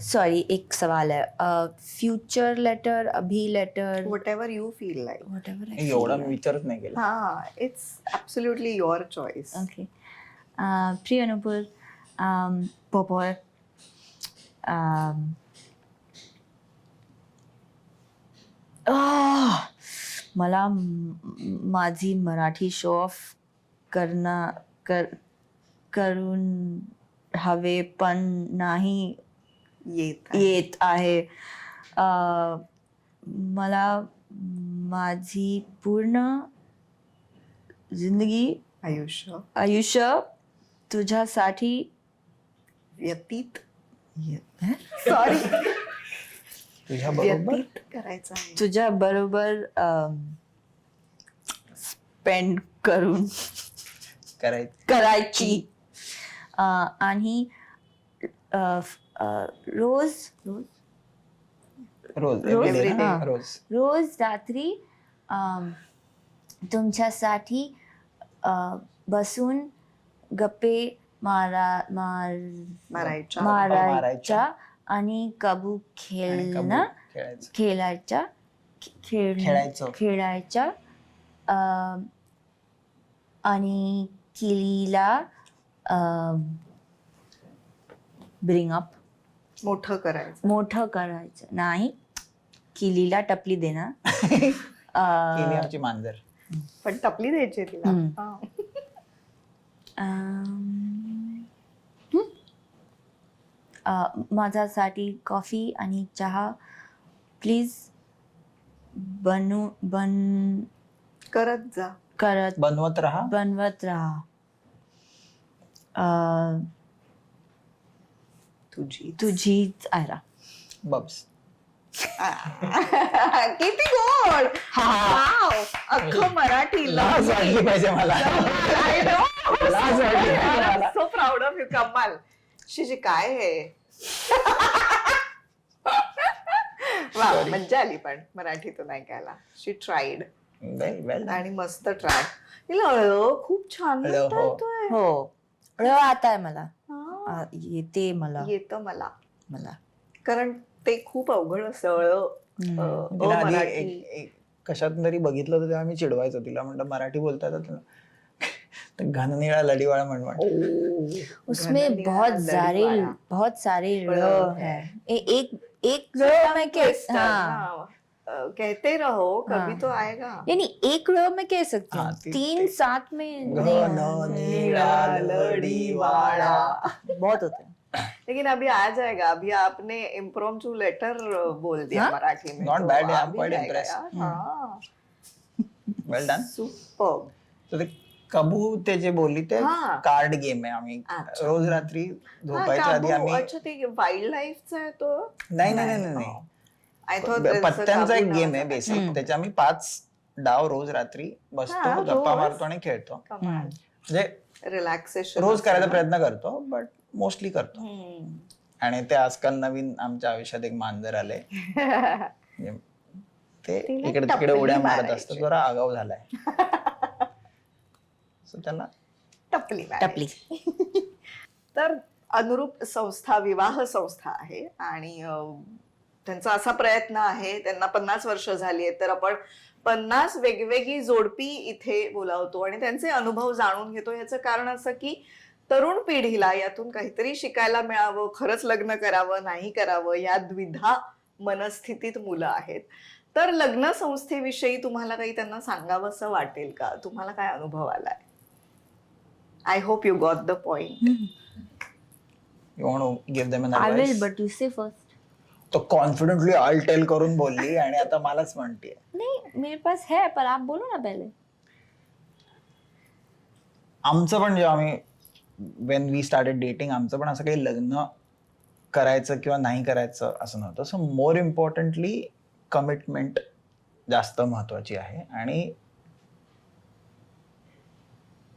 Sorry, एक सवाल है. फ्यूचर लेटर, अभी letter, Whatever you feel like. Whatever. एवढा मी विचारच नाही केला. हा, it's absolutely your choice. Okay. Priya Nupur, Popper. मला माझी मराठी शो ऑफ करून हवे पण नाही येत आहे. मला माझी पूर्ण जिंदगी आयुष्य तुझ्यासाठी व्यतीत तुझ्या बरोबर व्यतीत करायचं आहे. तुझ्या बरोबर स्पेंड करायची. आणि रोज every day. हा. रोज रात्री तुमच्यासाठी बसून गप्पे मारायच्या आणि कबू खेळायच्या. आणि किलीला ब्रिंग अप. मोठं करायचं नाही, किलीला टपली देणार. केली मांजर. पण टपली द्यायची तिला. हा. माझ्यासाठी कॉफी आणि चहा प्लीज बनवत राहा. तुझीच आयरा. बब्स. किती गोड. Wow. अख्खं मराठी लाज वाटली पाहिजे मला. लाज वाटली पाहिजे मला. So proud of you. कमाल. शिजी काय हे. वा, मज्जा आली पण मराठीतून ऐकायला. शी ट्राईड. वेल आणि मस्त ट्रॅक खूप छान अळं, म्हणता हो. येतोय. हो ळ आता है मला हा, येते मला येतं मला, मला कारण ते खूप अवघड असतं ळ. तिला आधी मराठी. कशात तरी बघितलं होतं तेव्हा मी चिडवायचो तिला, म्हणलं मराठी बोलता येतं तुला? तर घननिळा लढीवाळा म्हणून उसमें घननिळा बहुत सारे ळ ळ है. है एक ळ में Twister, हाँ हाँ. कहते रहो कभी हाँ. तो आएगा. यानी एक ळ में कह सकती हाँ, हूँ, ती- 3 साथ में नहीं घननिळा लढीवाळा. बहुत होते हैं. लेकिन अभी आ जाएगा. अभी आपने इम्प्रोम्प्टू लेटर बोल दिया हाँ? मराठी में. Not तो bad, I'm आ भी quite जाएगा impressed. यार. हाँ. वेल डन. Superb. तर ते कबू ते जे बोलली ते हा. कार्ड गेम आहे. आम्ही अच्छा. रोज रात्री हाँ, झोपायच्या आधी काबू. आम्ही अच्छा ते वाईल्ड लाईफचा आहे तो. नाही I thought it's a पत्त्यांचा एक काबू गेम आहे नावाचा. बेसिक. त्याचे आम्ही 5 डाव रोज रात्री हा, बसतो, रोज. गप्पा मारतो आणि खेळतो. कमाल. म्हणजे रिलॅक्सेशन रोज करायचा प्रयत्न करतो, बट मोस्टली करतो. आणि ते आजकाल नवीन आमच्या आयुष्यात एक मांजर आले, ते तिला इकडे तिकडे टपली उड्या मारत मारायची. असतो, जरा आगाऊ झालाय. सो त्यांना टपली टपली. तर अनुरूप संस्था विवाह संस्था आहे आणि त्यांचा असा प्रयत्न आहे, त्यांना 50 वर्ष झाली आहेत, तर आपण 50 वेगवेगळी जोडपी इथे बोलावतो आणि त्यांचे अनुभव जाणून घेतो. याचं कारण असं की तरुण पिढीला यातून काहीतरी शिकायला मिळावं, खरंच लग्न करावं नाही करावं या द्विधा मनस्थितीत मुलं आहेत. तर लग्न संस्थेविषयी तुम्हाला काही त्यांना सांगावं असं वाटेल का? तुम्हाला काय अनुभव आलाय? I hope you got the point. You want to give them an I will, advice? but you say first. तो कॉन्फिडेंटली ऑल टेल करून बोलली आणि आता मलाच म्हणते. नहीं मेरे पास है, पर आप बोलो ना पहले. आमचं पण जेव्हा आम्ही वेन वी स्टार्टेड डेटिंग, आमचं पण असं काही लग्न करायचं किंवा नाही करायचं असं नव्हतं. सो मोर इम्पॉर्टंटली कमिटमेंट जास्त महत्वाची आहे. आणि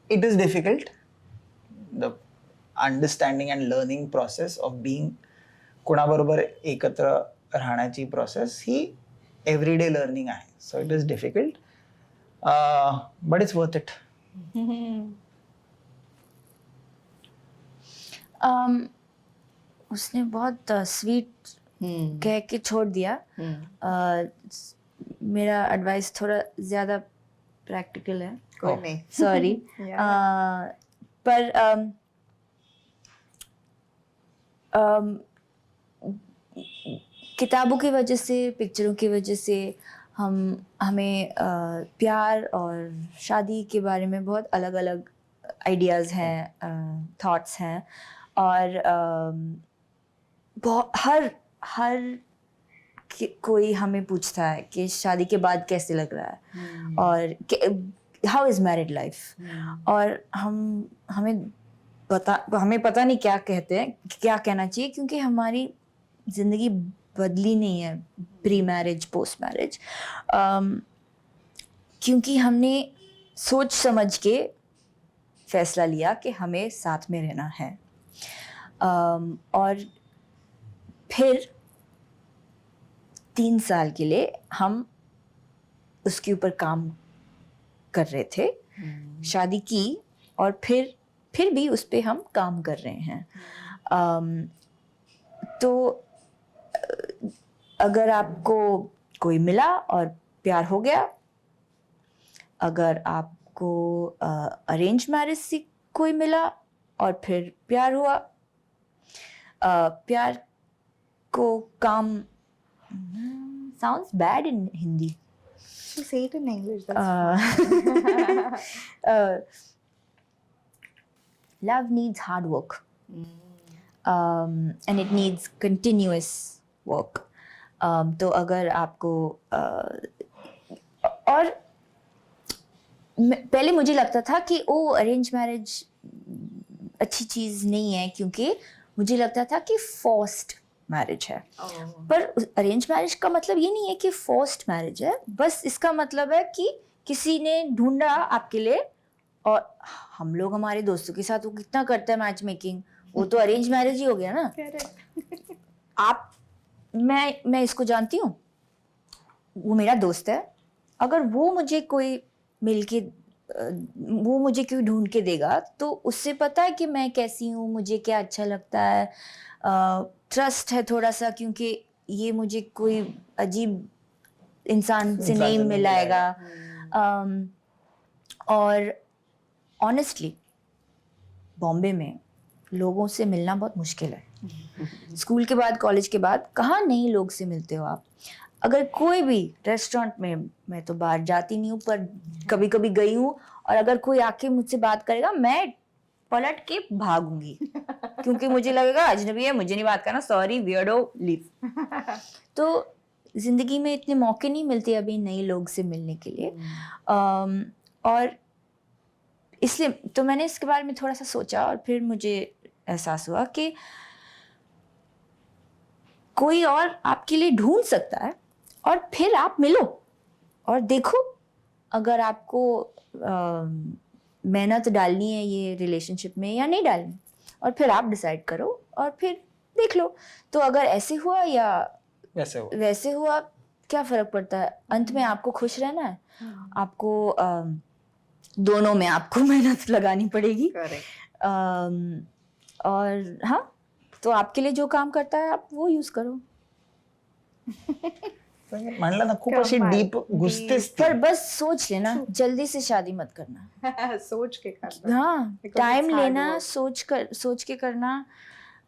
it is difficult, the understanding and learning process of being, कोणाबरोबर एकत्र राहण्याची प्रोसेस ही एव्हरीडे लर्निंग आहे. So it is difficult, but it's worth it. उसने बहुत स्वीट कह के छोड़ दिया. मेरा एडवाइस थोड़ा ज़्यादा प्रैक्टिकल है, कोई नहीं. सॉरी. पर किताबों की वजह से, पिक्चरों की वजह से हमें प्यार और शादी के बारे में बहुत अलग अलग आइडियाज़ हैं, थॉट्स हैं. और हर कोई हमें पूछता है कि शादी के बाद कैसे लग रहा है और हाउ इज़ मैरिड लाइफ. और हमें पता नहीं क्या कहते हैं, क्या कहना चाहिए, क्योंकि हमारी ज़िंदगी बदली नहीं है प्री मैरिज पोस्ट मैरिज. क्योंकि हमने सोच समझ के फैसला लिया कि हमें साथ में रहना है. और फिर 3 साल के लिए हम उसके ऊपर काम कर रहे थे. शादी की और फिर भी उस पे हम काम कर रहे हैं. तो अगर आपको कोई मिला और प्यार हो गया, अगर आपको अरेंज मैरिज से कोई मिला और फिर प्यार हुआ, प्यार को काम sounds bad in Hindi. So say it in English. Love needs hard work, and it needs continuous work. तो अगर आपको और पहले मुझे लगता था कि अरेंज मैरिज अच्छी चीज़ नहीं है, क्योंकि मुझे लगता था कि फोर्स्ड मैरिज है. पर अरेंज मैरिज का मतलब ये नहीं है कि फोर्स्ड मैरिज है, बस इसका मतलब है कि किसी ने ढूंढा आपके लिए. और हम लोग हमारे दोस्तों के साथ वो कितना करते हैं मैच मेकिंग, वो तो अरेंज मैरिज ही हो गया ना. मैं इसको जानती हूँ, वो मेरा दोस्त है, अगर वो मुझे कोई मिलके वो मुझे क्यों ढूंढ के देगा, तो उससे पता है कि मैं कैसी हूँ, मुझे क्या अच्छा लगता है, ट्रस्ट है थोड़ा सा, क्योंकि ये मुझे कोई अजीब इंसान से नहीं मिलाएगा। और ऑनेस्टली बॉम्बे में लोगों से मिलना बहुत मुश्किल है। स्कूल के बाद, कॉलेज के बाद कहाँ नए लोग से मिलते हो आप। अगर कोई भी रेस्टोरेंट में, मैं तो बाहर जाती नहीं हूँ पर कभी कभी गई हूँ, और अगर कोई आके मुझसे बात करेगा मैं पलट के भागूंगी क्योंकि मुझे लगेगा अजनबी है, मुझे नहीं बात करना, सॉरी वियर्डो, लीव। तो जिंदगी में इतने मौके नहीं मिलते अभी नए लोग से मिलने के लिए। और इसलिए तो मैंने इसके बारे में थोड़ा सा सोचा, और फिर मुझे एहसास हुआ कि कोई और आपके लिए ढूंढ सकता है, और फिर आप मिलो और देखो अगर आपको मेहनत डालनी है ये रिलेशनशिप में या नहीं डालनी, और फिर आप डिसाइड करो और फिर देख लो। तो अगर ऐसे हुआ या वैसे हुआ, क्या फर्क पड़ता है, अंत में आपको खुश रहना है। आपको दोनों में आपको मेहनत लगानी पड़ेगी। और हाँ, तो आपके लिए जो काम करता है आप वो यूज करो। म्हणलं ना, खूप अशी डीप घुसतेस ती. पर बस सोच लेना, जल्दी से शादी मत करना। सोच के करना। हाँ, Because टाइम it's hard लेना, work. सोच के करना।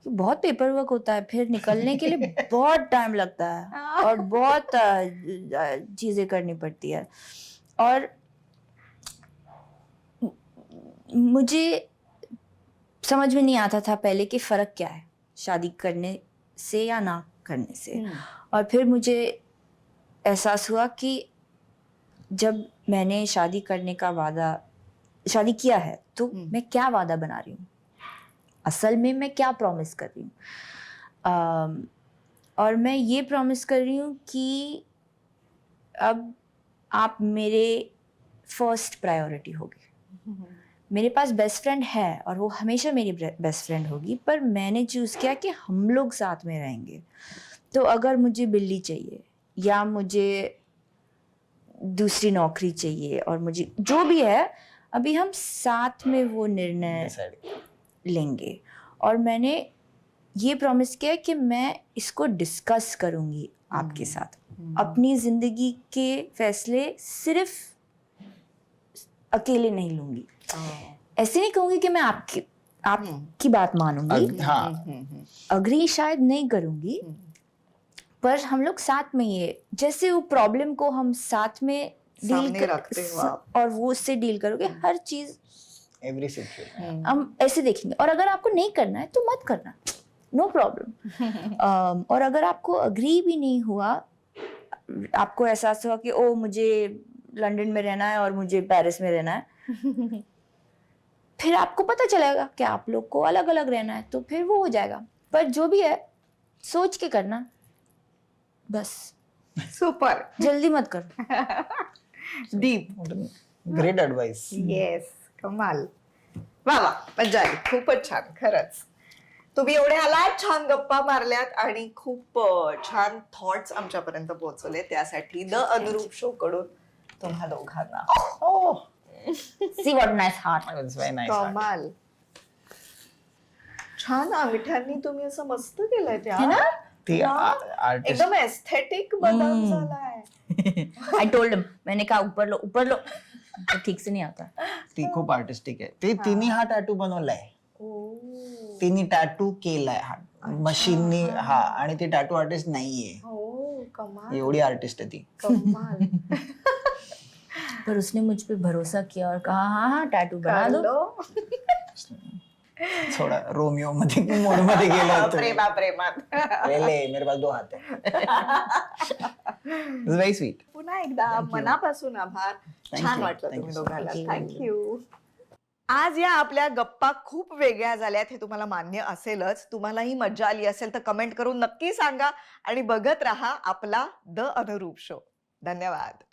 बहुत पेपर वर्क होता है, फिर निकलने के लिए बहुत टाइम लगता है और बहुत चीजें करनी पड़ती है। और मुझे समझ में नहीं आता था पहले कि फर्क क्या है शादी करने से या ना करने से। और फिर मुझे एहसास हुआ कि जब मैंने शादी किया है तो मैं क्या वादा बना रही हूँ, असल में मैं क्या प्रॉमिस कर रही हूँ। और मैं ये प्रॉमिस कर रही हूँ कि अब आप मेरे फर्स्ट प्रायोरिटी होगी। मेरे पास बेस्ट फ्रेंड है और वो हमेशा मेरी बेस्ट फ्रेंड होगी, पर मैंने चूज़ किया कि हम लोग साथ में रहेंगे। तो अगर मुझे बिल्ली चाहिए या मुझे दूसरी नौकरी चाहिए और मुझे जो भी है, अभी हम साथ में वो निर्णय लेंगे। और मैंने ये प्रॉमिस किया कि मैं इसको डिस्कस करूँगी आपके साथ। अपनी ज़िंदगी के फैसले सिर्फ अकेले नहीं लूँगी। ऐसे नहीं कहूँगी कि मैं आपकी बात मानूंगी, अग्री शायद नहीं करूँगी, पर हम लोग साथ में ये, जैसे वो प्रॉब्लम को हम साथ में डील रखते हो आप। और वो उससे डील करोगे, हर चीज एवरी सिचुएशन हम ऐसे देखेंगे। और अगर आपको नहीं करना है तो मत करना, नो प्रॉब्लम। और अगर आपको अग्री भी नहीं हुआ, आपको एहसास हुआ कि ओ मुझे लंदन में रहना है और मुझे पेरिस में रहना है, फिर आपको पता चलेगा कि आप लोग को अलग अलग रहना है, तो फिर वो हो जाएगा। पर जो भी है सोच के करना, बस सुपर जल्दी मत करो। Deep, great advice. येस, कमाल. वा वा, मजा आली, खूपच छान. खरंच तुम्ही एवढे आलात, छान गप्पा मारल्यात आणि खूप छान थॉट्स आमच्यापर्यंत पोहोचवले. त्यासाठी द अनुरूप शो कडून तुम्हा दोघांना See what nice heart. It's very nice. कमाल. छान अंगठ्यांनी तुम्ही असं मस्त केलंय है त्या. ना? ती वा. आर्टिस्ट एकदम एस्थेटिक बदल झालाय. I told him, मैंने कहा ऊपर लो तो ठीक से नहीं आता। ती खूप आर्टिस्टिक आहे. ती तिने हा टॅटू बनवलाय, ओ. तिने टॅटू केलाय हा मशीननी. हा, आणि ती टॅटू आर्टिस्ट नाहीये, हो, कमाल. एवढी आर्टिस्ट आहे ती. कमाल. पर उसने मुझ पे भरोसा किया और कहा हाँ टैटू बना दो। थोडा रोमिओ मध्ये मोड मध्ये गेला होता. प्रेमात. ले मेरे पास 2 हात है. It's very sweet. पुन्हा एकदा मनापासून आभार. Thank छान you. वाटलं Thank तुम्ही you so दोघांना. much. थँक्यू. आज या आपल्या गप्पा खूप वेगळ्या झाल्यात हे तुम्हाला मान्य असेलच. तुम्हालाही मजा आली असेल तर कमेंट करून नक्की सांगा आणि बघत राहा आपला द अनुरूप शो. धन्यवाद.